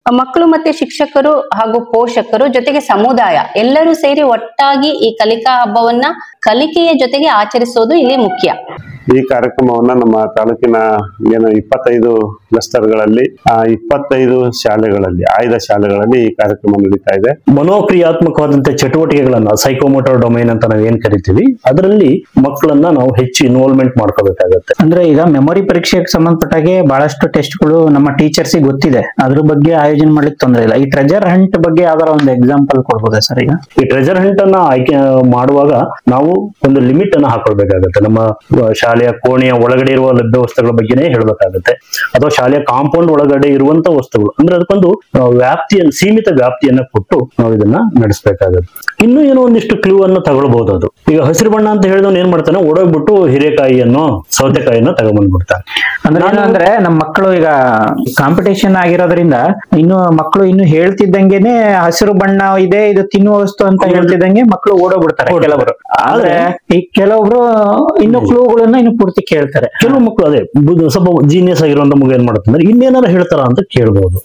ಮಕ್ಕಳು ಮತ್ತೆ ಶಿಕ್ಷಕರು ಹಾಗೂ ಪೋಷಕರು ಜೊತೆಗೆ ಸಮುದಾಯ ಎಲ್ಲರೂ ಸೇರಿ ಒಟ್ಟಾಗಿ ಈ ಕಲಿಕಾ ಹಬ್ಬವನ್ನ ಕಲಿಕೆಯ ಜೊತೆಗೆ ಆಚರಿಸೋದು ಇಲ್ಲಿ ಮುಖ್ಯ. ಈ ಕಾರ್ಯಕ್ರಮವನ್ನ ನಮ್ಮ ತಾಲೂಕಿನ 25 ಕ್ಲಸ್ಟರ್ಗಳಲ್ಲಿ 25 ಶಾಲೆಗಳಲ್ಲಿ ಆಯ್ದ ಶಾಲೆಗಳಲ್ಲಿ ಈ ಕಾರ್ಯಕ್ರಮ ನಡೀತಾ ಇದೆ. ಮನೋಕ್ರಿಯಾತ್ಮಕವಾದಂತಹ ಚಟುವಟಿಕೆಗಳನ್ನ ಸೈಕೋಮೋಟರ್ ಡೊಮೈನ್ ಅಂತ ನಾವು ಏನ್ ಕರಿತೀವಿ, ಅದರಲ್ಲಿ ಮಕ್ಕಳನ್ನ ನಾವು ಹೆಚ್ಚು ಇನ್ವಾಲ್ವ್ಮೆಂಟ್ ಮಾಡ್ಕೋಬೇಕಾಗತ್ತೆ. ಅಂದ್ರೆ ಈಗ ಮೆಮೊರಿ ಪರೀಕ್ಷೆಗೆ ಸಂಬಂಧಪಟ್ಟಾಗೆ ಬಹಳಷ್ಟು ಟೆಸ್ಟ್ಗಳು ನಮ್ಮ ಟೀಚರ್ಸ್ ಗೊತ್ತಿದೆ, ಅದ್ರ ಬಗ್ಗೆ ಆಯೋಜನೆ ಮಾಡ್ಲಿಕ್ಕೆ ತೊಂದರೆ ಇಲ್ಲ. ಈ ಟ್ರೆಜರ್ ಹಂಟ್ ಬಗ್ಗೆ ಯಾವ್ದಾರ ಒಂದು ಎಕ್ಸಾಂಪಲ್ ಕೊಡ್ಬೋದಾ ಸರ್? ಈಗ ಈ ಟ್ರೆಜರ್ ಹಂಟ್ ಅನ್ನ ಆಯ್ಕೆ ಮಾಡುವಾಗ ನಾವು ಒಂದು ಲಿಮಿಟ್ ಅನ್ನ ಹಾಕೊಳ್ಬೇಕಾಗತ್ತೆ. ನಮ್ಮ ಶಾಲೆಯ ಕೋಣೆಯ ಒಳಗಡೆ ಇರುವ ಲಭ್ಯ ವಸ್ತುಗಳ ಬಗ್ಗೆನೇ ಹೇಳ್ಬೇಕಾಗತ್ತೆ, ಅಥವಾ ಶಾಲೆಯ ಕಾಂಪೌಂಡ್ ಒಳಗಡೆ ಇರುವಂತ ವಸ್ತುಗಳು, ಅಂದ್ರೆ ಅದಕ್ಕೊಂದು ವ್ಯಾಪ್ತಿಯನ್ನು ಸೀಮಿತ ವ್ಯಾಪ್ತಿಯನ್ನ ಕೊಟ್ಟು ನಾವು ಇದನ್ನ ನಡೆಸಬೇಕಾಗತ್ತೆ. ಇನ್ನು ಏನೋ ಒಂದಿಷ್ಟು ಕ್ಲೂ ಅನ್ನು ತಗೊಳ್ಬಹುದು. ಅದು ಈಗ ಹಸಿರು ಬಣ್ಣ ಅಂತ ಹೇಳಿದವನು ಏನ್ ಮಾಡ್ತಾನೆ, ಓಡೋಗ್ಬಿಟ್ಟು ಹಿರೇಕಾಯಿಯನ್ನು ಸೌತೆಕಾಯಿಯನ್ನು ತಗೊಂಡ್ಬಂದ್ಬಿಡ್ತಾನೆ. ಅಂದ್ರೆ ನಮ್ಮ ಮಕ್ಕಳು ಈಗ ಕಾಂಪಿಟೇಷನ್ ಆಗಿರೋದ್ರಿಂದ ಮಕ್ಕಳು ಇನ್ನು ಹೇಳ್ತಿದ್ದಂಗೆನೆ ಹಸಿರು ಬಣ್ಣ ಇದೆ, ಇದು ತಿನ್ನುವ ವಸ್ತು ಅಂತ ಹೇಳ್ತಿದ್ದಂಗೆ ಮಕ್ಕಳು ಓಡೋಗ್ಬಿಡ್ತಾರೆ ಕೆಲವರು. ಆದ್ರೆ ಈ ಕೆಲವೊಬ್ರು ಇನ್ನು ಕ್ಲೂಗಳನ್ನ ಇನ್ನು ಪೂರ್ತಿ ಕೇಳ್ತಾರೆ. ಕೆಲವು ಮಕ್ಕಳು ಅದೇ ಸ್ವಲ್ಪ ಜೀನಿಯಸ್ ಆಗಿರುವಂತ ಮಗು ಏನ್ ಮಾಡುತ್ತೆ ಅಂದ್ರೆ ಇನ್ನೇನಾರು ಹೇಳ್ತಾರ ಅಂತ ಕೇಳ್ಬಹುದು.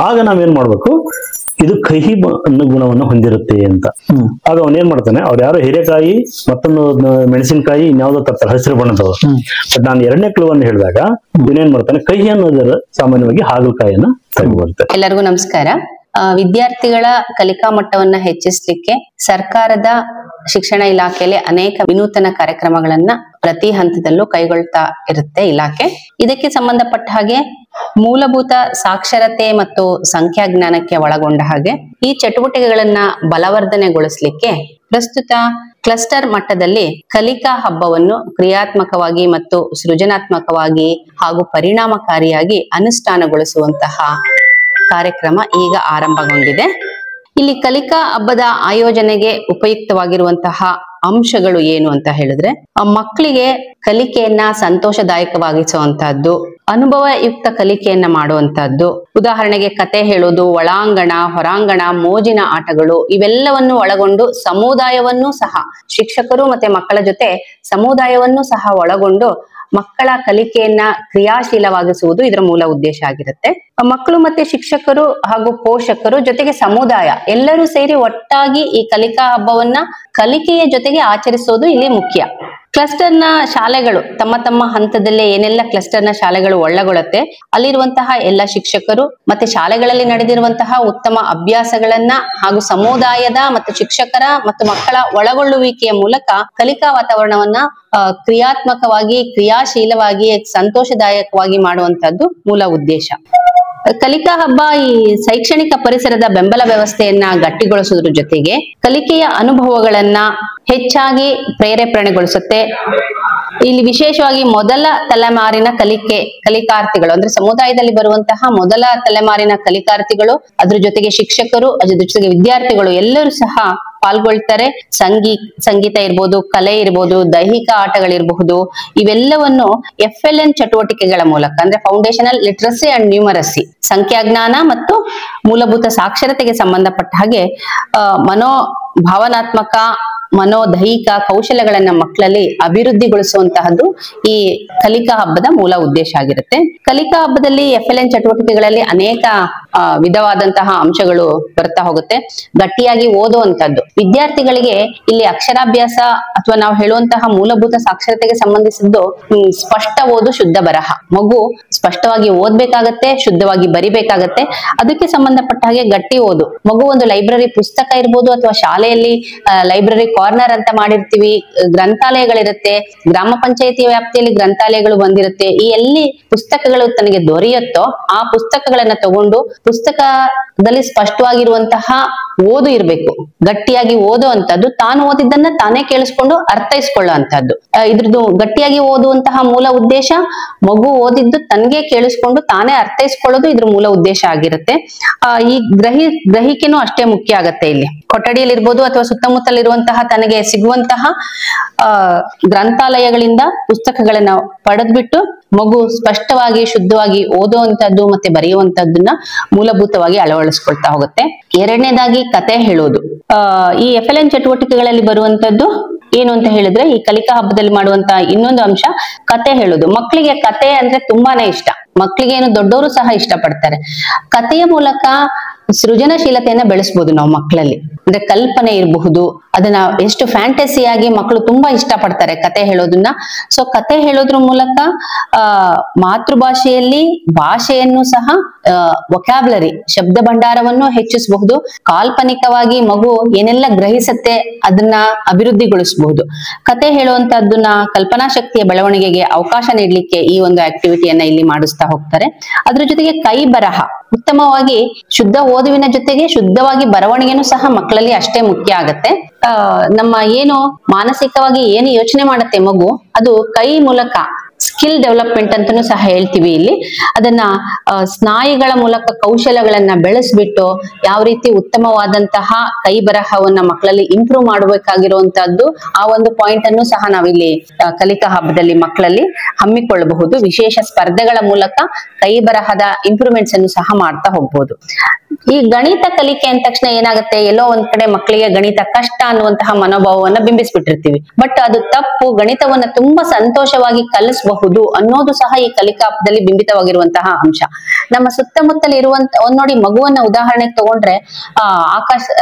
ಆಗ ನಾವೇನ್ ಮಾಡ್ಬೇಕು, ಇದು ಕಹಿ ಅನ್ನೋ ಗುಣವನ್ನು ಹೊಂದಿರುತ್ತೆ ಅಂತ. ಆಗ ಅವನ್ ಏನ್ ಮಾಡ್ತಾನೆ, ಅವ್ರು ಯಾರೋ ಹಿರೇಕಾಯಿ ಮತ್ತೊಂದು ಮೆಣಸಿನಕಾಯಿ ಇನ್ಯಾವುದೋ ತರ್ತಾರೆ ಹಸಿರು ಬಣ್ಣದವರು. ಬಟ್ ನಾನು 2ನೇ ಕ್ಲೂ ಅನ್ನು ಹೇಳಿದಾಗ ಇವನೇನ್ ಮಾಡ್ತಾನೆ, ಕಹಿ ಅನ್ನೋದರ ಸಾಮಾನ್ಯವಾಗಿ ಹಾಗಲಕಾಯಿಯನ್ನ ತಗೊಂಡ್ಬರ್ತಾರೆ. ಎಲ್ಲರಿಗೂ ನಮಸ್ಕಾರ. ವಿದ್ಯಾರ್ಥಿಗಳ ಕಲಿಕಾ ಮಟ್ಟವನ್ನ ಹೆಚ್ಚಿಸಲಿಕ್ಕೆ ಸರ್ಕಾರದ ಶಿಕ್ಷಣ ಇಲಾಖೆಯಲ್ಲಿ ಅನೇಕ ವಿನೂತನ ಕಾರ್ಯಕ್ರಮಗಳನ್ನ ಪ್ರತಿ ಹಂತದಲ್ಲೂ ಕೈಗೊಳ್ತಾ ಇರುತ್ತೆ ಇಲಾಖೆ. ಇದಕ್ಕೆ ಸಂಬಂಧಪಟ್ಟ ಹಾಗೆ ಮೂಲಭೂತ ಸಾಕ್ಷರತೆ ಮತ್ತು ಸಂಖ್ಯಾಜ್ಞಾನಕ್ಕೆ ಒಳಗೊಂಡ ಹಾಗೆ ಈ ಚಟುವಟಿಕೆಗಳನ್ನ ಬಲವರ್ಧನೆಗೊಳಿಸಲಿಕ್ಕೆ ಪ್ರಸ್ತುತ ಕ್ಲಸ್ಟರ್ ಮಟ್ಟದಲ್ಲಿ ಕಲಿಕಾ ಹಬ್ಬವನ್ನು ಕ್ರಿಯಾತ್ಮಕವಾಗಿ ಮತ್ತು ಸೃಜನಾತ್ಮಕವಾಗಿ ಹಾಗೂ ಪರಿಣಾಮಕಾರಿಯಾಗಿ ಅನುಷ್ಠಾನಗೊಳಿಸುವಂತಹ ಕಾರ್ಯಕ್ರಮ ಈಗ ಆರಂಭಗೊಂಡಿದೆ. ಇಲ್ಲಿ ಕಲಿಕಾ ಹಬ್ಬದ ಆಯೋಜನೆಗೆ ಉಪಯುಕ್ತವಾಗಿರುವಂತಹ ಅಂಶಗಳು ಏನು ಅಂತ ಹೇಳಿದ್ರೆ, ಮಕ್ಕಳಿಗೆ ಕಲಿಕೆಯನ್ನ ಸಂತೋಷದಾಯಕವಾಗಿಸುವಂತಹದ್ದು, ಅನುಭವಯುಕ್ತ ಕಲಿಕೆಯನ್ನ ಮಾಡುವಂತಹದ್ದು, ಉದಾಹರಣೆಗೆ ಕತೆ ಹೇಳೋದು, ಒಳಾಂಗಣ ಹೊರಾಂಗಣ ಮೋಜಿನ ಆಟಗಳು, ಇವೆಲ್ಲವನ್ನು ಒಳಗೊಂಡು ಸಮುದಾಯವನ್ನು ಸಹ ಶಿಕ್ಷಕರು ಮತ್ತೆ ಮಕ್ಕಳ ಜೊತೆ ಸಮುದಾಯವನ್ನು ಸಹ ಒಳಗೊಂಡು ಮಕ್ಕಳ ಕಲಿಕೆಯನ್ನ ಕ್ರಿಯಾಶೀಲವಾಗಿಸುವುದು ಇದರ ಮೂಲ ಉದ್ದೇಶ ಆಗಿರುತ್ತೆ. ಮಕ್ಕಳು ಮತ್ತೆ ಶಿಕ್ಷಕರು ಹಾಗೂ ಪೋಷಕರು ಜೊತೆಗೆ ಸಮುದಾಯ ಎಲ್ಲರೂ ಸೇರಿ ಒಟ್ಟಾಗಿ ಈ ಕಲಿಕಾ ಹಬ್ಬವನ್ನ ಕಲಿಕೆಯ ಜೊತೆಗೆ ಆಚರಿಸೋದು ಇಲ್ಲಿ ಮುಖ್ಯ. ಕ್ಲಸ್ಟರ್ನ ಶಾಲೆಗಳು ತಮ್ಮ ತಮ್ಮ ಹಂತದಲ್ಲೇ ಏನೆಲ್ಲ ಕ್ಲಸ್ಟರ್ನ ಶಾಲೆಗಳು ಒಳಗೊಳ್ಳುತ್ತೆ, ಅಲ್ಲಿರುವಂತಹ ಎಲ್ಲ ಶಿಕ್ಷಕರು ಮತ್ತೆ ಶಾಲೆಗಳಲ್ಲಿ ನಡೆದಿರುವಂತಹ ಉತ್ತಮ ಅಭ್ಯಾಸಗಳನ್ನ ಹಾಗೂ ಸಮುದಾಯದ ಮತ್ತು ಶಿಕ್ಷಕರ ಮತ್ತು ಮಕ್ಕಳ ಒಳಗೊಳ್ಳುವಿಕೆಯ ಮೂಲಕ ಕಲಿಕಾ ವಾತಾವರಣವನ್ನ ಕ್ರಿಯಾತ್ಮಕವಾಗಿ ಕ್ರಿಯಾಶೀಲವಾಗಿ ಸಂತೋಷದಾಯಕವಾಗಿ ಮಾಡುವಂತದ್ದು ಮೂಲ ಉದ್ದೇಶ. ಕಲಿಕಾ ಹಬ್ಬ ಈ ಶೈಕ್ಷಣಿಕ ಪರಿಸರದ ಬೆಂಬಲ ವ್ಯವಸ್ಥೆಯನ್ನ ಗಟ್ಟಿಗೊಳಿಸುವುದ್ರ ಜೊತೆಗೆ ಕಲಿಕೆಯ ಅನುಭವಗಳನ್ನ ಹೆಚ್ಚಾಗಿ ಪ್ರೇರೇಪಣೆಗೊಳಿಸುತ್ತೆ. ಇಲ್ಲಿ ವಿಶೇಷವಾಗಿ ಮೊದಲ ತಲೆಮಾರಿನ ಕಲಿಕಾರ್ಥಿಗಳು ಅಂದ್ರೆ ಸಮುದಾಯದಲ್ಲಿ ಬರುವಂತಹ ಮೊದಲ ತಲೆಮಾರಿನ ಕಲಿಕಾರ್ಥಿಗಳು, ಅದ್ರ ಜೊತೆಗೆ ಶಿಕ್ಷಕರು, ಅದ್ರ ಜೊತೆಗೆ ವಿದ್ಯಾರ್ಥಿಗಳು ಎಲ್ಲರೂ ಸಹ ಪಾಲ್ಗೊಳ್ತಾರೆ. ಸಂಗೀತ ಇರ್ಬೋದು, ಕಲೆ ಇರ್ಬೋದು, ದೈಹಿಕ ಆಟಗಳಿರಬಹುದು, ಇವೆಲ್ಲವನ್ನು FLN ಚಟುವಟಿಕೆಗಳ ಮೂಲಕ ಅಂದ್ರೆ ಫೌಂಡೇಶನಲ್ ಲಿಟ್ರಸಿ ಅಂಡ್ ನ್ಯೂಮರಸಿ, ಸಂಖ್ಯಾಜ್ಞಾನ ಮತ್ತು ಮೂಲಭೂತ ಸಾಕ್ಷರತೆಗೆ ಸಂಬಂಧಪಟ್ಟ ಹಾಗೆ ಭಾವನಾತ್ಮಕ ಮನೋದೈಹಿಕ ಕೌಶಲ್ಯಗಳನ್ನ ಮಕ್ಕಳಲ್ಲಿ ಅಭಿವೃದ್ಧಿಗೊಳಿಸುವಂತಹದ್ದು ಈ ಕಲಿಕಾ ಹಬ್ಬದ ಮೂಲ ಉದ್ದೇಶ ಆಗಿರುತ್ತೆ. ಕಲಿಕಾ ಹಬ್ಬದಲ್ಲಿ FLN ಚಟುವಟಿಕೆಗಳಲ್ಲಿ ಅನೇಕ ವಿಧವಾದಂತಹ ಅಂಶಗಳು ಬರ್ತಾ ಹೋಗುತ್ತೆ. ಗಟ್ಟಿಯಾಗಿ ಓದುವಂತದ್ದು, ವಿದ್ಯಾರ್ಥಿಗಳಿಗೆ ಇಲ್ಲಿ ಅಕ್ಷರಾಭ್ಯಾಸ ಅಥವಾ ನಾವು ಹೇಳುವಂತಹ ಮೂಲಭೂತ ಸಾಕ್ಷರತೆಗೆ ಸಂಬಂಧಿಸಿದ್ದು ಸ್ಪಷ್ಟ ಓದು ಶುದ್ಧ ಬರಹ. ಮಗು ಸ್ಪಷ್ಟವಾಗಿ ಓದ್ಬೇಕಾಗತ್ತೆ, ಶುದ್ಧವಾಗಿ ಬರಿಬೇಕಾಗತ್ತೆ. ಅದಕ್ಕೆ ಸಂಬಂಧಪಟ್ಟ ಹಾಗೆ ಗಟ್ಟಿ ಓದು, ಮಗು ಒಂದು ಲೈಬ್ರರಿ ಪುಸ್ತಕ ಇರ್ಬೋದು ಅಥವಾ ಶಾಲೆಯಲ್ಲಿ ಲೈಬ್ರರಿ ಕಾರ್ನರ್ ಅಂತ ಮಾಡಿರ್ತೀವಿ, ಗ್ರಂಥಾಲಯಗಳಿರುತ್ತೆ, ಗ್ರಾಮ ಪಂಚಾಯತಿ ವ್ಯಾಪ್ತಿಯಲ್ಲಿ ಗ್ರಂಥಾಲಯಗಳು ಬಂದಿರುತ್ತೆ. ಈ ಎಲ್ಲಿ ಪುಸ್ತಕಗಳು ತನಗೆ ದೊರೆಯುತ್ತೋ ಆ ಪುಸ್ತಕಗಳನ್ನ ತಗೊಂಡು ಪುಸ್ತಕದಲ್ಲಿ ಸ್ಪಷ್ಟವಾಗಿರುವಂತಹ ಓದು ಇರ್ಬೇಕು. ಗಟ್ಟಿಯಾಗಿ ಓದುವಂತದ್ದು, ತಾನು ಓದಿದ್ದನ್ನ ತಾನೇ ಕೇಳಿಸ್ಕೊಂಡು ಅರ್ಥೈಸ್ಕೊಳ್ಳುವಂತದ್ದು. ಇದ್ರದ್ದು ಗಟ್ಟಿಯಾಗಿ ಓದುವಂತಹ ಮೂಲ ಉದ್ದೇಶ ಮಗು ಓದಿದ್ದು ತನ್ಗೆ ಕೇಳಿಸ್ಕೊಂಡು ತಾನೇ ಅರ್ಥೈಸ್ಕೊಳ್ಳೋದು ಇದ್ರ ಮೂಲ ಉದ್ದೇಶ ಆಗಿರುತ್ತೆ. ಈ ಗ್ರಹಿಕೆನೂ ಅಷ್ಟೇ ಮುಖ್ಯ ಆಗತ್ತೆ. ಇಲ್ಲಿ ಕೊಠಡಿಯಲ್ಲಿ ಇರ್ಬೋದು ಅಥವಾ ಸುತ್ತಮುತ್ತಲಿರುವಂತಹ ತನಗೆ ಸಿಗುವಂತಹ ಗ್ರಂಥಾಲಯಗಳಿಂದ ಪುಸ್ತಕಗಳನ್ನ ಪಡೆದ್ಬಿಟ್ಟು ಮಗು ಸ್ಪಷ್ಟವಾಗಿ ಶುದ್ಧವಾಗಿ ಓದುವಂತದ್ದು ಮತ್ತೆ ಬರೆಯುವಂತದ್ದನ್ನ ಮೂಲಭೂತವಾಗಿ ಅಳವಡಿಸ್ಕೊಳ್ತಾ ಹೋಗುತ್ತೆ. ಎರಡನೇದಾಗಿ ಕತೆ ಹೇಳೋದು. ಈ FLN ಚಟುವಟಿಕೆಗಳಲ್ಲಿ ಬರುವಂತದ್ದು ಏನು ಅಂತ ಹೇಳಿದ್ರೆ, ಈ ಕಲಿಕಾ ಹಬ್ಬದಲ್ಲಿ ಮಾಡುವಂತ ಇನ್ನೊಂದು ಅಂಶ ಕತೆ ಹೇಳೋದು. ಮಕ್ಕಳಿಗೆ ಕತೆ ಅಂದ್ರೆ ತುಂಬಾನೇ ಇಷ್ಟ. ಮಕ್ಕಳಿಗೆ ಏನು ದೊಡ್ಡವರು ಸಹ ಇಷ್ಟಪಡ್ತಾರೆ. ಕಥೆಯ ಮೂಲಕ ಸೃಜನಶೀಲತೆಯನ್ನ ಬೆಳೆಸಬಹುದು ನಾವು ಮಕ್ಕಳಲ್ಲಿ. ಅಂದ್ರೆ ಕಲ್ಪನೆ ಇರಬಹುದು, ಅದನ್ನ ಎಷ್ಟು ಫ್ಯಾಂಟಸಿಯಾಗಿ ಮಕ್ಕಳು ತುಂಬಾ ಇಷ್ಟಪಡ್ತಾರೆ ಕತೆ ಹೇಳೋದನ್ನ. ಸೊ ಕತೆ ಹೇಳೋದ್ರ ಮೂಲಕ ಮಾತೃಭಾಷೆಯಲ್ಲಿ ಭಾಷೆಯನ್ನು ಸಹ ವೊಕ್ಯಾಬ್ಲರಿ ಶಬ್ದ ಭಂಡಾರವನ್ನು ಹೆಚ್ಚಿಸಬಹುದು. ಕಾಲ್ಪನಿಕವಾಗಿ ಮಗು ಏನೆಲ್ಲ ಗ್ರಹಿಸತ್ತೆ ಅದನ್ನ ಅಭಿವೃದ್ಧಿಗೊಳಿಸಬಹುದು. ಕತೆ ಹೇಳುವಂತದ್ದನ್ನ ಕಲ್ಪನಾ ಶಕ್ತಿಯ ಬೆಳವಣಿಗೆಗೆ ಅವಕಾಶ ನೀಡಲಿಕ್ಕೆ ಈ ಒಂದು ಆಕ್ಟಿವಿಟಿಯನ್ನ ಇಲ್ಲಿ ಮಾಡಿಸ್ತಾ ಹೋಗ್ತಾರೆ. ಅದ್ರ ಜೊತೆಗೆ ಕೈ ಬರಹ ಉತ್ತಮವಾಗಿ ಶುದ್ಧ ಓದುವಿನ ಜೊತೆಗೆ ಶುದ್ಧವಾಗಿ ಬರವಣಿಗೆನೂ ಸಹ ಮಕ್ಕಳಲ್ಲಿ ಅಷ್ಟೇ ಮುಖ್ಯ ಆಗತ್ತೆ. ನಮ್ಮ ಏನು ಮಾನಸಿಕವಾಗಿ ಏನು ಯೋಚನೆ ಮಾಡುತ್ತೆ ಮಗು, ಅದು ಕೈ ಮೂಲಕ ಸ್ಕಿಲ್ ಡೆವಲಪ್ಮೆಂಟ್ ಅಂತಾನೂ ಸಹ ಹೇಳ್ತೀವಿ ಇಲ್ಲಿ. ಅದನ್ನ ಸ್ನಾಯುಗಳ ಮೂಲಕ ಕೌಶಲಗಳನ್ನ ಬೆಳೆಸ್ಬಿಟ್ಟು ಯಾವ ರೀತಿ ಉತ್ತಮವಾದಂತಹ ಕೈ ಬರಹವನ್ನ ಮಕ್ಕಳಲ್ಲಿ ಇಂಪ್ರೂವ್ ಮಾಡಬೇಕಾಗಿರುವಂತಹದ್ದು, ಆ ಒಂದು ಪಾಯಿಂಟ್ ಅನ್ನು ಸಹ ನಾವಿಲ್ಲಿ ಕಲಿಕಾ ಹಬ್ಬದಲ್ಲಿ ಮಕ್ಕಳಲ್ಲಿ ಹಮ್ಮಿಕೊಳ್ಳಬಹುದು. ವಿಶೇಷ ಸ್ಪರ್ಧೆಗಳ ಮೂಲಕ ಕೈ ಬರಹದ ಇಂಪ್ರೂವ್ಮೆಂಟ್ಸ್ ಅನ್ನು ಸಹ ಮಾಡ್ತಾ ಹೋಗ್ಬೋದು. ಈ ಗಣಿತ ಕಲಿಕೆ ಅಂದ ತಕ್ಷಣ ಏನಾಗುತ್ತೆ, ಎಲ್ಲೋ ಒಂದ್ ಕಡೆ ಮಕ್ಕಳಿಗೆ ಗಣಿತ ಕಷ್ಟ ಅನ್ನುವಂತಹ ಮನೋಭಾವವನ್ನ ಬಿಂಬಿಸ್ಬಿಟ್ಟಿರ್ತೀವಿ. ಬಟ್ ಅದು ತಪ್ಪು. ಗಣಿತವನ್ನ ತುಂಬಾ ಸಂತೋಷವಾಗಿ ಕಲಿಸಬಹುದು ಅನ್ನೋದು ಸಹ ಈ ಕಲಿಕಾ ಹಬ್ಬದಲ್ಲಿ ಬಿಂಬಿತವಾಗಿರುವಂತಹ ಅಂಶ. ನಮ್ಮ ಸುತ್ತಮುತ್ತಲು ಇರುವಂತ ನೋಡಿ, ಮಗುವನ್ನ ಉದಾಹರಣೆಗೆ ತಗೊಂಡ್ರೆ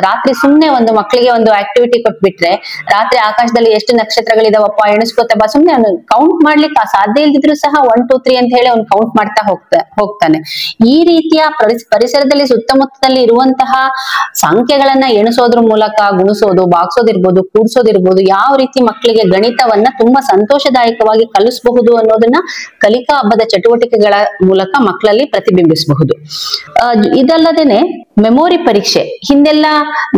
ರಾತ್ರಿ ಸುಮ್ನೆ ಒಂದು ಮಕ್ಕಳಿಗೆ ಒಂದು ಆಕ್ಟಿವಿಟಿ ಕೊಟ್ಬಿಟ್ರೆ, ರಾತ್ರಿ ಆಕಾಶದಲ್ಲಿ ಎಷ್ಟು ನಕ್ಷತ್ರಗಳಿದಾವಪ್ಪ ಎಣಿಸ್ಕೋತ ಬಾ, ಸುಮ್ನೆ ಕೌಂಟ್ ಮಾಡ್ಲಿಕ್ಕೆ ಸಾಧ್ಯ ಇಲ್ದಿದ್ರು ಸಹ 1 2 3 ಅಂತ ಹೇಳಿ ಅವ್ನು ಕೌಂಟ್ ಮಾಡ್ತಾ ಹೋಗ್ತಾನೆ. ಈ ರೀತಿಯ ಪರಿಸರದಲ್ಲಿ ಸುತ್ತಮುತ್ತದಲ್ಲಿ ಇರುವಂತಹ ಸಂಖ್ಯೆಗಳನ್ನ ಎಣಿಸೋದ್ರ ಮೂಲಕ ಗುಣಿಸೋದು, ಬಾಗ್ಸೋದಿರ್ಬೋದು, ಕೂಡ್ಸೋದಿರ್ಬೋದು, ಯಾವ ರೀತಿ ಮಕ್ಕಳಿಗೆ ಗಣಿತವನ್ನ ತುಂಬಾ ಸಂತೋಷದಾಯಕವಾಗಿ ಕಲಿಸಬಹುದು ಅನ್ನೋದನ್ನ ಕಲಿಕಾ ಹಬ್ಬದ ಚಟುವಟಿಕೆಗಳ ಮೂಲಕ ಮಕ್ಕಳಲ್ಲಿ ಪ್ರತಿಬಿಂಬಿಸಬಹುದು. ಇದಲ್ಲದೇನೆ ಮೆಮೊರಿ ಪರೀಕ್ಷೆ ಹಿಂದೆಲ್ಲ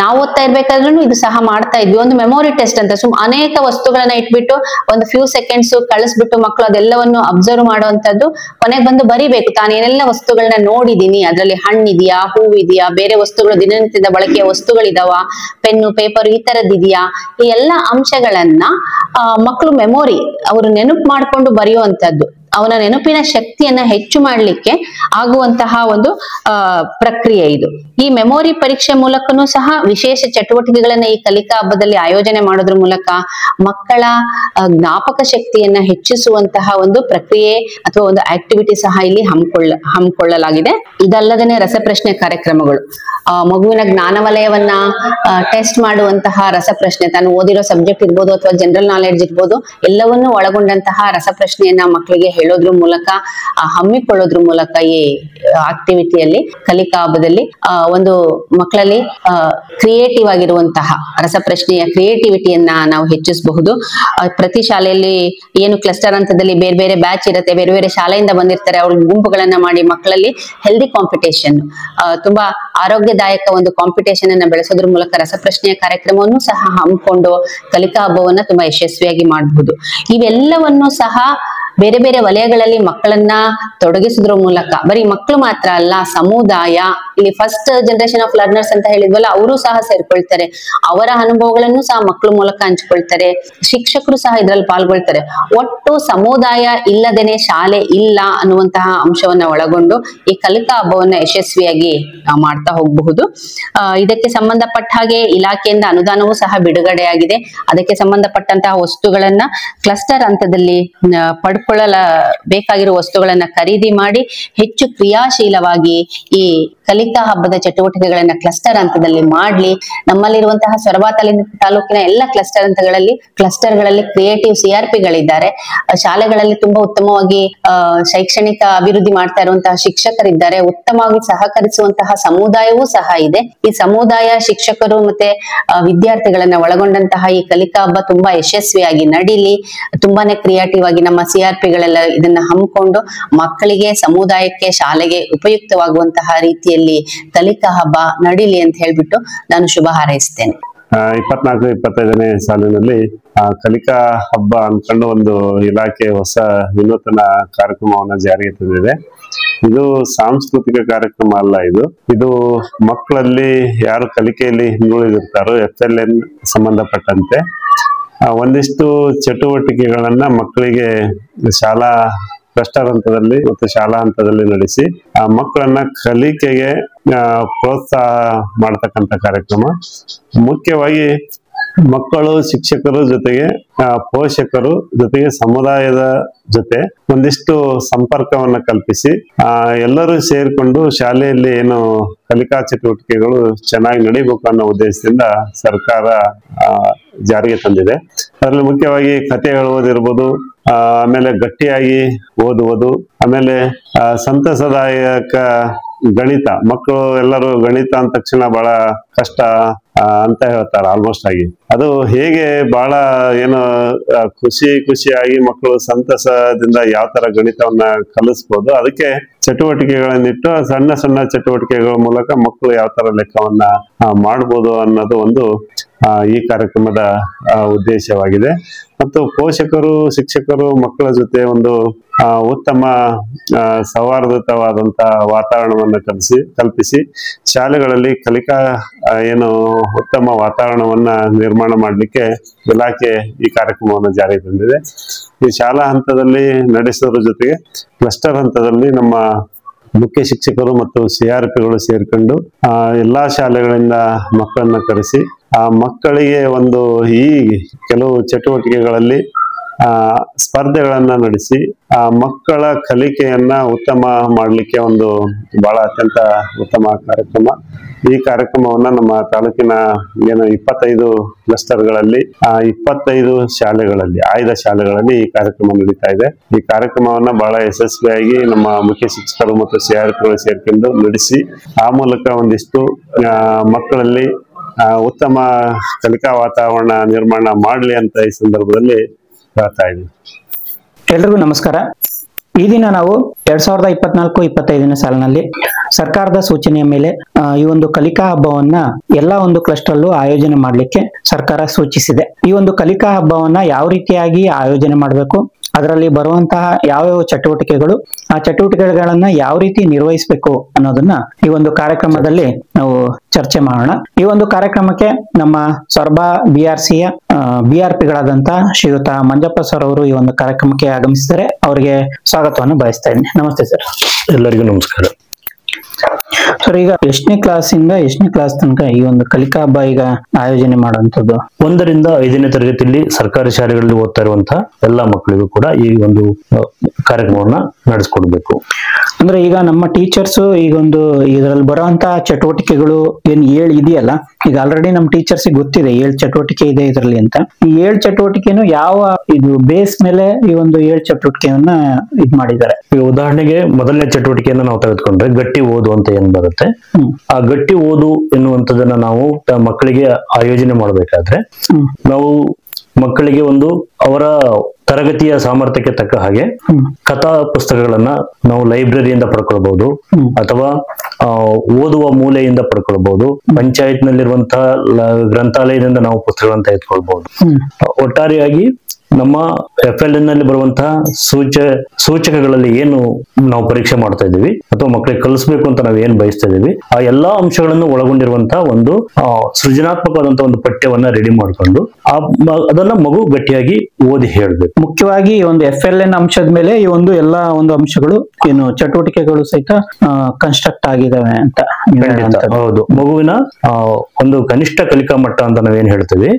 ನಾವು ಓದ್ತಾ ಇರ್ಬೇಕಾದ್ರೂ ಇದು ಸಹ ಮಾಡ್ತಾ ಇದ್ವಿ. ಒಂದು ಮೆಮೊರಿ ಟೆಸ್ಟ್ ಅಂತ ಅನೇಕ ವಸ್ತುಗಳನ್ನ ಇಟ್ಬಿಟ್ಟು ಒಂದು ಫ್ಯೂ ಸೆಕೆಂಡ್ಸ್ ಕಳಿಸ್ಬಿಟ್ಟು ಮಕ್ಕಳು ಅದೆಲ್ಲವನ್ನು ಅಬ್ಸರ್ವ್ ಮಾಡುವಂತದ್ದು, ಕೊನೆಗೆ ಬಂದು ಬರಿಬೇಕು ತಾನೇನೆಲ್ಲ ವಸ್ತುಗಳನ್ನ ನೋಡಿದೀನಿ, ಅದ್ರಲ್ಲಿ ಹಣ್ಣಿದೆಯಾ, ಹೂವಿದೆಯಾ, ಬೇರೆ ವಸ್ತುಗಳು ದಿನನಿತ್ಯದ ಬಳಕೆಯ ವಸ್ತುಗಳಿದಾವ, ಪೆನ್ನು ಪೇಪರ್ ಈ ತರದಿದೆಯಾ, ಈ ಎಲ್ಲಾ ಅಂಶಗಳನ್ನ ಮಕ್ಕಳು ಮೆಮೊರಿ ಅವರು ನೆನಪು ಮಾಡ್ಕೊಂಡು ಬರೆಯುವಂತದ್ದು, ಅವನ ನೆನಪಿನ ಶಕ್ತಿಯನ್ನ ಹೆಚ್ಚು ಮಾಡ್ಲಿಕ್ಕೆ ಆಗುವಂತಹ ಒಂದು ಪ್ರಕ್ರಿಯೆ ಇದು. ಈ ಮೆಮೊರಿ ಪರೀಕ್ಷೆ ಮೂಲಕನೂ ಸಹ ವಿಶೇಷ ಚಟುವಟಿಕೆಗಳನ್ನ ಈ ಕಲಿಕಾ ಹಬ್ಬದಲ್ಲಿ ಆಯೋಜನೆ ಮಾಡೋದ್ರ ಮೂಲಕ ಮಕ್ಕಳ ಜ್ಞಾಪಕ ಶಕ್ತಿಯನ್ನ ಹೆಚ್ಚಿಸುವಂತಹ ಒಂದು ಪ್ರಕ್ರಿಯೆ ಅಥವಾ ಒಂದು ಆಕ್ಟಿವಿಟಿ ಸಹ ಇಲ್ಲಿ ಹಮ್ಮಿಕೊಳ್ಳಲಾಗಿದೆ. ಇದಲ್ಲದೇನೆ ರಸಪ್ರಶ್ನೆ ಕಾರ್ಯಕ್ರಮಗಳು, ಮಗುವಿನ ಜ್ಞಾನ ವಲಯವನ್ನ ಟೆಸ್ಟ್ ಮಾಡುವಂತಹ ರಸಪ್ರಶ್ನೆ, ತಾನು ಓದಿರೋ ಸಬ್ಜೆಕ್ಟ್ ಇರ್ಬೋದು ಅಥವಾ ಜನರಲ್ ನಾಲೆಡ್ಜ್ ಇರ್ಬೋದು, ಎಲ್ಲವನ್ನೂ ಒಳಗೊಂಡಂತಹ ರಸಪ್ರಶ್ನೆಯನ್ನ ಮಕ್ಕಳಿಗೆ ಹೇಳೋದ್ರ ಮೂಲಕ ಹಮ್ಮಿಕೊಳ್ಳೋದ್ರ ಮೂಲಕ ಈ ಆಕ್ಟಿವಿಟಿಯಲ್ಲಿ ಕಲಿಕಾ ಹಬ್ಬದಲ್ಲಿ ಒಂದು ಮಕ್ಕಳಲ್ಲಿ ಕ್ರಿಯೇಟಿವ್ ಆಗಿರುವಂತಹ ರಸಪ್ರಶ್ನೆಯ ಕ್ರಿಯೇಟಿವಿಟಿಯನ್ನ ನಾವು ಹೆಚ್ಚಿಸಬಹುದು. ಪ್ರತಿ ಶಾಲೆಯಲ್ಲಿ ಏನು ಕ್ಲಸ್ಟರ್ ಹಂತದಲ್ಲಿ ಬೇರೆ ಬೇರೆ ಬ್ಯಾಚ್ ಇರುತ್ತೆ, ಬೇರೆ ಬೇರೆ ಶಾಲೆಯಿಂದ ಬಂದಿರ್ತಾರೆ, ಅವ್ರ ಗುಂಪುಗಳನ್ನ ಮಾಡಿ ಮಕ್ಕಳಲ್ಲಿ ಹೆಲ್ದಿ ಕಾಂಪಿಟೇಷನ್, ತುಂಬಾ ಆರೋಗ್ಯದಾಯಕ ಒಂದು ಕಾಂಪಿಟೇಷನ್ ಅನ್ನ ಬೆಳೆಸೋದ್ರ ಮೂಲಕ ರಸಪ್ರಶ್ನೆಯ ಕಾರ್ಯಕ್ರಮವನ್ನು ಸಹ ಹಮ್ಮಿಕೊಂಡು ಕಲಿಕಾ ಹಬ್ಬವನ್ನ ತುಂಬಾ ಯಶಸ್ವಿಯಾಗಿ ಮಾಡಬಹುದು. ಇವೆಲ್ಲವನ್ನು ಸಹ ಬೇರೆ ಬೇರೆ ವಲಯಗಳಲ್ಲಿ ಮಕ್ಕಳನ್ನ ತೊಡಗಿಸೋದ್ರ ಮೂಲಕ ಬರೀ ಮಕ್ಕಳು ಮಾತ್ರ ಅಲ್ಲ, ಸಮುದಾಯ, ಇಲ್ಲಿ ಫಸ್ಟ್ ಜನರೇಷನ್ ಆಫ್ ಲರ್ನರ್ಸ್ ಅಂತ ಹೇಳಿದ್ವಲ್ಲ, ಅವರು ಸಹ ಸೇರ್ಕೊಳ್ತಾರೆ, ಅವರ ಅನುಭವಗಳನ್ನು ಸಹ ಮಕ್ಕಳ ಮೂಲಕ ಹಂಚ್ಕೊಳ್ತಾರೆ, ಶಿಕ್ಷಕರು ಸಹ ಇದ್ರಲ್ಲಿ ಪಾಲ್ಗೊಳ್ತಾರೆ. ಒಟ್ಟು ಸಮುದಾಯ ಇಲ್ಲದೇನೆ ಶಾಲೆ ಇಲ್ಲ ಅನ್ನುವಂತಹ ಅಂಶವನ್ನ ಒಳಗೊಂಡು ಈ ಕಲಿಕಾ ಹಬ್ಬವನ್ನ ಯಶಸ್ವಿಯಾಗಿ ಮಾಡ್ತಾ ಹೋಗಬಹುದು. ಇದಕ್ಕೆ ಸಂಬಂಧಪಟ್ಟ ಹಾಗೆ ಇಲಾಖೆಯಿಂದ ಅನುದಾನವೂ ಸಹ ಬಿಡುಗಡೆಯಾಗಿದೆ. ಅದಕ್ಕೆ ಸಂಬಂಧಪಟ್ಟಂತಹ ವಸ್ತುಗಳನ್ನ ಕ್ಲಸ್ಟರ್ ಹಂತದಲ್ಲಿ ಬೇಕಾಗಿರುವ ವಸ್ತುಗಳನ್ನ ಖರೀದಿ ಮಾಡಿ ಹೆಚ್ಚು ಕ್ರಿಯಾಶೀಲವಾಗಿ ಈ ಕಲಿಕಾ ಹಬ್ಬದ ಚಟುವಟಿಕೆಗಳನ್ನ ಕ್ಲಸ್ಟರ್ ಹಂತದಲ್ಲಿ ಮಾಡ್ಲಿ. ನಮ್ಮಲ್ಲಿರುವಂತಹ ಸೊರಬ ತಾಲೂಕಿನ ಎಲ್ಲ ಕ್ಲಸ್ಟರ್ಗಳಲ್ಲಿ ಕ್ರಿಯೇಟಿವ್ CRPಗಳಿದ್ದಾರೆ. ಶಾಲೆಗಳಲ್ಲಿ ತುಂಬಾ ಉತ್ತಮವಾಗಿ ಶೈಕ್ಷಣಿಕ ಅಭಿವೃದ್ಧಿ ಮಾಡ್ತಾ ಇರುವಂತಹ ಶಿಕ್ಷಕರಿದ್ದಾರೆ. ಉತ್ತಮವಾಗಿ ಸಹಕರಿಸುವಂತಹ ಸಮುದಾಯವೂ ಸಹ ಇದೆ. ಈ ಸಮುದಾಯ, ಶಿಕ್ಷಕರು ಮತ್ತೆ ವಿದ್ಯಾರ್ಥಿಗಳನ್ನ ಒಳಗೊಂಡಂತಹ ಈ ಕಲಿಕಾ ಹಬ್ಬ ತುಂಬಾ ಯಶಸ್ವಿಯಾಗಿ ನಡೀಲಿ. ತುಂಬಾನೇ ಕ್ರಿಯೇಟಿವ್ ಆಗಿ ನಮ್ಮ CRPಗಳೆಲ್ಲ ಇದನ್ನ ಹಮ್ಮಿಕೊಂಡು ಮಕ್ಕಳಿಗೆ, ಸಮುದಾಯಕ್ಕೆ, ಶಾಲೆಗೆ ಉಪಯುಕ್ತವಾಗುವಂತಹ ರೀತಿಯಲ್ಲಿ ಕಲಿಕಾ ಹಬ್ಬ ನಡೀಲಿ ಅಂತ ಹೇಳ್ಬಿಟ್ಟು ನಾನು ಶುಭ ಹಾರೈಸ್ತೇನೆ. 24-25ನೇ ಸಾಲಿನಲ್ಲಿ ಕಲಿಕಾ ಹಬ್ಬ ಅನ್ಕೊಂಡು ಒಂದು ಇಲಾಖೆ ಹೊಸ ವಿನೂತನ ಕಾರ್ಯಕ್ರಮವನ್ನ ಜಾರಿಗೆ ತಂದಿದೆ. ಇದು ಸಾಂಸ್ಕೃತಿಕ ಕಾರ್ಯಕ್ರಮ ಅಲ್ಲ, ಇದು ಮಕ್ಕಳಲ್ಲಿ ಯಾರು ಕಲಿಕೆಯಲ್ಲಿ ಹಿಂದುಳಿದಿರ್ತಾರೋ FLN ಸಂಬಂಧಪಟ್ಟಂತೆ ಒಂದಿಷ್ಟು ಚಟುವಟಿಕೆಗಳನ್ನ ಮಕ್ಕಳಿಗೆ ಶಾಲಾ ಕ್ಲಸ್ಟರ್ ಹಂತದಲ್ಲಿ ಮತ್ತು ಶಾಲಾ ಹಂತದಲ್ಲಿ ನಡೆಸಿ ಮಕ್ಕಳನ್ನ ಕಲಿಕೆಗೆ ಪ್ರೋತ್ಸಾಹ ಮಾಡತಕ್ಕಂತ ಕಾರ್ಯಕ್ರಮ. ಮುಖ್ಯವಾಗಿ ಮಕ್ಕಳು, ಶಿಕ್ಷಕರು ಜೊತೆಗೆ ಪೋಷಕರು ಜೊತೆಗೆ ಸಮುದಾಯದ ಜೊತೆ ಒಂದಿಷ್ಟು ಸಂಪರ್ಕವನ್ನ ಕಲ್ಪಿಸಿ ಎಲ್ಲರೂ ಸೇರಿಕೊಂಡು ಶಾಲೆಯಲ್ಲಿ ಏನು ಕಲಿಕಾ ಚಟುವಟಿಕೆಗಳು ಚೆನ್ನಾಗಿ ನಡೀಬೇಕು ಅನ್ನೋ ಉದ್ದೇಶದಿಂದ ಸರ್ಕಾರ ಜಾರಿಗೆ ತಂದಿದೆ. ಅದರಲ್ಲಿ ಮುಖ್ಯವಾಗಿ ಕಥೆ ಹೇಳುವುದಿರ್ಬೋದು, ಆಮೇಲೆ ಗಟ್ಟಿಯಾಗಿ ಓದುವುದು, ಆಮೇಲೆ ಸಂತಸದಾಯಕ ಗಣಿತ. ಮಕ್ಕಳು ಎಲ್ಲರೂ ಗಣಿತ ಅಂದ ತಕ್ಷಣ ಬಹಳ ಕಷ್ಟ ಅಂತ ಹೇಳ್ತಾರೆ ಆಲ್ಮೋಸ್ಟ್ ಆಗಿ. ಅದು ಹೇಗೆ ಬಹಳ ಏನು ಖುಷಿಯಾಗಿ ಮಕ್ಕಳು ಸಂತಸದಿಂದ ಯಾವ ತರ ಗಣಿತವನ್ನ ಕಲಿಸ್ಬೋದು, ಅದಕ್ಕೆ ಚಟುವಟಿಕೆಗಳನ್ನಿಟ್ಟು ಸಣ್ಣ ಸಣ್ಣ ಚಟುವಟಿಕೆಗಳ ಮೂಲಕ ಮಕ್ಕಳು ಯಾವ ತರ ಲೆಕ್ಕವನ್ನ ಮಾಡ್ಬೋದು ಅನ್ನೋದು ಒಂದು ಈ ಕಾರ್ಯಕ್ರಮದ ಉದ್ದೇಶವಾಗಿದೆ. ಮತ್ತು ಪೋಷಕರು, ಶಿಕ್ಷಕರು ಮಕ್ಕಳ ಜೊತೆ ಒಂದು ಉತ್ತಮ ಸೌಹಾರ್ದಯುತವಾದಂತಹ ವಾತಾವರಣವನ್ನು ಕಲ್ಪಿಸಿ ಶಾಲೆಗಳಲ್ಲಿ ಕಲಿಕಾ ಏನು ಉತ್ತಮ ವಾತಾವರಣವನ್ನ ನಿರ್ಮಾಣ ಮಾಡಲಿಕ್ಕೆ ಇಲಾಖೆ ಈ ಕಾರ್ಯಕ್ರಮವನ್ನು ಜಾರಿಗೆ ತಂದಿದೆ. ಈ ಶಾಲಾ ಹಂತದಲ್ಲಿ ನಡೆಸೋದ್ರ ಜೊತೆಗೆ ಕ್ಲಸ್ಟರ್ ಹಂತದಲ್ಲಿ ನಮ್ಮ ಮುಖ್ಯ ಶಿಕ್ಷಕರು ಮತ್ತು CRPಗಳು ಸೇರ್ಕೊಂಡು ಎಲ್ಲಾ ಶಾಲೆಗಳಿಂದ ಮಕ್ಕಳನ್ನ ಕರೆಸಿ ಆ ಮಕ್ಕಳಿಗೆ ಒಂದು ಈ ಕೆಲವು ಚಟುವಟಿಕೆಗಳಲ್ಲಿ ಸ್ಪರ್ಧೆಗಳನ್ನ ನಡೆಸಿ ಆ ಮಕ್ಕಳ ಕಲಿಕೆಯನ್ನ ಉತ್ತಮ ಮಾಡಲಿಕ್ಕೆ ಒಂದು ಬಹಳ ಅತ್ಯಂತ ಉತ್ತಮ ಕಾರ್ಯಕ್ರಮ. ಈ ಕಾರ್ಯಕ್ರಮವನ್ನ ನಮ್ಮ ತಾಲೂಕಿನ ಏನು 25 ಕ್ಲಸ್ಟರ್ಗಳಲ್ಲಿ 25 ಶಾಲೆಗಳಲ್ಲಿ, ಆಯ್ದ ಶಾಲೆಗಳಲ್ಲಿ ಈ ಕಾರ್ಯಕ್ರಮ ನಡೀತಾ ಇದೆ. ಈ ಕಾರ್ಯಕ್ರಮವನ್ನ ಬಹಳ ಯಶಸ್ವಿಯಾಗಿ ನಮ್ಮ ಮುಖ್ಯ ಶಿಕ್ಷಕರು ಮತ್ತು CRPಗಳು ಸೇರ್ಕೊಂಡು ನಡೆಸಿ ಆ ಮೂಲಕ ಒಂದಿಷ್ಟು ಮಕ್ಕಳಲ್ಲಿ ಉತ್ತಮ ಕಲಿಕಾ ವಾತಾವರಣ ನಿರ್ಮಾಣ ಮಾಡಲಿ ಅಂತ ಈ ಸಂದರ್ಭದಲ್ಲಿ ಹೇಳ್ತಾ ಇದ್ದೀವಿ. ಎಲ್ರಿಗೂ ನಮಸ್ಕಾರ. ಈ ದಿನ ನಾವು 2024-25ನೇ ಸಾಲಿನಲ್ಲಿ ಸರ್ಕಾರದ ಸೂಚನೆಯ ಮೇಲೆ ಈ ಒಂದು ಕಲಿಕಾ ಹಬ್ಬವನ್ನ ಎಲ್ಲಾ ಒಂದು ಕ್ಲಸ್ಟರ್ ಅಲ್ಲೂ ಆಯೋಜನೆ ಮಾಡಲಿಕ್ಕೆ ಸರ್ಕಾರ ಸೂಚಿಸಿದೆ. ಈ ಒಂದು ಕಲಿಕಾ ಹಬ್ಬವನ್ನ ಯಾವ ರೀತಿಯಾಗಿ ಆಯೋಜನೆ ಮಾಡಬೇಕು, ಅದರಲ್ಲಿ ಬರುವಂತಹ ಯಾವ್ಯಾವ ಚಟುವಟಿಕೆಗಳು, ಆ ಚಟುವಟಿಕೆಗಳನ್ನ ಯಾವ ರೀತಿ ನಿರ್ವಹಿಸಬೇಕು ಅನ್ನೋದನ್ನ ಈ ಒಂದು ಕಾರ್ಯಕ್ರಮದಲ್ಲಿ ನಾವು ಚರ್ಚೆ ಮಾಡೋಣ. ಈ ಒಂದು ಕಾರ್ಯಕ್ರಮಕ್ಕೆ ನಮ್ಮ ಸೊರಬ BRCಯ BRPಗಳಾದಂತ ಶ್ರೀಯುತ ಮಂಜಪ್ಪ ಸರ್ ಅವರು ಈ ಒಂದು ಕಾರ್ಯಕ್ರಮಕ್ಕೆ ಆಗಮಿಸಿದ್ದಾರೆ. ಅವರಿಗೆ ಸ್ವಾಗತವನ್ನು ಬಯಸ್ತಾ ಇದ್ದೀನಿ. ನಮಸ್ತೆ ಸರ್. ಎಲ್ಲರಿಗೂ ನಮಸ್ಕಾರ. ಸರ್, ಈಗ ಎಷ್ಟನೇ ಕ್ಲಾಸಿಂದ ಎಷ್ಟನೇ ಕ್ಲಾಸ್ ತನಕ ಈ ಒಂದು ಕಲಿಕಾ ಹಬ್ಬ ಈಗ ಆಯೋಜನೆ ಮಾಡುವಂತದ್ದು? 1 ರಿಂದ 5ನೇ ತರಗತಿಯಲ್ಲಿ ಸರ್ಕಾರಿ ಶಾಲೆಗಳಲ್ಲಿ ಓದ್ತಾ ಇರುವಂತಹ ಎಲ್ಲಾ ಮಕ್ಕಳಿಗೂ ಕೂಡ ಈ ಒಂದು ಕಾರ್ಯಕ್ರಮವನ್ನ ನಡೆಸ್ಕೊಡ್ಬೇಕು. ಅಂದ್ರೆ ಈಗ ನಮ್ಮ ಟೀಚರ್ಸ್ ಈಗ ಒಂದು ಇದರಲ್ಲಿ ಬರುವಂತಹ ಚಟುವಟಿಕೆಗಳು ಏನ್ 7 ಇದೆಯಲ್ಲ, ಈಗ ಆಲ್ರೆಡಿ ನಮ್ಮ ಟೀಚರ್ಸ್ ಗೊತ್ತಿದೆ 7 ಚಟುವಟಿಕೆ ಇದೆ ಇದರಲ್ಲಿ ಅಂತ. ಈ 7 ಚಟುವಟಿಕೆನು ಯಾವ ಇದು ಬೇಸ್ ಮೇಲೆ ಈ ಒಂದು 7 ಚಟುವಟಿಕೆಯನ್ನ ಇದ್ ಮಾಡಿದ್ದಾರೆ? ಈಗ ಉದಾಹರಣೆಗೆ ಮೊದಲನೇ ಚಟುವಟಿಕೆಯನ್ನ ನಾವು ತೆಗೆದುಕೊಂಡ್ರೆ ಗಟ್ಟಿ ಓದು ಅಂತ ಏನ್ ಬರುತ್ತೆ, ಆ ಗಟ್ಟಿ ಓದು ಎನ್ನುವಂಥದ್ದನ್ನ ನಾವು ಮಕ್ಕಳಿಗೆ ಆಯೋಜನೆ ಮಾಡಬೇಕಾದ್ರೆ ನಾವು ಮಕ್ಕಳಿಗೆ ಒಂದು ಅವರ ತರಗತಿಯ ಸಾಮರ್ಥ್ಯಕ್ಕೆ ತಕ್ಕ ಹಾಗೆ ಕಥಾ ಪುಸ್ತಕಗಳನ್ನ ನಾವು ಲೈಬ್ರರಿಯಿಂದ ಪಡ್ಕೊಳ್ಬಹುದು, ಅಥವಾ ಓದುವ ಮೂಲೆಯಿಂದ ಪಡ್ಕೊಳ್ಬಹುದು, ಪಂಚಾಯತ್ ನಲ್ಲಿರುವಂತಹ ಗ್ರಂಥಾಲಯದಿಂದ ನಾವು ಪುಸ್ತಕಗಳನ್ನ ತೆಗೆದುಕೊಳ್ಬಹುದು. ಒಟ್ಟಾರೆಯಾಗಿ ನಮ್ಮ FLN ನಲ್ಲಿ ಬರುವಂತಹ ಸೂಚಕಗಳಲ್ಲಿ ಏನು ನಾವು ಪರೀಕ್ಷೆ ಮಾಡ್ತಾ ಇದ್ದೀವಿ ಅಥವಾ ಮಕ್ಕಳಿಗೆ ಕಲಿಸ್ಬೇಕು ಅಂತ ನಾವು ಏನ್ ಬಯಸ್ತಾ ಇದೀವಿ, ಆ ಎಲ್ಲಾ ಅಂಶಗಳನ್ನು ಒಳಗೊಂಡಿರುವಂತಹ ಒಂದು ಸೃಜನಾತ್ಮಕವಾದಂತಹ ಒಂದು ಪಠ್ಯವನ್ನ ರೆಡಿ ಮಾಡ್ಕೊಂಡು ಅದನ್ನ ಮಗು ಗಟ್ಟಿಯಾಗಿ ಓದಿ ಹೇಳ್ಬೇಕು. ಮುಖ್ಯವಾಗಿ ಈ ಒಂದು FLN ಅಂಶದ ಮೇಲೆ ಈ ಒಂದು ಎಲ್ಲಾ ಒಂದು ಅಂಶಗಳು ಏನು ಚಟುವಟಿಕೆಗಳು ಸಹಿತ ಕನ್ಸ್ಟ್ರಕ್ಟ್ ಆಗಿದಾವೆ ಅಂತ. ಹೌದು, ಮಗುವಿನ ಒಂದು ಕನಿಷ್ಠ ಕಲಿಕಾ ಮಟ್ಟ ಅಂತ ನಾವೇನ್ ಹೇಳ್ತೀವಿ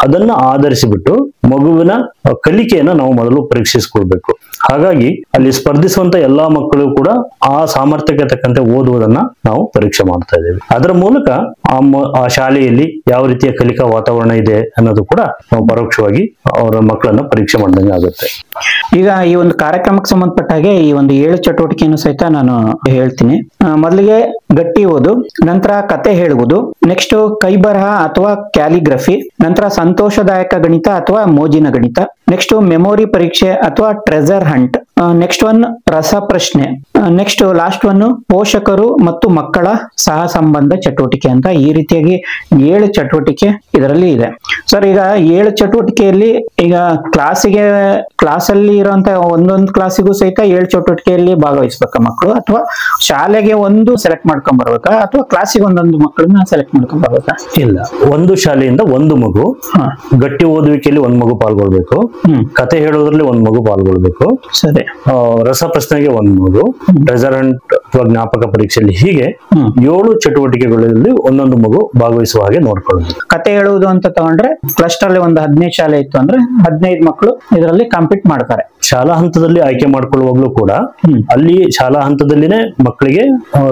ಅದನ್ನ ಆಧರಿಸಿಬಿಟ್ಟು ಮಗುವಿನ ಕಲಿಕೆಯನ್ನ ನಾವು ಮೊದಲು ಪರೀಕ್ಷಿಸಿಕೊಳ್ಬೇಕು. ಹಾಗಾಗಿ ಅಲ್ಲಿ ಸ್ಪರ್ಧಿಸುವಂತ ಎಲ್ಲಾ ಮಕ್ಕಳು ಕೂಡ ಆ ಸಾಮರ್ಥ್ಯಕ್ಕೆ ತಕ್ಕಂತೆ ಓದುವುದನ್ನ ನಾವು ಪರೀಕ್ಷೆ ಮಾಡ್ತಾ ಇದ್ದೇವೆ. ಅದರ ಮೂಲಕ ಆ ಶಾಲೆಯಲ್ಲಿ ಯಾವ ರೀತಿಯ ಕಲಿಕಾ ವಾತಾವರಣ ಇದೆ ಅನ್ನೋದು ಕೂಡ ನಾವು ಪರೋಕ್ಷವಾಗಿ ಅವರ ಮಕ್ಕಳನ್ನ ಪರೀಕ್ಷೆ ಮಾಡಿದಂಗೆ ಆಗುತ್ತೆ. ಈಗ ಈ ಒಂದು ಕಾರ್ಯಕ್ರಮಕ್ಕೆ ಸಂಬಂಧಪಟ್ಟ ಹಾಗೆ ಈ ಒಂದು 7 ಚಟುವಟಿಕೆಯನ್ನು ಸಹಿತ ನಾನು ಹೇಳ್ತೀನಿ. ಮೊದಲಿಗೆ ಗಟ್ಟಿ ಓದು, ನಂತರ ಕತೆ ಹೇಳುವುದು, ನೆಕ್ಸ್ಟ್ ಕೈ ಬರಹ ಅಥವಾ ಕ್ಯಾಲಿಗ್ರಫಿ, ನಂತರ ಸಂತೋಷದಾಯಕ ಗಣಿತ ಅಥವಾ ಮೋಜಿನ ಗಣಿತ, ನೆಕ್ಸ್ಟ್ ಮೆಮೊರಿ ಪರೀಕ್ಷೆ ಅಥವಾ ಟ್ರೆಜರ್ ಹಂಟ್, ನೆಕ್ಸ್ಟ್ ಒನ್ ರಸ ಪ್ರಶ್ನೆ, ನೆಕ್ಸ್ಟ್ ಲಾಸ್ಟ್ ಒನ್ ಪೋಷಕರು ಮತ್ತು ಮಕ್ಕಳ ಸಹ ಸಂಬಂಧ ಚಟುವಟಿಕೆ ಅಂತ ಈ ರೀತಿಯಾಗಿ 7 ಚಟುವಟಿಕೆ ಇದರಲ್ಲಿ ಇದೆ. ಸರ್, ಈಗ 7 ಚಟುವಟಿಕೆಯಲ್ಲಿ ಈಗ ಕ್ಲಾಸಲ್ಲಿ ಇರುವಂತಹ ಒಂದೊಂದು ಕ್ಲಾಸಿಗೂ ಸಹಿತ 7 ಚಟುವಟಿಕೆಯಲ್ಲಿ ಭಾಗವಹಿಸ್ಬೇಕಾ ಮಕ್ಕಳು, ಅಥವಾ ಶಾಲೆಗೆ ಒಂದು ಸೆಲೆಕ್ಟ್ ಮಾಡ್ಕೊಂಡ್ ಬರ್ಬೇಕಾ, ಅಥವಾ ಕ್ಲಾಸಿಗೆ ಒಂದೊಂದು ಮಕ್ಕಳನ್ನ ಸೆಲೆಕ್ಟ್ ಮಾಡ್ಕೊಂಡ್ ಬರ್ಬೇಕಾ? ಇಲ್ಲ, ಒಂದು ಶಾಲೆಯಿಂದ ಒಂದು ಮಗು, ಗಟ್ಟಿ ಓದುವಿಕೆಯಲ್ಲಿ ಒಂದು ಮಗು ಪಾಲ್ಗೊಳ್ಬೇಕು, ಕತೆ ಹೇಳೋದ್ರಲ್ಲಿ ಒಂದು ಮಗು ಪಾಲ್ಗೊಳ್ಬೇಕು, ಸರಿ, ರಸಪ್ರಶ್ನೆಗೆ 1 ಮಗು, ಟ್ರೆಜರ್ ಹಂಟ್ ಅಥವಾ ಜ್ಞಾಪಕ ಪರೀಕ್ಷೆಯಲ್ಲಿ, ಹೀಗೆ 7 ಚಟುವಟಿಕೆಗಳಲ್ಲಿ ಒಂದೊಂದು ಮಗು ಭಾಗವಹಿಸುವ ಹಾಗೆ ನೋಡ್ಕೊಳ್ಳೋದು. ಕತೆ ಹೇಳುವುದು ಅಂತ ತಗೊಂಡ್ರೆ ಕ್ಲಸ್ಟರ್ ಅಲ್ಲಿ ಒಂದು 15 ಶಾಲೆ ಇತ್ತು ಅಂದ್ರೆ 15 ಮಕ್ಕಳು ಇದರಲ್ಲಿ ಕಾಂಪೀಟ್ ಮಾಡ್ತಾರೆ. ಶಾಲಾ ಹಂತದಲ್ಲಿ ಆಯ್ಕೆ ಮಾಡ್ಕೊಳ್ಳುವಾಗ್ಲೂ ಕೂಡ ಅಲ್ಲಿ ಶಾಲಾ ಹಂತದಲ್ಲಿನೇ ಮಕ್ಕಳಿಗೆ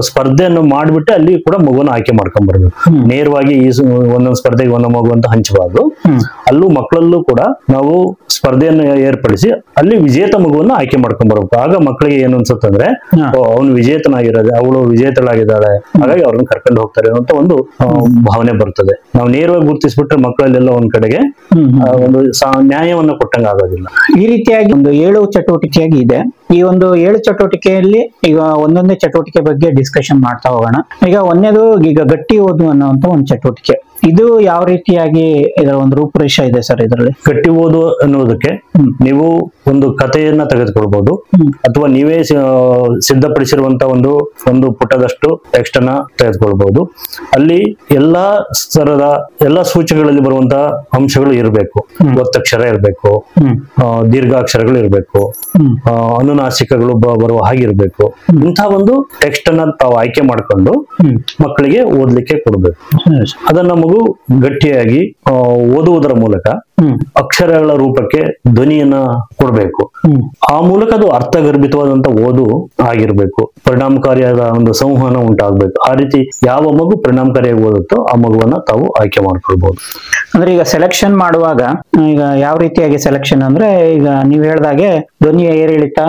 ಸ್ಪರ್ಧೆಯನ್ನು ಮಾಡ್ಬಿಟ್ಟು ಅಲ್ಲಿ ಕೂಡ ಮಗುವನ್ನು ಆಯ್ಕೆ ಮಾಡ್ಕೊಂಡ್ ಬರ್ಬೇಕು. ನೇರವಾಗಿ ಈ ಒಂದೊಂದು ಸ್ಪರ್ಧೆಗೆ ಒಂದೊಂದು ಮಗು ಅಂತ ಹಂಚಬಾರ್ದು. ಅಲ್ಲೂ ಮಕ್ಕಳಲ್ಲೂ ಕೂಡ ನಾವು ಸ್ಪರ್ಧೆಯನ್ನು ಏರ್ಪಡಿಸಿ ಅಲ್ಲಿ ವಿಜೇತ ಮಗುವನ್ನು ಆಯ್ಕೆ ಮಾಡ್ಕೊಂಡ್ ಬರ್ಬೇಕು. ಆಗ ಮಕ್ಕಳಿಗೆ ಏನು ಅನ್ಸುತ್ತಂದ್ರೆ ಅವನು ವಿಜೇತನಾಗಿರೋದೆ, ಅವಳು ವಿಜೇತಳಾಗಿದ್ದಾಳೆ, ಹಾಗಾಗಿ ಅವ್ರನ್ನ ಕರ್ಕೊಂಡು ಹೋಗ್ತಾರೆ ಅಂತ ಒಂದು ಭಾವನೆ ಬರ್ತದೆ. ನಾವು ನೇರವಾಗಿ ಗುರುತಿಸ್ಬಿಟ್ರೆ ಮಕ್ಕಳಲ್ಲೆಲ್ಲ ಒಂದ್ ಕಡೆಗೆ ಒಂದು ನ್ಯಾಯವನ್ನು ಕೊಟ್ಟಂಗ ಆಗೋದಿಲ್ಲ. ಈ ರೀತಿಯಾಗಿ ಒಂದು 7 ಚಟುವಟಿಕೆಯಾಗಿ ಇದೆ. ಈ ಒಂದು 7 ಚಟುವಟಿಕೆಯಲ್ಲಿ ಈಗ ಒಂದೊಂದೇ ಚಟುವಟಿಕೆ ಬಗ್ಗೆ ಡಿಸ್ಕಷನ್ ಮಾಡ್ತಾ ಹೋಗೋಣ. ಈಗ ಒಂದೇದು ಈಗ ಗಟ್ಟಿ ಓದು ಅನ್ನುವಂತ ಒಂದು ಚಟುವಟಿಕೆ, ಇದು ಯಾವ ರೀತಿಯಾಗಿ ಇದರ ಒಂದು ರೂಪುರೇಷ ಇದೆ ಸರ್? ಇದರಲ್ಲಿ ಗಟ್ಟಿ ಓದು ಅನ್ನೋದಕ್ಕೆ ನೀವು ಒಂದು ಕಥೆಯನ್ನ ತೆಗೆದುಕೊಳ್ಬಹುದು, ಅಥವಾ ನೀವೇ ಸಿದ್ಧಪಡಿಸಿರುವಂತ ಒಂದು ಪುಟದಷ್ಟು ಟೆಕ್ಸ್ಟ್ ಅನ್ನ ತೆಗೆದುಕೊಳ್ಬಹುದು. ಅಲ್ಲಿ ಎಲ್ಲಾ ಸ್ತರದ ಎಲ್ಲಾ ಸೂಚನೆಗಳಲ್ಲಿ ಬರುವಂತಹ ಅಂಶಗಳು ಇರಬೇಕು. ಒತ್ತಕ್ಷರ ಇರಬೇಕು, ದೀರ್ಘಾಕ್ಷರಗಳು ಇರಬೇಕು, ಅನುನಾಸಿಕಗಳು ಬರುವ ಹಾಗಿರ್ಬೇಕು. ಇಂತಹ ಒಂದು ಟೆಕ್ಸ್ಟ್ ಅನ್ನ ತಾವು ಆಯ್ಕೆ ಮಾಡ್ಕೊಂಡು ಮಕ್ಕಳಿಗೆ ಓದ್ಲಿಕ್ಕೆ ಕೊಡ್ಬೇಕು. ಅದನ್ನ ಮಗು ಗಟ್ಟಿಯಾಗಿ ಓದುವುದರ ಮೂಲಕ ಅಕ್ಷರಗಳ ರೂಪಕ್ಕೆ ಧ್ವನಿಯನ್ನ ಕೊಡಬೇಕು. ಆ ಮೂಲಕ ಅದು ಅರ್ಥಗರ್ಭಿತವಾದಂತ ಓದು ಆಗಿರ್ಬೇಕು. ಪರಿಣಾಮಕಾರಿಯಾದ ಒಂದು ಸಂವಹನ ಉಂಟಾಗ್ಬೇಕು. ಆ ರೀತಿ ಯಾವ ಮಗು ಪರಿಣಾಮಕಾರಿಯಾಗಿ ಓದುತ್ತೋ ಆ ಮಗುವನ್ನ ತಾವು ಆಯ್ಕೆ ಮಾಡ್ಕೊಳ್ಬಹುದು. ಅಂದ್ರೆ ಈಗ ಸೆಲೆಕ್ಷನ್ ಮಾಡುವಾಗ ಈಗ ಯಾವ ರೀತಿಯಾಗಿ ಸೆಲೆಕ್ಷನ್ ಅಂದ್ರೆ, ಈಗ ನೀವ್ ಹೇಳ್ದಾಗೆ ಧ್ವನಿಯ ಏರಿಳಿತ,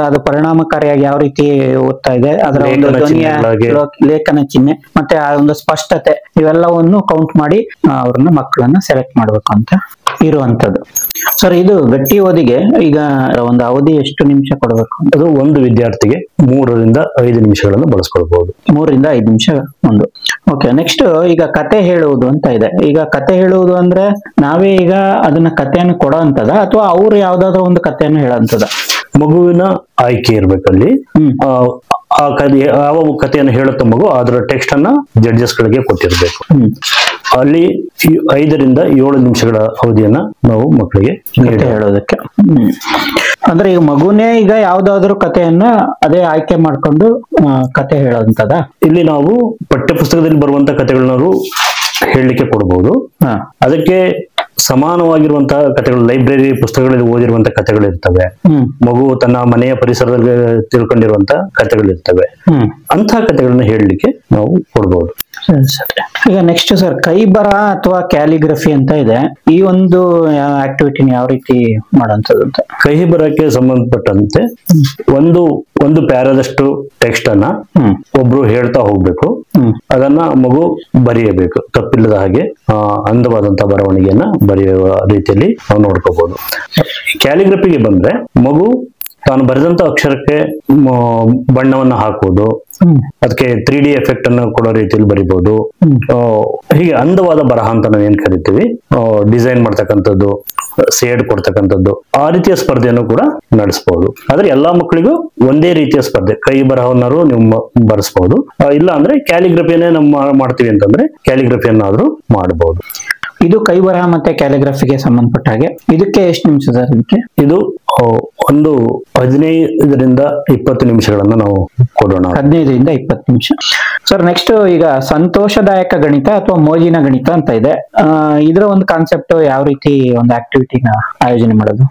ಅದು ಪರಿಣಾಮಕಾರಿಯಾಗಿ ಯಾವ ರೀತಿ ಓದ್ತಾ ಇದೆ, ಅದರ ಒಂದು ಧ್ವನಿಯ ಲೇಖನ ಚಿಹ್ನೆ ಮತ್ತೆ ಆ ಒಂದು ಸ್ಪಷ್ಟತೆ, ಇವೆಲ್ಲವನ್ನು ಕೌಂಟ್ ಮಾಡಿ ಅವ್ರನ್ನ ಮಕ್ಕಳನ್ನ ಸೆಲೆಕ್ಟ್ ಮಾಡ್ಬೇಕು ಅಂತ ಇರುವಂತದ್ದು. ಸರ್, ಇದು ಗಟ್ಟಿ ಓದಿಗೆ ಈಗ ಒಂದು ಅವಧಿ ಎಷ್ಟು ನಿಮಿಷ ಕೊಡಬೇಕು? ಅದು ಒಂದು ವಿದ್ಯಾರ್ಥಿಗೆ 3 ರಿಂದ 5 ನಿಮಿಷಗಳನ್ನು ಬಳಸ್ಕೊಳ್ಬಹುದು. 3 ರಿಂದ 5 ನಿಮಿಷ ಒಂದು. ಓಕೆ, ನೆಕ್ಸ್ಟ್ ಈಗ ಕತೆ ಹೇಳುವುದು ಅಂತ ಇದೆ. ಈಗ ಕತೆ ಹೇಳುವುದು ಅಂದ್ರೆ ನಾವೇ ಈಗ ಅದನ್ನ ಕಥೆಯನ್ನು ಕೊಡೋ ಅಂತದ ಅಥವಾ ಅವ್ರು ಯಾವ್ದಾದ್ರು ಒಂದು ಕಥೆಯನ್ನು ಹೇಳೋಂತದ? ಮಗುವಿನ ಆಯ್ಕೆ ಇರ್ಬೇಕಲ್ಲಿ. ಆ ಯಾವ ಕಥೆಯನ್ನು ಹೇಳುತ್ತ ಮಗು ಅದರ ಟೆಕ್ಸ್ಟ್ ಅನ್ನ ಜಡ್ಜಸ್ ಗಳಿಗೆ ಕೊಟ್ಟಿರ್ಬೇಕು. ಅಲ್ಲಿ 5 ರಿಂದ 7 ನಿಮಿಷಗಳ ಅವಧಿಯನ್ನ ನಾವು ಮಕ್ಕಳಿಗೆ ಹೇಳೋದಕ್ಕೆ. ಅಂದ್ರೆ ಈಗ ಮಗುನೇ ಈಗ ಯಾವ್ದಾದ್ರು ಕಥೆಯನ್ನ ಅದೇ ಆಯ್ಕೆ ಮಾಡ್ಕೊಂಡು ಕತೆ ಹೇಳೋಂತದ? ಇಲ್ಲಿ ನಾವು ಪಠ್ಯಪುಸ್ತಕದಲ್ಲಿ ಬರುವಂತ ಕಥೆಗಳನ್ನ ಹೇಳಲಿಕ್ಕೆ ಕೊಡಬಹುದು. ಅದಕ್ಕೆ ಸಮಾನವಾಗಿರುವಂತಹ ಕಥೆಗಳು, ಲೈಬ್ರರಿ ಪುಸ್ತಕಗಳಲ್ಲಿ ಓದಿರುವಂತಹ ಕಥೆಗಳು ಇರ್ತವೆ. ಮಗು ತನ್ನ ಮನೆಯ ಪರಿಸರದಲ್ಲಿ ತಿಳ್ಕೊಂಡಿರುವಂತ ಕಥೆಗಳಿರ್ತವೆ. ಅಂತಹ ಕಥೆಗಳನ್ನ ಹೇಳಲಿಕ್ಕೆ ನಾವು ಕೊಡ್ಬೋದು. ಈಗ ನೆಕ್ಸ್ಟ್ ಸರ್, ಕೈ ಬರಹ ಅಥವಾ ಕ್ಯಾಲಿಗ್ರಫಿ ಅಂತ ಇದೆ. ಈ ಒಂದು ಆಕ್ಟಿವಿಟಿನ ಯಾವ ರೀತಿ ಮಾಡೋಂಥದ್ದು ಅಂತ? ಕೈ ಬರಹಕ್ಕೆ ಸಂಬಂಧಪಟ್ಟಂತೆ ಒಂದು ಪ್ಯಾರಾದಷ್ಟು ಟೆಕ್ಸ್ಟ್ ಅನ್ನ ಒಬ್ರು ಹೇಳ್ತಾ ಹೋಗ್ಬೇಕು. ಅದನ್ನ ಮಗು ಬರೆಯಬೇಕು, ತಪ್ಪಿಲ್ಲದ ಹಾಗೆ ಅಂದವಾದಂತಹ ಬರವಣಿಗೆಯನ್ನ ಬರೆಯುವ ರೀತಿಯಲ್ಲಿ ನಾವು ನೋಡ್ಕೋಬಹುದು. ಕ್ಯಾಲಿಗ್ರಫಿಗೆ ಬಂದ್ರೆ ಮಗು ತಾನು ಬರೆದಂತ ಅಕ್ಷರಕ್ಕೆ ಬಣ್ಣವನ್ನ ಹಾಕುವುದು, ಅದಕ್ಕೆ 3D ಎಫೆಕ್ಟ್ ಅನ್ನು ಕೊಡೋ ರೀತಿಯಲ್ಲಿ ಬರಿಬಹುದು. ಹೀಗೆ ಅಂದವಾದ ಬರಹ ಅಂತ ನಾವು ಏನ್ ಕರಿತೀವಿ, ಡಿಸೈನ್ ಮಾಡ್ತಕ್ಕಂಥದ್ದು, ಸೇಡ್ ಕೊಡ್ತಕ್ಕಂಥದ್ದು, ಆ ರೀತಿಯ ಸ್ಪರ್ಧೆಯನ್ನು ಕೂಡ ನಡೆಸಬಹುದು. ಆದ್ರೆ ಎಲ್ಲಾ ಮಕ್ಕಳಿಗೂ ಒಂದೇ ರೀತಿಯ ಸ್ಪರ್ಧೆ, ಕೈ ಬರಹವನ್ನಾರು ನೀವು ಬರೆಸಬಹುದು. ಇಲ್ಲ ಅಂದ್ರೆ ಕ್ಯಾಲಿಗ್ರಫಿಯನ್ನೇ ನಾವು ಮಾಡ್ತೀವಿ ಅಂತಂದ್ರೆ ಕ್ಯಾಲಿಗ್ರಫಿಯನ್ನಾದ್ರೂ ಮಾಡಬಹುದು. ಇದು ಕೈ ಬರಹ ಮತ್ತೆ ಕ್ಯಾಲಿಗ್ರಫಿಗೆ ಸಂಬಂಧಪಟ್ಟ ಹಾಗೆ. ಇದಕ್ಕೆ ಎಷ್ಟು ನಿಮಿಷ ಸರ್? ಇದು ಒಂದು 15 ರಿಂದ 20 ನಿಮಿಷಗಳನ್ನ ನಾವು ಕೊಡೋಣ. 15 ರಿಂದ 20 ನಿಮಿಷ. ಸರ್, ನೆಕ್ಸ್ಟ್ ಈಗ ಸಂತೋಷದಾಯಕ ಗಣಿತ ಅಥವಾ ಮೋಜಿನ ಗಣಿತ ಅಂತ ಇದೆ. ಇದರ ಒಂದು ಕಾನ್ಸೆಪ್ಟ್ ಯಾವ ರೀತಿ ಒಂದು ಆಕ್ಟಿವಿಟಿನ ಆಯೋಜನೆ ಮಾಡೋದು?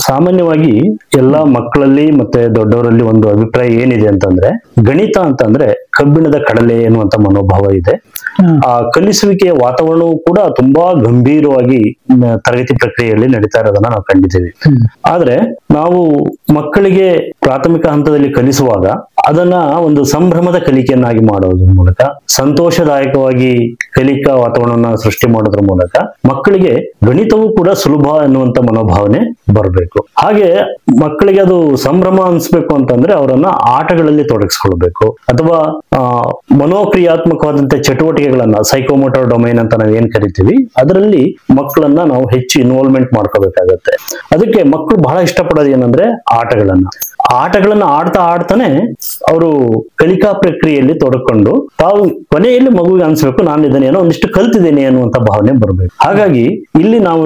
ಸಾಮಾನ್ಯವಾಗಿ ಎಲ್ಲಾ ಮಕ್ಕಳಲ್ಲಿ ಮತ್ತೆ ದೊಡ್ಡವರಲ್ಲಿ ಒಂದು ಅಭಿಪ್ರಾಯ ಏನಿದೆ ಅಂತಂದ್ರೆ, ಗಣಿತ ಅಂತಂದ್ರೆ ಕಬ್ಬಿಣದ ಕಡಲೆ ಎನ್ನುವಂತ ಮನೋಭಾವ ಇದೆ. ಆ ಕಲಿಸುವಿಕೆಯ ವಾತಾವರಣವು ಕೂಡ ತುಂಬಾ ಗಂಭೀರವಾಗಿ ತರಗತಿ ಪ್ರಕ್ರಿಯೆಯಲ್ಲಿ ನಡೀತಾ ಇರೋದನ್ನ ನಾವು ಕಂಡಿದ್ದೀವಿ. ಆದ್ರೆ ನಾವು ಮಕ್ಕಳಿಗೆ ಪ್ರಾಥಮಿಕ ಹಂತದಲ್ಲಿ ಕಲಿಸುವಾಗ ಅದನ್ನ ಒಂದು ಸಂಭ್ರಮದ ಕಲಿಕೆಯನ್ನಾಗಿ ಮಾಡೋದ್ರ ಮೂಲಕ, ಸಂತೋಷದಾಯಕವಾಗಿ ಕಲಿಕಾ ವಾತಾವರಣವನ್ನ ಸೃಷ್ಟಿ ಮಾಡೋದ್ರ ಮೂಲಕ ಮಕ್ಕಳಿಗೆ ಗಣಿತವೂ ಕೂಡ ಸುಲಭ ಎನ್ನುವಂತ ಮನೋಭಾವನೆ ಬರಬೇಕು. ಹಾಗೆ ಮಕ್ಕಳಿಗೆ ಅದು ಸಂಭ್ರಮ ಅನ್ಸ್ಬೇಕು ಅಂತಂದ್ರೆ ಅವರನ್ನ ಆಟಗಳಲ್ಲಿ ತೊಡಗಿಸ್ಕೊಳ್ಬೇಕು, ಅಥವಾ ಮನೋಕ್ರಿಯಾತ್ಮಕವಾದಂತ ಚಟುವಟಿಕೆಗಳನ್ನ, ಸೈಕೋಮೋಟರ್ ಡೊಮೈನ್ ಅಂತ ನಾವ್ ಏನ್ ಕರಿತೀವಿ, ಅದರಲ್ಲಿ ಮಕ್ಕಳನ್ನ ನಾವು ಹೆಚ್ಚು ಇನ್ವಾಲ್ವ್ಮೆಂಟ್ ಮಾಡ್ಕೋಬೇಕಾಗತ್ತೆ. ಅದಕ್ಕೆ ಮಕ್ಕಳು ಬಹಳ ಇಷ್ಟಪಡೋದು ಏನಂದ್ರೆ ಆಟಗಳನ್ನ. ಆಟಗಳನ್ನ ಆಡ್ತಾನೆ ಅವರು ಕಲಿಕಾ ಪ್ರಕ್ರಿಯೆಯಲ್ಲಿ ತೊಡಕೊಂಡು ತಾವು ಕೊನೆಯಲ್ಲಿ ಮಗುವಿಗೆ ಅನ್ಸ್ಬೇಕು, ನಾನು ಇದನ್ನೇನೋ ಒಂದಿಷ್ಟು ಕಲ್ತಿದ್ದೇನೆ ಅನ್ನುವಂತ ಭಾವನೆ ಬರಬೇಕು. ಹಾಗಾಗಿ ಇಲ್ಲಿ ನಾವು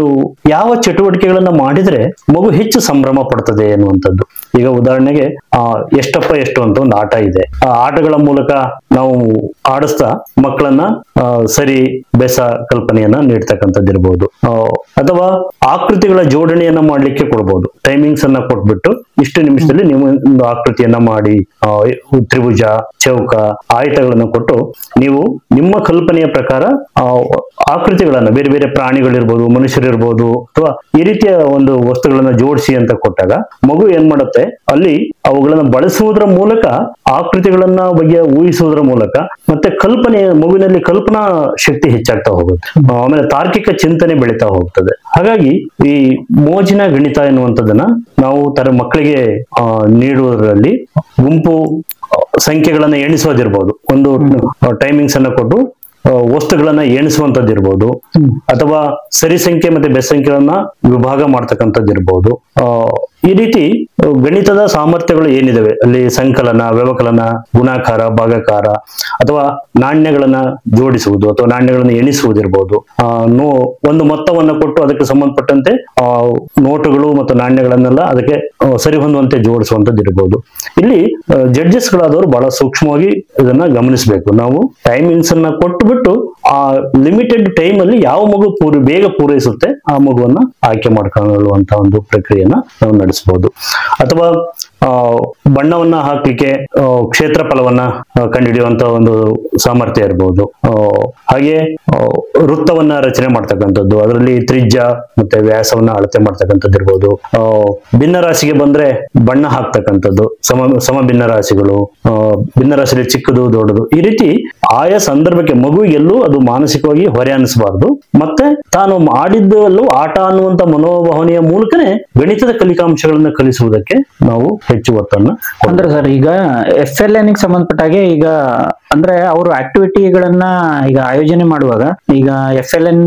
ಯಾವ ಚಟುವಟಿಕೆಗಳನ್ನ ಮಾಡಿದ್ರೆ ಮಗು ಹೆಚ್ಚು ಸಂಭ್ರಮ ಪಡ್ತದೆ ಅನ್ನುವಂಥದ್ದು. ಈಗ ಉದಾಹರಣೆಗೆ ಎಷ್ಟಪ್ಪ ಎಷ್ಟು ಅಂತ ಒಂದು ಆಟ ಇದೆ. ಆ ಆಟಗಳ ಮೂಲಕ ನಾವು ಆಡಿಸ್ತಾ ಮಕ್ಕಳನ್ನ ಸರಿ ಬೆಸ ಕಲ್ಪನೆಯನ್ನ ನೀಡ್ತಕ್ಕಂಥದ್ದಿರ್ಬೋದು, ಅಥವಾ ಆಕೃತಿಗಳ ಜೋಡಣೆಯನ್ನ ಮಾಡ್ಲಿಕ್ಕೆ ಕೊಡ್ಬೋದು. ಟೈಮಿಂಗ್ಸ್ ಅನ್ನ ಕೊಟ್ಬಿಟ್ಟು ಇಷ್ಟು ನಿಮಿಷದಲ್ಲಿ ನೀವು ಒಂದು ಆಕೃತಿಯನ್ನ ಮಾಡಿ, ತ್ರಿಭುಜ, ಚೌಕ, ಆಯತಗಳನ್ನ ಕೊಟ್ಟು ನೀವು ನಿಮ್ಮ ಕಲ್ಪನೆಯ ಪ್ರಕಾರ ಆಕೃತಿಗಳನ್ನ ಬೇರೆ ಬೇರೆ ಪ್ರಾಣಿಗಳಿರ್ಬೋದು, ಮನುಷ್ಯರಿರ್ಬೋದು, ಅಥವಾ ಈ ರೀತಿಯ ಒಂದು ವಸ್ತುಗಳನ್ನ ಜೋಡಿಸಿ ಅಂತ ಕೊಟ್ಟಾಗ ಮಗು ಏನ್ ಮಾಡುತ್ತೆ, ಅಲ್ಲಿ ಅವುಗಳನ್ನ ಬಳಸುವುದರ ಮೂಲಕ ಆಕೃತಿಗಳನ್ನ ಬಗ್ಗೆ ಊಹಿಸುವುದರ ಮೂಲಕ ಮತ್ತೆ ಮಗುವಿನಲ್ಲಿ ಕಲ್ಪನಾ ಶಕ್ತಿ ಹೆಚ್ಚಾಗ್ತಾ ಹೋಗುತ್ತೆ. ಆಮೇಲೆ ತಾರ್ಕಿಕ ಚಿಂತನೆ ಬೆಳೀತಾ ಹೋಗ್ತದೆ. ಹಾಗಾಗಿ ಈ ಮೋಜಿನ ಗಣಿತ ಎನ್ನುವಂಥದ್ದನ್ನ ನಾವು ಮಕ್ಕಳಿಗೆ ನೀಡುವುದರಲ್ಲಿ ಗುಂಪು ಸಂಖ್ಯೆಗಳನ್ನ ಎಣಿಸೋದಿರ್ಬೋದು, ಒಂದು ಟೈಮಿಂಗ್ಸ್ ಅನ್ನ ಕೊಟ್ಟು ವಸ್ತುಗಳನ್ನ ಎಣಿಸುವಂತದ್ದಿರ್ಬೋದು, ಅಥವಾ ಸರಿ ಸಂಖ್ಯೆ ಮತ್ತೆ ಬೆಸಂಖ್ಯೆಗಳನ್ನ ವಿಭಾಗ ಮಾಡ್ತಕ್ಕಂಥದ್ದಿರ್ಬೋದು. ಈ ರೀತಿ ಗಣಿತದ ಸಾಮರ್ಥ್ಯಗಳು ಏನಿದಾವೆ ಅಲ್ಲಿ ಸಂಕಲನ, ವ್ಯವಕಲನ, ಗುಣಾಕಾರ, ಭಾಗಾಕಾರ, ಅಥವಾ ನಾಣ್ಯಗಳನ್ನ ಜೋಡಿಸುವುದು ಅಥವಾ ನಾಣ್ಯಗಳನ್ನ ಎಣಿಸುವುದಿರ್ಬೋದು. ಒಂದು ಮೊತ್ತವನ್ನ ಕೊಟ್ಟು ಅದಕ್ಕೆ ಸಂಬಂಧಪಟ್ಟಂತೆ ನೋಟುಗಳು ಮತ್ತು ನಾಣ್ಯಗಳನ್ನೆಲ್ಲ ಅದಕ್ಕೆ ಸರಿ ಹೊಂದುವಂತೆ ಜೋಡಿಸುವಂತದ್ದಿರ್ಬೋದು. ಇಲ್ಲಿ ಜಡ್ಜಸ್ ಗಳಾದವರು ಬಹಳ ಸೂಕ್ಷ್ಮವಾಗಿ ಇದನ್ನ ಗಮನಿಸಬೇಕು. ನಾವು ಟೈಮಿಂಗ್ಸ್ ಅನ್ನ ಕೊಟ್ಟುಬಿಟ್ಟು ಆ ಲಿಮಿಟೆಡ್ ಟೈಮ್ ಅಲ್ಲಿ ಯಾವ ಮಗು ಬೇಗ ಪೂರೈಸುತ್ತೆ ಆ ಮಗುವನ್ನ ಆಯ್ಕೆ ಮಾಡ್ಕೊಳ್ಳುವಂತ ಒಂದು ಪ್ರಕ್ರಿಯೆಯನ್ನ ನಾವು ನಡೆಸಬಹುದು. ಅಥವಾ ಬಣ್ಣವನ್ನ ಹಾಕ್ಲಿಕ್ಕೆ ಕ್ಷೇತ್ರಫಲವನ್ನ ಕಂಡುಹಿಡಿಯುವಂತ ಒಂದು ಸಾಮರ್ಥ್ಯ ಇರಬಹುದು. ಹಾಗೆ ವೃತ್ತವನ್ನ ರಚನೆ ಮಾಡ್ತಕ್ಕಂಥದ್ದು, ಅದರಲ್ಲಿ ತ್ರಿಜ್ಯ ಮತ್ತೆ ವ್ಯಾಸವನ್ನ ಅಳತೆ ಮಾಡ್ತಕ್ಕಂಥದ್ದು ಇರ್ಬೋದು. ಭಿನ್ನರಾಶಿಗೆ ಬಂದ್ರೆ ಬಣ್ಣ ಹಾಕ್ತಕ್ಕಂಥದ್ದು, ಸಮ ಭಿನ್ನರಾಶಿಗಳು, ಭಿನ್ನರಾಶಿಯಲ್ಲಿ ಚಿಕ್ಕದು ದೊಡ್ಡದು, ಈ ರೀತಿ ಆಯಾ ಸಂದರ್ಭಕ್ಕೆ ಮಗುವಿಗೆಲ್ಲೂ ಅದು ಮಾನಸಿಕವಾಗಿ ಹೊರೆ ಅನಿಸಬಾರ್ದು. ಮತ್ತೆ ತಾನು ಮಾಡಿದ್ದಲ್ಲೂ ಆಟ ಅನ್ನುವಂತ ಮನೋಭಾವನೆಯ ಮೂಲಕನೇ ಗಣಿತದ ಕಲಿಕಾಂಶಗಳನ್ನ ಕಲಿಸುವುದಕ್ಕೆ ನಾವು ಹೆಚ್ಚು ಒತ್ತನ್ನ. ಅಂದ್ರೆ ಸರ್, ಈಗ FLN ಸಂಬಂಧಪಟ್ಟಾಗೆ ಈಗ ಅಂದ್ರೆ ಅವರು ಆಕ್ಟಿವಿಟಿಗಳನ್ನ ಈಗ ಆಯೋಜನೆ ಮಾಡುವಾಗ ಈಗ FLN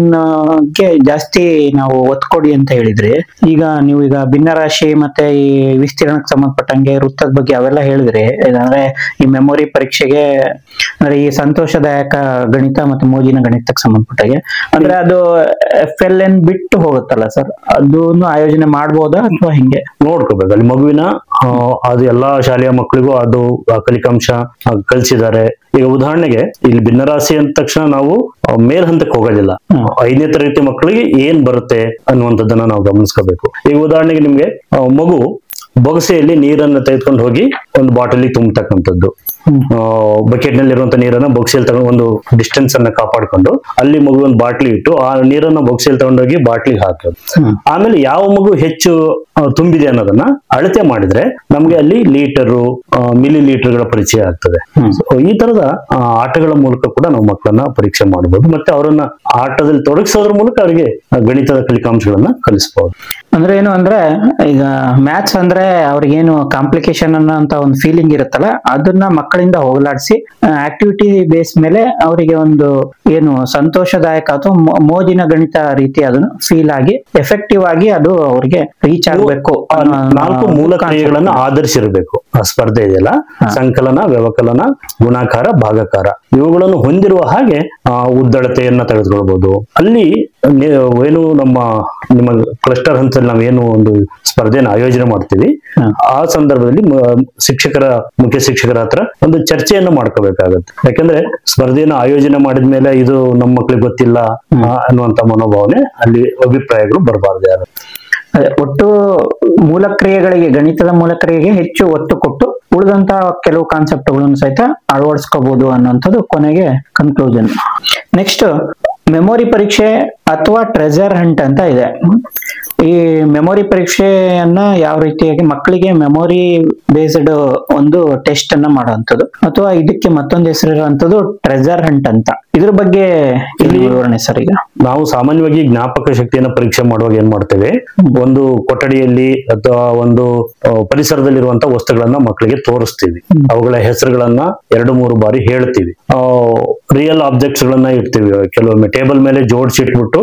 ಗೆ ಜಾಸ್ತಿ ನಾವು ಒತ್ತು ಕೊಡಿ ಅಂತ ಹೇಳಿದ್ರೆ, ಈಗ ನೀವು ಈಗ ಭಿನ್ನರಾಶಿ ಮತ್ತೆ ಈ ವಿಸ್ತೀರ್ಣಕ್ಕೆ ಸಂಬಂಧಪಟ್ಟಂಗೆ ವೃತ್ತದ ಬಗ್ಗೆ ಅವೆಲ್ಲ ಹೇಳಿದ್ರೆ, ಅಂದ್ರೆ ಈ ಮೆಮೊರಿ ಪರೀಕ್ಷೆಗೆ ಅಂದ್ರೆ ಈ ಸಂತೋಷದಾಯಕ ಗಣಿತ ಮತ್ತೆ ಮೋಜಿನ ಗಣಿತಕ್ಕೆ ಸಂಬಂಧಪಟ್ಟಾಗೆ ಅಂದ್ರೆ ಅದು FLN ಬಿಟ್ಟು ಹೋಗುತ್ತಲ್ಲ ಸರ್, ಅದನ್ನು ಆಯೋಜನೆ ಮಾಡ್ಬೋದಾ ಅಥವಾ ಹಿಂಗೆ ನೋಡ್ಕೋಬೇಕು. ಅಲ್ಲಿ ಮಗುವಿನ ಅದು ಎಲ್ಲಾ ಶಾಲೆಯ ಮಕ್ಕಳಿಗೂ ಅದು ಕಲಿಕಾಂಶ ಕಲಿಸಿದ್ದಾರೆ. ಈಗ ಉದಾಹರಣೆಗೆ ಇಲ್ಲಿ ಭಿನ್ನರಾಶಿ ಅಂದ ತಕ್ಷಣ ನಾವು ಮೇಲ್ ಹಂತಕ್ಕೆ ಹೋಗೋದಿಲ್ಲ. 5ನೇ ತರಗತಿ ಮಕ್ಕಳಿಗೆ ಏನ್ ಬರುತ್ತೆ ಅನ್ನುವಂಥದ್ದನ್ನ ನಾವು ಗಮನಿಸ್ಕೋಬೇಕು. ಈಗ ಉದಾಹರಣೆಗೆ ನಿಮ್ಗೆ ಮಗು ಬೊಗಸೆಯಲ್ಲಿ ನೀರನ್ನ ತೆಗೆದುಕೊಂಡು ಹೋಗಿ ಒಂದು ಬಾಟಲಿ ತುಂಬತಕ್ಕಂಥದ್ದು, ಬಕೆಟ್ ನಲ್ಲಿ ಇರುವಂತ ನೀರನ್ನ ಬೊಗಸೆಯಲ್ಲಿ ತಗೊಂಡು ಒಂದು ಡಿಸ್ಟೆನ್ಸ್ ಅನ್ನ ಕಾಪಾಡ್ಕೊಂಡು ಅಲ್ಲಿ ಮಗು ಒಂದು ಬಾಟ್ಲಿ ಇಟ್ಟು ಆ ನೀರನ್ನ ಬೊಗಸೆಯಲ್ಲಿ ತಗೊಂಡೋಗಿ ಬಾಟ್ಲಿಗೆ ಹಾಕೋದು. ಆಮೇಲೆ ಯಾವ ಮಗು ಹೆಚ್ಚು ತುಂಬಿದೆ ಅನ್ನೋದನ್ನ ಅಳತೆ ಮಾಡಿದ್ರೆ ನಮ್ಗೆ ಅಲ್ಲಿ ಲೀಟರು, ಮಿಲಿ ಲೀಟರ್ಗಳ ಪರಿಚಯ ಆಗ್ತದೆ. ಈ ತರದ ಆಟಗಳ ಮೂಲಕ ಕೂಡ ನಾವು ಮಕ್ಕಳನ್ನ ಪರೀಕ್ಷೆ ಮಾಡಬಹುದು. ಮತ್ತೆ ಅವರನ್ನ ಆಟದಲ್ಲಿ ತೊಡಗಿಸೋದ್ರ ಮೂಲಕ ಅವರಿಗೆ ಗಣಿತದ ಕಲಿಕಾಂಶಗಳನ್ನ ಕಲಿಸಬಹುದು. ಅಂದ್ರೆ ಏನು ಅಂದ್ರೆ ಈಗ ಮ್ಯಾಥ್ಸ್ ಅಂದ್ರೆ ಅವ್ರಿಗೇನು ಕಾಂಪ್ಲಿಕೇಶನ್ ಅನ್ನೋ ಒಂದು ಫೀಲಿಂಗ್ ಇರುತ್ತಲ್ಲ, ಅದನ್ನ ಮಕ್ಕಳಿಂದ ಹೋಗಲಾಡಿಸಿ ಆಕ್ಟಿವಿಟಿ ಬೇಸ್ ಮೇಲೆ ಅವರಿಗೆ ಒಂದು ಏನು ಸಂತೋಷದಾಯಕ ಅಥವಾ ಮೋಜಿನ ಗಣಿತ ರೀತಿ ಅದನ್ನು ಫೀಲ್ ಆಗಿ ಎಫೆಕ್ಟಿವ್ ಆಗಿ ಅದು ಅವ್ರಿಗೆ ರೀಚ್ ಆಗಬೇಕು. 4 ಮೂಲ ಕ್ರಿಯೆಗಳನ್ನ ಆಧರಿಸಿರ್ಬೇಕು. ಆ ಸ್ಪರ್ಧೆ ಇದೆಯಲ್ಲ, ಸಂಕಲನ, ವ್ಯವಕಲನ, ಗುಣಾಕಾರ, ಭಾಗಾಕಾರ, ಇವುಗಳನ್ನು ಹೊಂದಿರುವ ಹಾಗೆ ಉದ್ದಳತೆಯನ್ನ ತೆಗೆದುಕೊಳ್ಬಹುದು. ಅಲ್ಲಿ ಏನು ನಿಮ್ಮ ಕ್ಲಸ್ಟರ್ ಹಂತದಲ್ಲಿ ನಾವೇನು ಒಂದು ಸ್ಪರ್ಧೆನ ಆಯೋಜನೆ ಮಾಡ್ತೀವಿ, ಆ ಸಂದರ್ಭದಲ್ಲಿ ಮುಖ್ಯ ಶಿಕ್ಷಕರ ಹತ್ರ ಒಂದು ಚರ್ಚೆಯನ್ನು ಮಾಡ್ಕೋಬೇಕಾಗತ್ತೆ. ಯಾಕಂದ್ರೆ ಸ್ಪರ್ಧೆಯನ್ನು ಆಯೋಜನೆ ಮಾಡಿದ್ಮೇಲೆ ಇದು ನಮ್ಮ ಮಕ್ಳಿಗೆ ಗೊತ್ತಿಲ್ಲ ಅನ್ನುವಂತ ಮನೋಭಾವನೆ ಅಲ್ಲಿ ಅಭಿಪ್ರಾಯಗಳು ಬರಬಾರ್ದು ಯಾರು. ಒಟ್ಟು ಮೂಲಕ್ರಿಯೆಗಳಿಗೆ, ಗಣಿತದ ಮೂಲಕ್ರಿಯೆಗೆ ಹೆಚ್ಚು ಒತ್ತು ಕೊಟ್ಟು ಉಳಿದಂತ ಕೆಲವು ಕಾನ್ಸೆಪ್ಟ್ಗಳನ್ನು ಸಹಿತ ಅಳವಡಿಸ್ಕೋಬಹುದು ಅನ್ನುವಂಥದ್ದು ಕೊನೆಗೆ ಕನ್ಕ್ಲೂಷನ್. ನೆಕ್ಸ್ಟ್ ಮೆಮೊರಿ ಪರೀಕ್ಷೆ ಅಥವಾ ಟ್ರೆಜರ್ ಹಂಟ್ ಅಂತ ಇದೆ. ಈ ಮೆಮೊರಿ ಪರೀಕ್ಷೆಯನ್ನ ಯಾವ ರೀತಿಯಾಗಿ ಮಕ್ಕಳಿಗೆ ಮೆಮೊರಿ ಬೇಸ್ಡ್ ಒಂದು ಟೆಸ್ಟ್ ಅನ್ನ ಮಾಡುವಂಥದ್ದು, ಅಥವಾ ಇದಕ್ಕೆ ಮತ್ತೊಂದು ಹೆಸರಿರುವಂತದ್ದು ಟ್ರೆಜರ್ ಹಂಟ್ ಅಂತ. ಇದ್ರ ಬಗ್ಗೆ ಇಲ್ಲಿ ವಿವರಣೆ ಸರ್. ಈಗ ನಾವು ಸಾಮಾನ್ಯವಾಗಿ ಜ್ಞಾಪಕ ಶಕ್ತಿಯನ್ನ ಪರೀಕ್ಷೆ ಮಾಡುವಾಗ ಏನ್ ಮಾಡ್ತೇವೆ, ಒಂದು ಕೊಠಡಿಯಲ್ಲಿ ಅಥವಾ ಒಂದು ಪರಿಸರದಲ್ಲಿರುವಂತಹ ವಸ್ತುಗಳನ್ನ ಮಕ್ಕಳಿಗೆ ತೋರಿಸ್ತೀವಿ. ಅವುಗಳ ಹೆಸರುಗಳನ್ನ 2-3 ಬಾರಿ ಹೇಳ್ತೀವಿ. ರಿಯಲ್ ಆಬ್ಜೆಕ್ಟ್ಸ್ ಗಳನ್ನ ಇಡ್ತೀವಿ. ಕೆಲವೊಮ್ಮೆ ಟೇಬಲ್ ಮೇಲೆ ಜೋಡಿಸಿ ಇಟ್ಬಿಟ್ಟು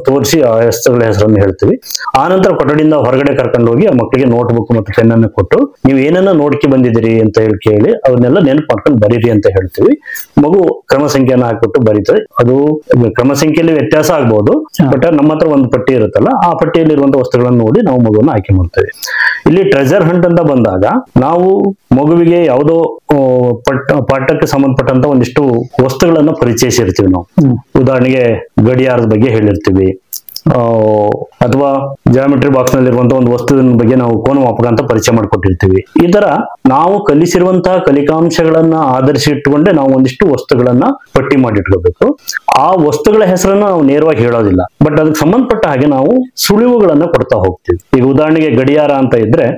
ತೋರಿಸಿ ಆ ವಸ್ತುಗಳ ಹೆಸರನ್ನು ಹೇಳ್ತೀವಿ. ಆ ನಂತರ ಕೊಠಡಿಯಿಂದ ಹೊರಗಡೆ ಕರ್ಕೊಂಡು ಹೋಗಿ ಆ ಮಕ್ಕಳಿಗೆ ನೋಟ್ ಬುಕ್ ಮತ್ತು ಪೆನ್ ಅನ್ನು ಕೊಟ್ಟು ನೀವು ಏನನ್ನ ನೋಡ್ಕೊ ಬಂದಿದ್ದೀರಿ ಅಂತ ಹೇಳಿ ಕೇಳಿ ಅವನ್ನೆಲ್ಲ ನೆನಪು ಮಾಡ್ಕೊಂಡು ಬರೀರಿ ಅಂತ ಹೇಳ್ತೀವಿ. ಮಗು ಕ್ರಮ ಸಂಖ್ಯೆಯನ್ನು ಹಾಕ್ಬಿಟ್ಟು ಬರೀತದೆ. ಅದು ಕ್ರಮ ಸಂಖ್ಯೆಯಲ್ಲಿ ವ್ಯತ್ಯಾಸ ಆಗ್ಬಹುದು, ಬಟ್ ನಮ್ಮ ಹತ್ರ ಒಂದು ಪಟ್ಟಿ ಇರುತ್ತಲ್ಲ, ಆ ಪಟ್ಟಿಯಲ್ಲಿ ಇರುವಂತಹ ವಸ್ತುಗಳನ್ನು ನೋಡಿ ನಾವು ಮಗುವನ್ನು ಆಯ್ಕೆ ಮಾಡ್ತೇವೆ. ಇಲ್ಲಿ ಟ್ರೆಜರ್ ಹಂಟ್ ಅಂತ ಬಂದಾಗ ನಾವು ಮಗುವಿಗೆ ಯಾವುದೋ ಪಾಠಕ್ಕೆ ಸಂಬಂಧಪಟ್ಟಂತ ಒಂದಿಷ್ಟು ವಸ್ತುಗಳನ್ನ ಪರಿಚಯಿಸಿರ್ತೀವಿ ನಾವು. ಉದಾಹರಣೆಗೆ ಗಡಿಯಾರದ ಬಗ್ಗೆ ಹೇಳಿರ್ತೀವಿ, ಅಥವಾ ಜಾಮೆಟ್ರಿ ಬಾಕ್ಸ್ ನಲ್ಲಿ ಇರುವಂತಹ ಒಂದು ವಸ್ತುವಿನ ಬಗ್ಗೆ ನಾವು ಕೋನಮಾಪಕ ಅಂತ ಪರಿಚಯ ಮಾಡಿಕೊಟ್ಟಿರ್ತೀವಿ. ಈ ತರ ನಾವು ಕಲಿಸಿರುವಂತಹ ಕಲಿಕಾಂಶಗಳನ್ನ ಆಧರಿಸಿ ಇಟ್ಟುಕೊಂಡೆ ನಾವು ಒಂದಿಷ್ಟು ವಸ್ತುಗಳನ್ನ ಪಟ್ಟಿ ಮಾಡಿ ಇಟ್ಕೋಬೇಕು. ಆ ವಸ್ತುಗಳ ಹೆಸರನ್ನ ನಾವು ನೇರವಾಗಿ ಹೇಳೋದಿಲ್ಲ, ಬಟ್ ಅದಕ್ಕೆ ಸಂಬಂಧಪಟ್ಟ ಹಾಗೆ ನಾವು ಸುಳಿವುಗಳನ್ನ ಕೊಡ್ತಾ ಹೋಗ್ತೀವಿ. ಈಗ ಉದಾಹರಣೆಗೆ ಗಡಿಯಾರ ಅಂತ ಇದ್ರೆ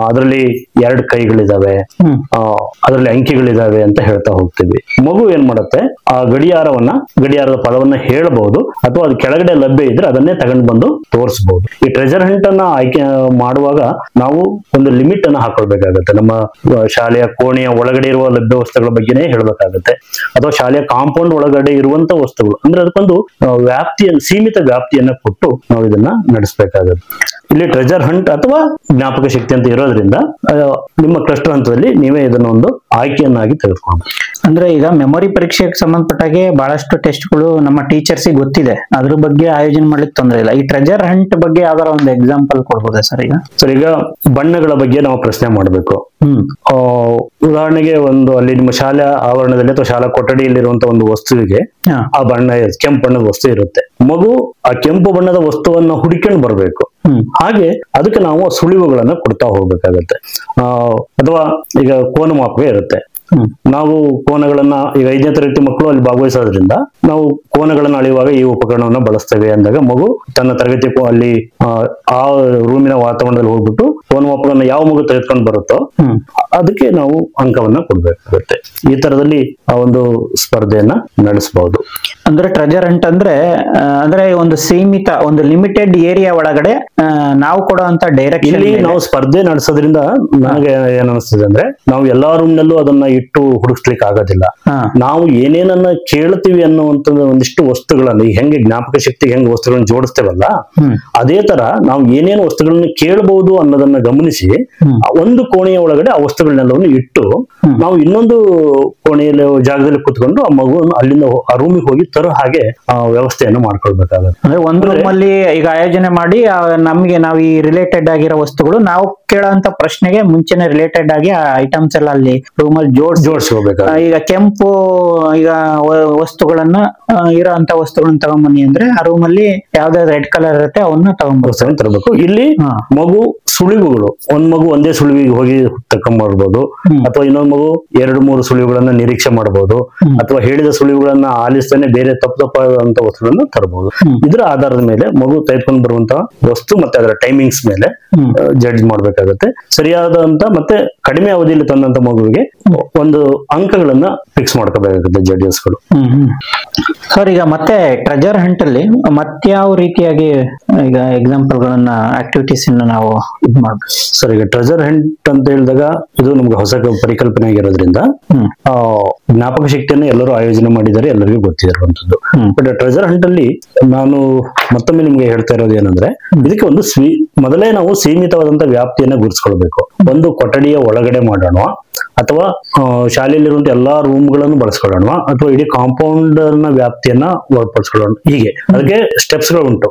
ಅದರಲ್ಲಿ 2 ಕೈಗಳಿದಾವೆ, ಅದರಲ್ಲಿ ಅಂಕಿಗಳಿದಾವೆ ಅಂತ ಹೇಳ್ತಾ ಹೋಗ್ತೀವಿ. ಮಗು ಏನ್ ಮಾಡುತ್ತೆ, ಆ ಗಡಿಯಾರದ ಪದವನ್ನ ಹೇಳಬಹುದು, ಅಥವಾ ಅದು ಕೆಳಗಡೆ ಲಭ್ಯ ಇದ್ರೆ ಅದನ್ನೇ ತಗೊಂಡು ಬಂದು ತೋರಿಸಬಹುದು. ಈ ಟ್ರೆಜರ್ ಹಂಟ್ ಅನ್ನ ಆಯ್ಕೆ ಮಾಡುವಾಗ ನಾವು ಒಂದು ಲಿಮಿಟ್ ಅನ್ನ ಹಾಕೊಳ್ಬೇಕಾಗತ್ತೆ. ನಮ್ಮ ಶಾಲೆಯ ಕೋಣೆಯ ಒಳಗಡೆ ಇರುವ ಲಭ್ಯ ವಸ್ತುಗಳ ಬಗ್ಗೆನೇ ಹೇಳ್ಬೇಕಾಗತ್ತೆ, ಅಥವಾ ಶಾಲೆಯ ಕಾಂಪೌಂಡ್ ಒಳಗಡೆ ಇರುವಂತ ವಸ್ತುಗಳು, ಅಂದ್ರೆ ಅದಕ್ಕೊಂದು ಸೀಮಿತ ವ್ಯಾಪ್ತಿಯನ್ನ ಕೊಟ್ಟು ನಾವು ಇದನ್ನ ನಡೆಸಬೇಕಾಗತ್ತೆ. ಇಲ್ಲಿ ಟ್ರೆಜರ್ ಹಂಟ್ ಅಥವಾ ಜ್ಞಾಪಕ ಶಕ್ತಿ ಅಂತ ಇರೋದ್ರಿಂದ ನಿಮ್ಮ ಕ್ಲಸ್ಟರ್ ಹಂತದಲ್ಲಿ ನೀವೇ ಇದನ್ನ ಒಂದು ಆಯ್ಕೆಯನ್ನಾಗಿ ತೆಗೆದುಕೊಂಡು, ಅಂದ್ರೆ ಈಗ ಮೆಮೊರಿ ಪರೀಕ್ಷೆಗೆ ಸಂಬಂಧಪಟ್ಟಾಗೆ ಬಹಳಷ್ಟು ಟೆಸ್ಟ್ಗಳು ನಮ್ಮ ಟೀಚರ್ಸ್ ಗೊತ್ತಿದೆ, ಅದ್ರ ಬಗ್ಗೆ ಆಯೋಜನೆ ಮಾಡ್ಲಿಕ್ಕೆ ತೊಂದರೆ ಇಲ್ಲ. ಈ ಟ್ರೆಜರ್ ಹಂಟ್ ಬಗ್ಗೆ ಯಾವ್ದಾರ ಒಂದು ಎಕ್ಸಾಂಪಲ್ ಕೊಡ್ಬೋದಾ ಸರ್? ಈಗ ಬಣ್ಣಗಳ ಬಗ್ಗೆ ನಾವು ಪ್ರಶ್ನೆ ಮಾಡಬೇಕು. ಉದಾಹರಣೆಗೆ ಅಲ್ಲಿ ನಿಮ್ಮ ಶಾಲಾ ಆವರಣದಲ್ಲಿ ಅಥವಾ ಶಾಲಾ ಕೊಠಡಿಯಲ್ಲಿರುವಂತಹ ಒಂದು ವಸ್ತುವಿಗೆ ಆ ಬಣ್ಣ ಕೆಂಪು ಬಣ್ಣದ ವಸ್ತು ಇರುತ್ತೆ. ಮಗು ಆ ಕೆಂಪು ಬಣ್ಣದ ವಸ್ತುವನ್ನ ಹುಡುಕೊಂಡು ಬರ್ಬೇಕು. ಹಾಗೆ ಅದಕ್ಕೆ ನಾವು ಸುಳಿವುಗಳನ್ನ ಕೊಡ್ತಾ ಹೋಗ್ಬೇಕಾಗತ್ತೆ. ಅಥವಾ ಈಗ ಕೋನಮಾಪಕ ಇರುತ್ತೆ. ನಾವು ಕೋನಗಳನ್ನ ಈಗ 5ನೇ ತರಗತಿ ಮಕ್ಕಳು ಅಲ್ಲಿ ಭಾಗವಹಿಸೋದ್ರಿಂದ ನಾವು ಕೋನಗಳನ್ನ ಅಳೆಯುವಾಗ ಈ ಉಪಕರಣವನ್ನ ಬಳಸ್ತೇವೆ ಅಂದಾಗ ಮಗು ತನ್ನ ತರಗತಿ ಅಲ್ಲಿ ಆ ರೂಮಿನ ವಾತಾವರಣದಲ್ಲಿ ಹೋಗ್ಬಿಟ್ಟು ಕೋನಮಾಪಕನ ಯಾವ ಮಗು ತೆಗೆದುಕೊಂಡು ಬರುತ್ತೋ ಅದಕ್ಕೆ ನಾವು ಅಂಕವನ್ನ ಕೊಡ್ಬೇಕಾಗುತ್ತೆ. ಈ ತರದಲ್ಲಿ ಆ ಒಂದು ಸ್ಪರ್ಧೆಯನ್ನ ನಡೆಸಬಹುದು. ಅಂದ್ರೆ ಟ್ರೆಜರ್ ಹಂಟ್ ಅಂದ್ರೆ ಒಂದು ಸೀಮಿತ, ಒಂದು ಲಿಮಿಟೆಡ್ ಏರಿಯಾ ಒಳಗಡೆ ನಾವು ಕೊಡುವಂತ ಡೈರೆಕ್ಷನ್. ಇಲ್ಲಿ ನಾವು ಸ್ಪರ್ಧೆ ನಡೆಸೋದ್ರಿಂದ ನನಗೆ ಏನ್ ಅನಿಸ್ತದೆ ಅಂದ್ರೆ, ನಾವು ಎಲ್ಲಾ ರೂಮ್ ನಲ್ಲೂ ಅದನ್ನ ಇಟ್ಟು ಹುಡುಕ್ಲಿಕ್ಕೆ ಆಗೋದಿಲ್ಲ. ನಾವು ಏನೇನನ್ನ ಕೇಳ್ತೀವಿ ಅನ್ನುವಂಥದ್ದು ಒಂದಿಷ್ಟು ವಸ್ತುಗಳನ್ನ, ಈಗ ಹೆಂಗೆ ಜ್ಞಾಪಕ ಶಕ್ತಿಗೆ ಹೆಂಗೆ ವಸ್ತುಗಳನ್ನ ಜೋಡಿಸ್ತೇವಲ್ಲ, ಅದೇ ತರ ನಾವು ಏನೇನು ವಸ್ತುಗಳನ್ನ ಕೇಳಬಹುದು ಅನ್ನೋದನ್ನ ಗಮನಿಸಿ ಒಂದು ಕೋಣೆಯ ಒಳಗಡೆ ಆ ವಸ್ತುಗಳನ್ನೆಲ್ಲವನ್ನು ಇಟ್ಟು ನಾವು ಇನ್ನೊಂದು ಕೋಣೆಯಲ್ಲಿ ಜಾಗದಲ್ಲಿ ಕುತ್ಕೊಂಡು ಆ ಮಗುವನ್ನು ಅಲ್ಲಿಂದ ಆ ರೂಮಿಗೆ ಹೋಗಿ ತರೋ ಹಾಗೆ ವ್ಯವಸ್ಥೆಯನ್ನು ಮಾಡ್ಕೊಳ್ಬೇಕಾಗುತ್ತೆ. ಅಂದ್ರೆ ಒಂದು ರೂಮಲ್ಲಿ ಈಗ ಆಯೋಜನೆ ಮಾಡಿ ನಮ್ಗೆ ನಾವು ಈ ರಿಲೇಟೆಡ್ ಆಗಿರೋ ವಸ್ತುಗಳು ನಾವು ಕೇಳೋಂತ ಪ್ರಶ್ನೆಗೆ ಮುಂಚೆನೆ ರಿಲೇಟೆಡ್ ಆಗಿ ಆ ಐಟಮ್ಸ್ ಎಲ್ಲ ಅಲ್ಲಿ ರೂಮಲ್ಲಿ ಜೋಡಿಸ್ಕೋಬೇಕು. ಈಗ ಕೆಂಪು ಈಗ ವಸ್ತುಗಳನ್ನ ಇರೋಂತ ವಸ್ತುಗಳನ್ನ ತಗೊಂಬನ್ನಿ ಅಂದ್ರೆ ಆ ರೂಮಲ್ಲಿ ಯಾವ್ದಾದ್ರು ರೆಡ್ ಕಲರ್ ಇರುತ್ತೆ ಅವನ್ನ ತರಬೇಕು. ಇಲ್ಲಿ ಮಗು ಸುಳಿವುಗಳು, ಒಂದ್ ಮಗು ಒಂದೇ ಸುಳಿವಿಗೆ ಹೋಗಿ ತಕೊಂಡ್ಬರ್ಬೋದು, ಅಥವಾ ಇನ್ನೊಂದ್ ಮಗು 2-3 ಸುಳಿವುಗಳನ್ನ ನಿರೀಕ್ಷೆ ಮಾಡಬಹುದು, ಅಥವಾ ಹೇಳಿದ ಸುಳಿವುಗಳನ್ನ ಆಲಿಸ್ತಾನೆ ಬೇರೆ ತಪ್ಪಂತ ವಸ್ತುಗಳನ್ನ ತರಬಹುದು. ಇದರ ಆಧಾರದ ಮೇಲೆ ಮಗು ತೆಗೆದುಕೊಂಡು ಬರುವಂತಹ ವಸ್ತು ಮತ್ತೆ ಅದರ ಟೈಮಿಂಗ್ಸ್ ಮೇಲೆ ಜಡ್ಜ್ ಮಾಡ್ಬೇಕಾಗತ್ತೆ. ಸರಿಯಾದಂತ ಮತ್ತೆ ಕಡಿಮೆ ಅವಧಿಯಲ್ಲಿ ತಂದಂತ ಮಗುವಿಗೆ ಒಂದು ಅಂಕಗಳನ್ನ ಫಿಕ್ಸ್ ಮಾಡ್ಕೋಬೇಕಾಗುತ್ತೆ ಜಡ್ಜಸ್ಗಳು. ಸರ್, ಈಗ ಮತ್ತೆ ಟ್ರೆಜರ್ ಹಂಟ್ ಅಲ್ಲಿ ಮತ್ಯಾವ ರೀತಿಯಾಗಿ ಈಗ ಎಕ್ಸಾಂಪಲ್ ಗಳನ್ನ ಆಕ್ಟಿವಿಟೀಸ್ ನಾವು ಇದು ಮಾಡ್ಬೇಕು ಸರ್? ಈಗ ಟ್ರೆಜರ್ ಹಂಟ್ ಅಂತ ಹೇಳಿದಾಗ ಇದು ನಮ್ಗೆ ಹೊಸ ಪರಿಕಲ್ಪನೆ ಆಗಿರೋದ್ರಿಂದ ಜ್ಞಾಪಕ ಶಕ್ತಿಯನ್ನು ಎಲ್ಲರೂ ಆಯೋಜನೆ ಮಾಡಿದ್ದಾರೆ, ಎಲ್ಲರಿಗೂ ಗೊತ್ತಿರುವಂತದ್ದು. ಬಟ್ ಟ್ರೆಜರ್ ಹಂಟ್ ಅಲ್ಲಿ ನಾನು ಮತ್ತೊಮ್ಮೆ ನಿಮ್ಗೆ ಹೇಳ್ತಾ ಇರೋದು ಏನಂದ್ರೆ, ಇದಕ್ಕೆ ಒಂದು ಮೊದಲೇ ನಾವು ಸೀಮಿತವಾದಂತ ವ್ಯಾಪ್ತಿಯನ್ನ ಗುರುತಿಸ್ಕೊಳ್ಬೇಕು. ಒಂದು ಕೊಠಡಿಯ ಒಳಗಡೆ ಮಾಡೋಣ, ಅಥವಾ ಶಾಲೆಯಲ್ಲಿರುವಂತ ಎಲ್ಲಾ ರೂಮ್ಗಳನ್ನು ಬಳಸ್ಕೊಳ್ಳೋಣ, ಅಥವಾ ಇಡೀ ಕಾಂಪೌಂಡ್ ನ ವ್ಯಾಪ್ತಿಯನ್ನ ಒಳಪಡಿಸ್ಕೊಳ್ಳೋಣ. ಹೀಗೆ ಅದಕ್ಕೆ ಸ್ಟೆಪ್ಸ್ ಗಳು ಉಂಟು,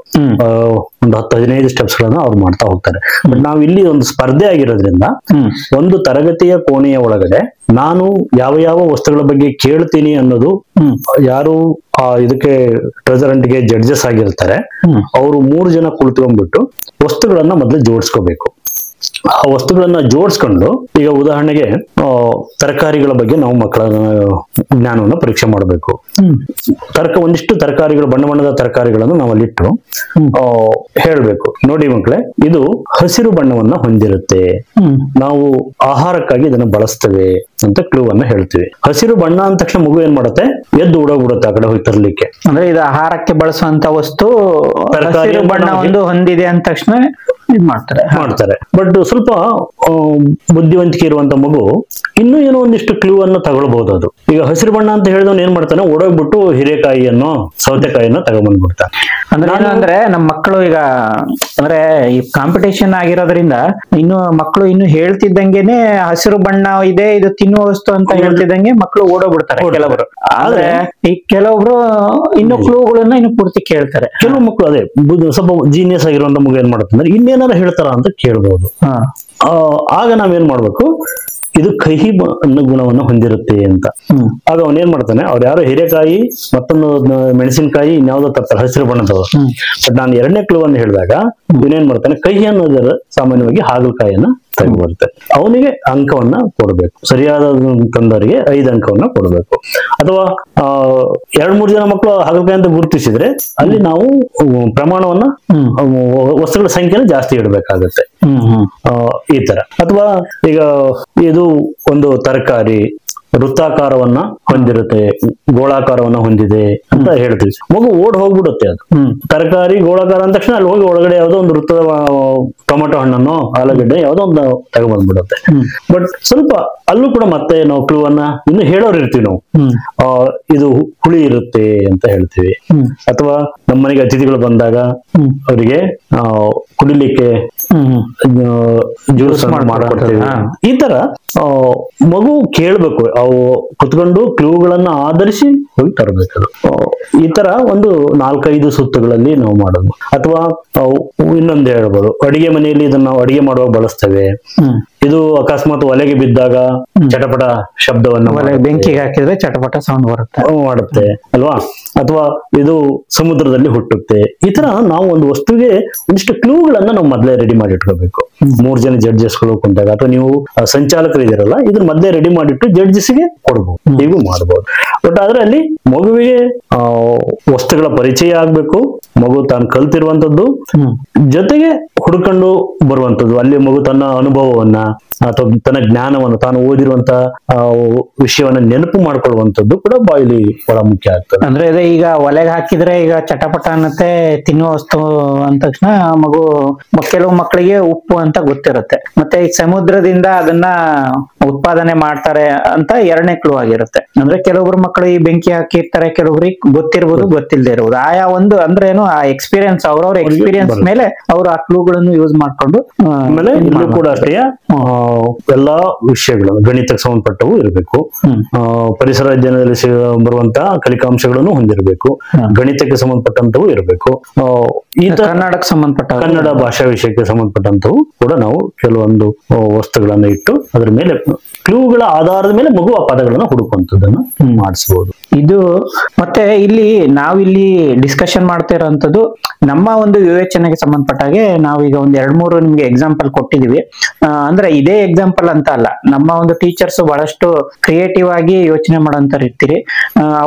ಒಂದು 10-15 ಸ್ಟೆಪ್ಸ್ ಗಳನ್ನ ಅವ್ರು ಮಾಡ್ತಾ ಹೋಗ್ತಾರೆ. ಬಟ್ ನಾವು ಇಲ್ಲಿ ಒಂದು ಸ್ಪರ್ಧೆ ಆಗಿರೋದ್ರಿಂದ ಒಂದು ತರಗತಿಯ ಕೋಣೆಯ ಒಳಗಡೆ ನಾನು ಯಾವ ವಸ್ತುಗಳ ಬಗ್ಗೆ ಕೇಳ್ತೀನಿ ಅನ್ನೋದು ಯಾರು ಇದಕ್ಕೆ ಟ್ರೆಜರ್ ಹಂಟ್ಗೆ ಜಡ್ಜಸ್ ಆಗಿರ್ತಾರೆ ಅವರು 3 ಜನ ಕುಳಿತುಕೊಂಡ್ಬಿಟ್ಟು ವಸ್ತುಗಳನ್ನ ಮೊದಲು ಜೋಡಿಸ್ಕೋಬೇಕು. ಆ ವಸ್ತುಗಳನ್ನ ಜೋಡಿಸ್ಕೊಂಡು, ಈಗ ಉದಾಹರಣೆಗೆ ತರಕಾರಿಗಳ ಬಗ್ಗೆ ನಾವು ಮಕ್ಕಳ ಜ್ಞಾನವನ್ನು ಪರೀಕ್ಷೆ ಮಾಡಬೇಕು. ಒಂದಿಷ್ಟು ತರಕಾರಿಗಳು, ಬಣ್ಣ ಬಣ್ಣದ ತರಕಾರಿಗಳನ್ನು ನಾವು ಅಲ್ಲಿಟ್ಟು ಹೇಳ್ಬೇಕು, ನೋಡಿ ಮಕ್ಕಳೇ ಇದು ಹಸಿರು ಬಣ್ಣವನ್ನ ಹೊಂದಿರುತ್ತೆ, ನಾವು ಆಹಾರಕ್ಕಾಗಿ ಇದನ್ನ ಬಳಸ್ತೇವೆ ಅಂತ ಕ್ಲೂ ಅನ್ನ ಹೇಳ್ತೀವಿ. ಹಸಿರು ಬಣ್ಣ ಅಂದ ತಕ್ಷಣ ಮಗು ಏನ್ ಮಾಡುತ್ತೆ, ಎದ್ದು ಓಡೋಗ್ಬಿಡುತ್ತೆ ಆ ಕಡೆ ಹೋಗಿ ತರ್ಲಿಕ್ಕೆ. ಅಂದ್ರೆ ಇದು ಆಹಾರಕ್ಕೆ ಬಳಸುವಂತ ವಸ್ತು ತರಕಾರಿ ಬಣ್ಣ ಒಂದು ಹೊಂದಿದೆ ಅಂದ ತಕ್ಷಣ ಮಾಡ್ತಾರೆ. ಬಟ್ ಸ್ವಲ್ಪ ಸ್ವಲ್ಪ ಬುದ್ಧಿವಂತಿಕೆ ಇರುವಂತ ಮಗು ಇನ್ನೂ ಏನೋ ಒಂದಿಷ್ಟು ಕ್ಲೂ ಅನ್ನು ತಗೊಳ್ಬಹುದು. ಅದು ಈಗ ಹಸಿರು ಬಣ್ಣ ಅಂತ ಹೇಳಿದವನು ಏನ್ ಮಾಡ್ತಾನೆ, ಓಡೋಗ್ಬಿಟ್ಟು ಹಿರೇಕಾಯಿಯನ್ನು ಸೌತೆಕಾಯಿಯನ್ನು ತಗೊಂಡ್ಬಂದ್ಬಿಡ್ತಾನೆ. ಅಂದ್ರೆ ನಮ್ಮ ಮಕ್ಕಳು ಈಗ ಅಂದ್ರೆ ಈ ಕಾಂಪಿಟೇಷನ್ ಆಗಿರೋದ್ರಿಂದ ಇನ್ನು ಮಕ್ಕಳು ಇನ್ನು ಹೇಳ್ತಿದ್ದಂಗೆನೆ ಹಸಿರು ಬಣ್ಣ ಇದೆ ಇದು ತಿನ್ನುವ ವಸ್ತು ಅಂತ ಹೇಳ್ತಿದ್ದಂಗೆ ಮಕ್ಕಳು ಓಡೋಗ್ಬಿಡ್ತಾರೆ ಕೆಲವರು. ಆದ್ರೆ ಈ ಕೆಲವೊಬ್ರು ಇನ್ನು ಕ್ಲೂಗಳನ್ನ ಇನ್ನು ಪೂರ್ತಿ ಕೇಳ್ತಾರೆ. ಕೆಲವು ಮಕ್ಕಳು ಅದೇ ಸ್ವಲ್ಪ ಜೀನಿಯಸ್ ಆಗಿರುವಂತ ಮಗು ಏನ್ ಮಾಡುತ್ತೆ ಅಂದ್ರೆ ಇನ್ನೇನಾರ ಹೇಳ್ತಾರ ಅಂತ ಕೇಳ್ಬಹುದು. ಆಗ ನಾವೇನ್ ಮಾಡ್ಬೇಕು, ಇದು ಕಹಿ ಅನ್ನೋ ಗುಣವನ್ನು ಹೊಂದಿರುತ್ತೆ ಅಂತ. ಆಗ ಅವನ್ ಏನ್ ಮಾಡ್ತಾನೆ, ಅವ್ರು ಯಾರೋ ಹಿರೇಕಾಯಿ ಮತ್ತೊಂದು ಮೆಣಸಿನಕಾಯಿ ಇನ್ಯಾವುದೋ ತರ್ತಾರೆ ಹಸಿರು ಬಣ್ಣದವರು. ಬಟ್ ನಾನು ಎರಡನೇ ಕ್ಲೂವನ್ನು ಹೇಳಿದಾಗ ಇವನೇನ್ ಮಾಡ್ತಾನೆ, ಕಹಿ ಅನ್ನೋದರ ಸಾಮಾನ್ಯವಾಗಿ ಹಾಗಲಕಾಯಿಯನ್ನ ತಗೊಂಡ್ಬರುತ್ತೆ. ಅವನಿಗೆ ಅಂಕವನ್ನ ಕೊಡ್ಬೇಕು, ಸರಿಯಾದ ತಂದವರಿಗೆ 5 ಅಂಕವನ್ನ ಕೊಡ್ಬೇಕು. ಅಥವಾ 2-3 ಜನ ಮಕ್ಕಳು ಹಾಗಲಕಾಯಿ ಅಂತ ಗುರುತಿಸಿದ್ರೆ ಅಲ್ಲಿ ನಾವು ಪ್ರಮಾಣವನ್ನ ವಸ್ತುಗಳ ಸಂಖ್ಯೆನ ಜಾಸ್ತಿ ಇಡಬೇಕಾಗತ್ತೆ. ಈ ತರ. ಅಥವಾ ಈಗ ಇದು ಒಂದು ತರಕಾರಿ ವೃತ್ತಾಕಾರವನ್ನ ಹೊಂದಿರುತ್ತೆ, ಗೋಳಾಕಾರವನ್ನ ಹೊಂದಿದೆ ಅಂತ ಹೇಳ್ತೀವಿ. ಮಗು ಓಡ್ ಹೋಗ್ಬಿಡುತ್ತೆ. ಅದು ತರಕಾರಿ ಗೋಳಾಕಾರ ಅಂದ ತಕ್ಷಣ ಅಲ್ಲಿ ಹೋಗಿ ಒಳಗಡೆ ಯಾವ್ದೋ ಒಂದು ವೃತ್ತದ ಟೊಮೆಟೊ ಹಣ್ಣನ್ನು ಆಲೂಗಡ್ಡೆ ಯಾವ್ದೋ ಒಂದು ತಗೊಂಡ್ಬಂದ್ಬಿಡುತ್ತೆ. ಬಟ್ ಸ್ವಲ್ಪ ಅಲ್ಲೂ ಕೂಡ ಮತ್ತೆ ನಾವು ಕ್ಲೂ ಅನ್ನ ಇನ್ನು ಹೇಳೋರು ಇರ್ತೀವಿ ನಾವು. ಇದು ಹುಳಿ ಇರುತ್ತೆ ಅಂತ ಹೇಳ್ತೀವಿ. ಅಥವಾ ನಮ್ಮ ಮನೆಗೆ ಅತಿಥಿಗಳು ಬಂದಾಗ ಅವರಿಗೆ ಕುಡಿಲಿಕ್ಕೆ ಜ್ಯೂಸ್ ಮಾಡ್ಕೊಡ್ತೀವಿ. ಈ ತರ ಮಗು ಕೇಳ್ಬೇಕು, ಅವು ಕುತ್ಕೊಂಡು ಕ್ಲೂಗಳನ್ನ ಆಧರಿಸಿ ಹೋಗಿ ತರಬೇಕದು. ಈ ತರ ಒಂದು 4-5 ಸುತ್ತುಗಳಲ್ಲಿ ನಾವು ಮಾಡೋದು. ಅಥವಾ ಇನ್ನೊಂದು ಹೇಳ್ಬೋದು, ಅಡಿಗೆ ಮನೆಯಲ್ಲಿ ಇದನ್ನ ನಾವು ಅಡಿಗೆ ಮಾಡುವಾಗ ಬಳಸ್ತೇವೆ. ಇದು ಅಕಸ್ಮಾತ್ ಒಲೆಗೆ ಬಿದ್ದಾಗ ಚಟಪಟ ಶಬ್ದವನ್ನು, ಬೆಂಕಿಗೆ ಹಾಕಿದ್ರೆ ಚಟಪಟ ಸೌಂಡ್ ಮಾಡುತ್ತೆ ಅಲ್ವಾ. ಅಥವಾ ಇದು ಸಮುದ್ರದಲ್ಲಿ ಹುಟ್ಟುತ್ತೆ. ಈ ತರ ನಾವು ಒಂದು ವಸ್ತುವಿಗೆ ಒಂದಿಷ್ಟು ಕ್ಲೂಗಳನ್ನ ನಾವು ಮೊದಲೇ ರೆಡಿ ಮಾಡಿ ಇಟ್ಕೋಬೇಕು. 3 ಜನ ಜಡ್ಜಸ್ಗಳು ಕುಂತಾಗ ಅಥವಾ ನೀವು ಸಂಚಾಲಕರು ಇದಿರಲ್ಲ, ಇದ್ರ ಮೊದಲೇ ರೆಡಿ ಮಾಡಿಟ್ಟು ಜಡ್ಜಸ್ಗೆ ಕೊಡ್ಬೋದು, ಹೀಗೂ ಮಾಡ್ಬೋದು. ಬಟ್ ಆದ್ರೆ ಅಲ್ಲಿ ಮಗುವಿಗೆ ವಸ್ತುಗಳ ಪರಿಚಯ ಆಗ್ಬೇಕು, ಮಗು ತಾನು ಕಲ್ತಿರುವಂತದ್ದು ಜೊತೆಗೆ ಹುಡ್ಕೊಂಡು ಬರುವಂತದ್ದು. ಅಲ್ಲಿ ಮಗು ತನ್ನ ಅನುಭವವನ್ನ ಅಥವಾ ತನ್ನ ಜ್ಞಾನವನ್ನು, ತಾನು ಓದಿರುವಂತ ವಿಷಯವನ್ನ ನೆನಪು ಮಾಡ್ಕೊಳ್ಳುವಂಥದ್ದು ಕೂಡ ಬಾಯಿಲಿ ಬಹಳ ಮುಖ್ಯ ಆಗ್ತದೆ. ಅಂದ್ರೆ ಈಗ ಒಲೆಗೆ ಹಾಕಿದ್ರೆ ಈಗ ಚಟಪಟ ಅನ್ನತ್ತೆ ತಿನ್ನುವ ವಸ್ತು ಅಂದ ತಕ್ಷಣ ಮಗು, ಕೆಲವು ಮಕ್ಕಳಿಗೆ ಉಪ್ಪು ಅಂತ ಗೊತ್ತಿರುತ್ತೆ. ಮತ್ತೆ ಈ ಸಮುದ್ರದಿಂದ ಅದನ್ನ ಉತ್ಪಾದನೆ ಮಾಡ್ತಾರೆ ಅಂತ 2ನೇ ಕ್ಲೂ ಆಗಿರುತ್ತೆ. ಅಂದ್ರೆ ಕೆಲವೊಬ್ರು ಮಕ್ಕಳು ಈ ಬೆಂಕಿ ಹಾಕಿರ್ತಾರೆ, ಕೆಲವೊಬ್ರಿಗೆ ಗೊತ್ತಿರ್ಬೋದು, ಗೊತ್ತಿಲ್ಲದೆ ಇರ್ಬೋದು. ಆಯಾ ಒಂದು ಅಂದ್ರೆ ಏನು ಆ ಎಕ್ಸ್ಪೀರಿಯನ್ಸ್, ಅವ್ರವ್ರ ಎಕ್ಸ್ಪೀರಿಯನ್ಸ್ ಮೇಲೆ ಅವರು ಆ ಕ್ಲೂಗಳನ್ನು ಯೂಸ್ ಮಾಡ್ಕೊಂಡು ಆಮೇಲೆ ಇಲ್ಲೂ ಕೂಡ ಅಷ್ಟೇ ಎಲ್ಲಾ ವಿಷಯಗಳು ಗಣಿತಕ್ಕೆ ಸಂಬಂಧಪಟ್ಟವು ಇರಬೇಕು. ಪರಿಸರ ಅಧ್ಯಯನದಲ್ಲಿ ಬರುವಂತಹ ಕಲಿಕಾಂಶಗಳನ್ನು ಹೊಂದಿರಬೇಕು. ಗಣಿತಕ್ಕೆ ಸಂಬಂಧಪಟ್ಟಂತವು ಇರಬೇಕು. ಈ ಕನ್ನಡಕ್ಕೆ ಸಂಬಂಧಪಟ್ಟ ಕನ್ನಡ ಭಾಷಾ ವಿಷಯಕ್ಕೆ ಸಂಬಂಧಪಟ್ಟಂತವು ಕೂಡ ನಾವು ಕೆಲವೊಂದು ವಸ್ತುಗಳನ್ನ ಇಟ್ಟು ಅದರ ಮೇಲೆ ಕ್ಲೂಗಳ ಆಧಾರದ ಮೇಲೆ ಮಗು ಆ ಪದಗಳನ್ನ ಹುಡುಕುವಂಥದ್ದನ್ನು ಮಾಡಿಸಬಹುದು. ಇದು ಮತ್ತೆ ನಾವಿಲ್ಲಿ ಡಿಸ್ಕಷನ್ ಮಾಡ್ತಾ ಇರೋಂಥದ್ದು ನಮ್ಮ ಒಂದು ವಿವೇಚನೆಗೆ ಸಂಬಂಧಪಟ್ಟಾಗೆ ನಾವೀಗ ಒಂದ್ 2-3 ನಿಮ್ಗೆ ಎಕ್ಸಾಂಪಲ್ ಕೊಟ್ಟಿದೀವಿ. ಅಂದ್ರೆ ಇದೇ ಎಕ್ಸಾಂಪಲ್ ಅಂತ ಅಲ್ಲ, ನಮ್ಮ ಒಂದು ಟೀಚರ್ಸ್ ಬಹಳಷ್ಟು ಕ್ರಿಯೇಟಿವ್ ಆಗಿ ಯೋಚನೆ ಮಾಡೋಂಥವ್ರು ಇರ್ತೀರಿ.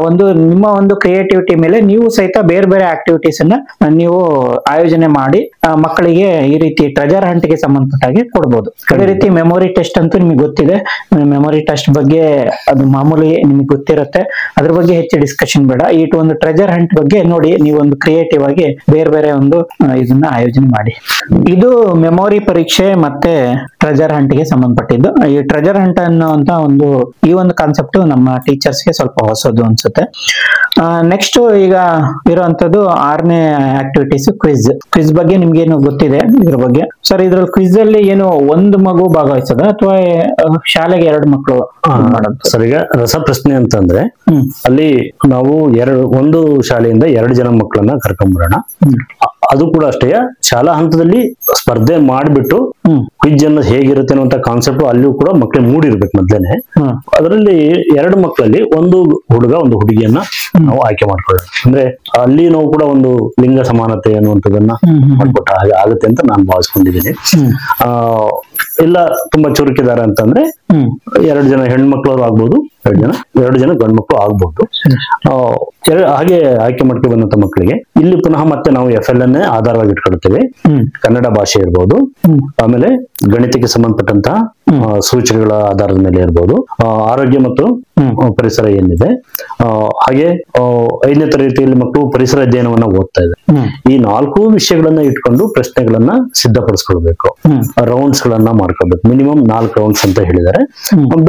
ಒಂದು ನಿಮ್ಮ ಒಂದು ಕ್ರಿಯೇಟಿವಿಟಿ ಮೇಲೆ ನೀವು ಸಹಿತ ಬೇರೆ ಬೇರೆ ಆಕ್ಟಿವಿಟೀಸ್ ಅನ್ನ ನೀವು ಆಯೋಜನೆ ಮಾಡಿ ಮಕ್ಕಳಿಗೆ ಈ ರೀತಿ ಟ್ರೆಜರ್ ಹಂಟ್ ಗೆ ಸಂಬಂಧಪಟ್ಟಾಗೆ ಕೊಡ್ಬೋದು. ಅದೇ ರೀತಿ ಮೆಮೊರಿ ಟೆಸ್ಟ್ ಅಂತೂ ನಿಮಗೆ ಗೊತ್ತಿದೆ. ಮೆಮೊರಿ ಟೆಸ್ಟ್ ಬಗ್ಗೆ ಅದು ಮಾಮೂಲಿ ನಿಮಗೆ ಗೊತ್ತಿರುತ್ತೆ, ಅದ್ರ ಬಗ್ಗೆ ಹೆಚ್ಚು ಡಿಸ್ಕಷನ್ ಬೇಡ. ಈ ಒಂದು ಟ್ರೆಜರ್ ಹಂಟ್ ಬಗ್ಗೆ ನೋಡಿ, ನೀವೊಂದು ಕ್ರಿಯೇಟಿವ್ ಆಗಿ ಬೇರೆ ಬೇರೆ ಒಂದು ಇದನ್ನ ಆಯೋಜನೆ ಮಾಡಿ. ಇದು ಮೆಮೊರಿ ಪರೀಕ್ಷೆ ಮತ್ತೆ ಟ್ರೆಜರ್ ಹಂಟ್ ಗೆ ಸಂಬಂಧಪಟ್ಟಿದ್ದು. ಈ ಟ್ರೆಜರ್ ಹಂಟ್ ಅನ್ನುವಂತ ಈ ಒಂದು ಕಾನ್ಸೆಪ್ಟ್ ನಮ್ಮ ಟೀಚರ್ಸ್ ಗೆ ಸ್ವಲ್ಪ ಹೊಸದು ಅನ್ಸುತ್ತೆ. ನೆಕ್ಸ್ಟ್ ಈಗ ಇರುವಂತದ್ದು 6ನೇ ಆಕ್ಟಿವಿಟೀಸ್ ಕ್ವಿಜ್ ಬಗ್ಗೆ ನಿಮ್ಗೇನು ಗೊತ್ತಿದೆ ಇದ್ರ ಬಗ್ಗೆ? ಸರ್, ಇದ್ರಲ್ಲಿ ಕ್ವಿಜ್ ಅಲ್ಲಿ ಏನು ಒಂದು ಮಗು ಭಾಗವಹಿಸದ ಅಥವಾ ಶಾಲೆಗೆ 2 ಮಕ್ಕಳು ಮಾಡೋದು? ಸರ್, ಈಗ ರಸಪ್ರಶ್ನೆ ಅಂತಂದ್ರೆ ಅಲ್ಲಿ ನಾವು ಒಂದು ಶಾಲೆಯಿಂದ 2 ಜನ ಮಕ್ಕಳನ್ನ ಕರ್ಕೊಂಡ್ಬರೋಣ. ಅದು ಕೂಡ ಅಷ್ಟೇ, ಶಾಲಾ ಹಂತದಲ್ಲಿ ಸ್ಪರ್ಧೆ ಮಾಡ್ಬಿಟ್ಟು ಕ್ವಿಜ್ ಅನ್ನ ಹೇಗಿರುತ್ತೆ ಅನ್ನುವಂತ ಕಾನ್ಸೆಪ್ಟ್ ಅಲ್ಲಿಯೂ ಕೂಡ ಮಕ್ಕಳಿಗೆ ಮೂಡಿರ್ಬೇಕು ಮೊದ್ಲೇನೆ. ಅದರಲ್ಲಿ 2 ಮಕ್ಕಳಲ್ಲಿ ಒಂದು ಹುಡುಗ ಒಂದು ಹುಡುಗಿಯನ್ನ ನಾವು ಆಯ್ಕೆ ಮಾಡ್ಕೊಳ್ಳೋಣ. ಅಂದ್ರೆ ಅಲ್ಲಿ ನಾವು ಕೂಡ ಒಂದು ಲಿಂಗ ಸಮಾನತೆ ಅನ್ನುವಂಥದ್ದನ್ನ ಮಾಡ್ಕೊಟ್ಟ ಹಾಗೆ ಆಗುತ್ತೆ ಅಂತ ನಾನು ಭಾವಿಸ್ಕೊಂಡಿದ್ದೀನಿ. ಇಲ್ಲ ತುಂಬಾ ಚುರುಕಿದಾರ ಅಂತಂದ್ರೆ 2 ಜನ ಹೆಣ್ಮಕ್ಳವ್ರು ಆಗ್ಬೋದು, 2 ಜನ ಗಂಡು ಮಕ್ಕಳು ಆಗ್ಬಹುದು. ಹಾಗೆ ಆಯ್ಕೆ ಮಾಡ್ಕೊಂಡು ಬಂದಂತ ಮಕ್ಕಳಿಗೆ ಇಲ್ಲಿ ಪುನಃ ಮತ್ತೆ ನಾವು FLN ಆಧಾರವಾಗಿ ಇಟ್ಕೊಳ್ತೇವೆ. ಕನ್ನಡ ಭಾಷೆ ಇರ್ಬೋದು, ಆಮೇಲೆ ಗಣಿತಕ್ಕೆ ಸಂಬಂಧಪಟ್ಟಂತಹ ಸೂಚನೆಗಳ ಆಧಾರದ ಮೇಲೆ ಇರ್ಬೋದು, ಆರೋಗ್ಯ ಮತ್ತು ಪರಿಸರ ಏನಿದೆ, ಹಾಗೆ 5ನೇ ತರಗತಿಯಲ್ಲಿ ಮಕ್ಕಳು ಪರಿಸರ ಅಧ್ಯಯನವನ್ನ ಓದ್ತಾ ಇದೆ. ಈ 4 ವಿಷಯಗಳನ್ನ ಇಟ್ಕೊಂಡು ಪ್ರಶ್ನೆಗಳನ್ನ ಸಿದ್ಧಪಡಿಸ್ಕೊಳ್ಬೇಕು, ರೌಂಡ್ಸ್ ಗಳನ್ನ ಮಾಡ್ಕೊಳ್ಬೇಕು. ಮಿನಿಮಮ್ 4 ರೌಂಡ್ಸ್ ಅಂತ ಹೇಳಿದ್ದಾರೆ.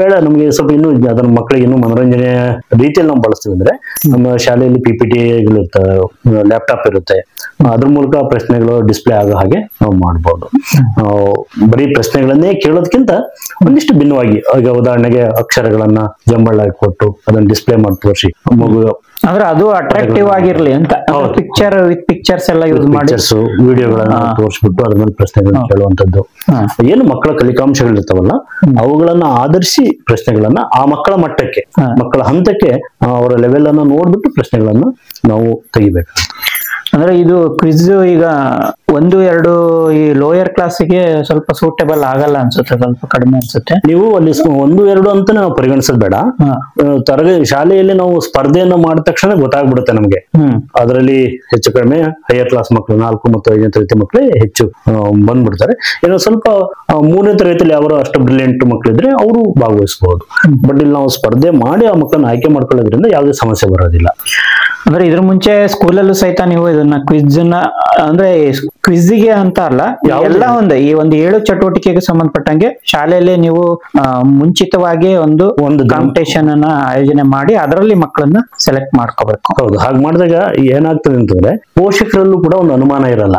ಬೇಡ ನಮ್ಗೆ ಸ್ವಲ್ಪ ಇನ್ನು ಅದನ್ನ ಮಕ್ಕಳಿಗೆ ಇನ್ನು ಮನೋರಂಜನೆ ರೀತಿಯಲ್ಲಿ ನಾವು ಬಳಸ್ತೀವಿ ಅಂದ್ರೆ ನಮ್ಮ ಶಾಲೆಯಲ್ಲಿ PPTಗಳು ಇರ್ತವೆ, ಲ್ಯಾಪ್ಟಾಪ್ ಇರುತ್ತೆ, ಅದ್ರ ಮೂಲಕ ಪ್ರಶ್ನೆಗಳು ಡಿಸ್ಪ್ಲೇ ಆಗೋ ಹಾಗೆ ನಾವು ಮಾಡ್ಬೋದು. ಬರೀ ಪ್ರಶ್ನೆಗಳನ್ನೇ ಕೇಳೋದಕ್ಕಿಂತ ಒಂದಿಷ್ಟು ಭಿನ್ನವಾಗಿ, ಈಗ ಉದಾಹರಣೆಗೆ ಅಕ್ಷರಗಳನ್ನ ಜಂಬಳ್ಳಾಗಿ ಕೊಟ್ಟು ಅದನ್ನ ಡಿಸ್ಪ್ಲೇ ಮಾಡಿ ತೋರಿಸಿ ಮಗು, ಅಂದ್ರೆ ಅದು ಅಟ್ರಾಕ್ಟಿವ್ ಆಗಿರ್ಲಿ ಅಂತ ಪಿಕ್ಚರ್ ವಿತ್ ಪಿಕ್ಚರ್ಸ್ ಎಲ್ಲ ಯೂಸ್ ಮಾಡಿ ವಿಡಿಯೋಗಳನ್ನ ತೋರಿಸ್ಬಿಟ್ಟು ಅದ್ರ ಮೇಲೆ ಪ್ರಶ್ನೆಗಳನ್ನ ಕೇಳುವಂತದ್ದು. ಏನು ಮಕ್ಕಳ ಕಲಿಕಾಂಶಗಳಿರ್ತಾವಲ್ಲ ಅವುಗಳನ್ನ ಆಧರಿಸಿ ಪ್ರಶ್ನೆಗಳನ್ನ ಆ ಮಕ್ಕಳ ಮಟ್ಟಕ್ಕೆ, ಮಕ್ಕಳ ಹಂತಕ್ಕೆ, ಅವರ ಲೆವೆಲ್ ಅನ್ನ ನೋಡ್ಬಿಟ್ಟು ಪ್ರಶ್ನೆಗಳನ್ನ ನಾವು ತೆಗಿಬೇಕು. ಅಂದ್ರೆ ಇದು ಕ್ವಿಜ್ ಈಗ 1, 2 ಈ ಲೋಯರ್ ಕ್ಲಾಸಿಗೆ ಸ್ವಲ್ಪ ಸೂಟೇಬಲ್ ಆಗಲ್ಲ ಅನ್ಸುತ್ತೆ, ಸ್ವಲ್ಪ ಕಡಿಮೆ ಅನ್ಸುತ್ತೆ. ನೀವು ಅಲ್ಲಿ 1, 2 ಅಂತ ನಾವು ಪರಿಗಣಿಸೋದ್ ಬೇಡ. ಶಾಲೆಯಲ್ಲಿ ನಾವು ಸ್ಪರ್ಧೆಯನ್ನ ಮಾಡಿದ ತಕ್ಷಣ ಗೊತ್ತಾಗ್ಬಿಡುತ್ತೆ ನಮ್ಗೆ. ಅದರಲ್ಲಿ ಹೆಚ್ಚು ಕಡಿಮೆ ಹೈಯರ್ ಕ್ಲಾಸ್ ಮಕ್ಕಳು 4 ಮತ್ತು 5ನೇ ತರಗತಿ ಮಕ್ಕಳೇ ಹೆಚ್ಚು ಬಂದ್ಬಿಡ್ತಾರೆ. ಏನೋ ಸ್ವಲ್ಪ 3ನೇ ತರಗತಿಯಲ್ಲಿ ಅವರು ಅಷ್ಟು ಬ್ರಿಲಿಯಂಟ್ ಮಕ್ಕಳಿದ್ರೆ ಅವರು ಭಾಗವಹಿಸಬಹುದು. ಬಟ್ ಇಲ್ಲಿ ನಾವು ಸ್ಪರ್ಧೆ ಮಾಡಿ ಆ ಮಕ್ಕಳನ್ನ ಆಯ್ಕೆ ಮಾಡ್ಕೊಳ್ಳೋದ್ರಿಂದ ಯಾವುದೇ ಸಮಸ್ಯೆ ಬರೋದಿಲ್ಲ. ಅಂದ್ರೆ ಇದ್ರ ಮುಂಚೆ ಸ್ಕೂಲಲ್ಲೂ ಸಹಿತ ನೀವು ಇದನ್ನ ಕ್ವಿಜ್ ನ ಅಂದ್ರೆ ಕ್ವಿಜ್ಗೆ ಅಂತ ಅಲ್ಲ, ಎಲ್ಲ ಈ ಒಂದು 7 ಚಟುವಟಿಕೆಗೆ ಸಂಬಂಧಪಟ್ಟಂಗೆ ಶಾಲೆಯಲ್ಲಿ ನೀವು ಮುಂಚಿತವಾಗಿ ಒಂದು ಕಾಂಪಿಟೇಷನ್ ಅನ್ನ ಆಯೋಜನೆ ಮಾಡಿ ಅದರಲ್ಲಿ ಮಕ್ಕಳನ್ನ ಸೆಲೆಕ್ಟ್ ಮಾಡ್ಕೋಬೇಕು. ಹೌದು, ಹಾಗೆ ಮಾಡಿದಾಗ ಏನಾಗ್ತದೆ ಅಂತಂದ್ರೆ ಪೋಷಕರಲ್ಲೂ ಕೂಡ ಒಂದು ಅನುಮಾನ ಇರಲ್ಲ.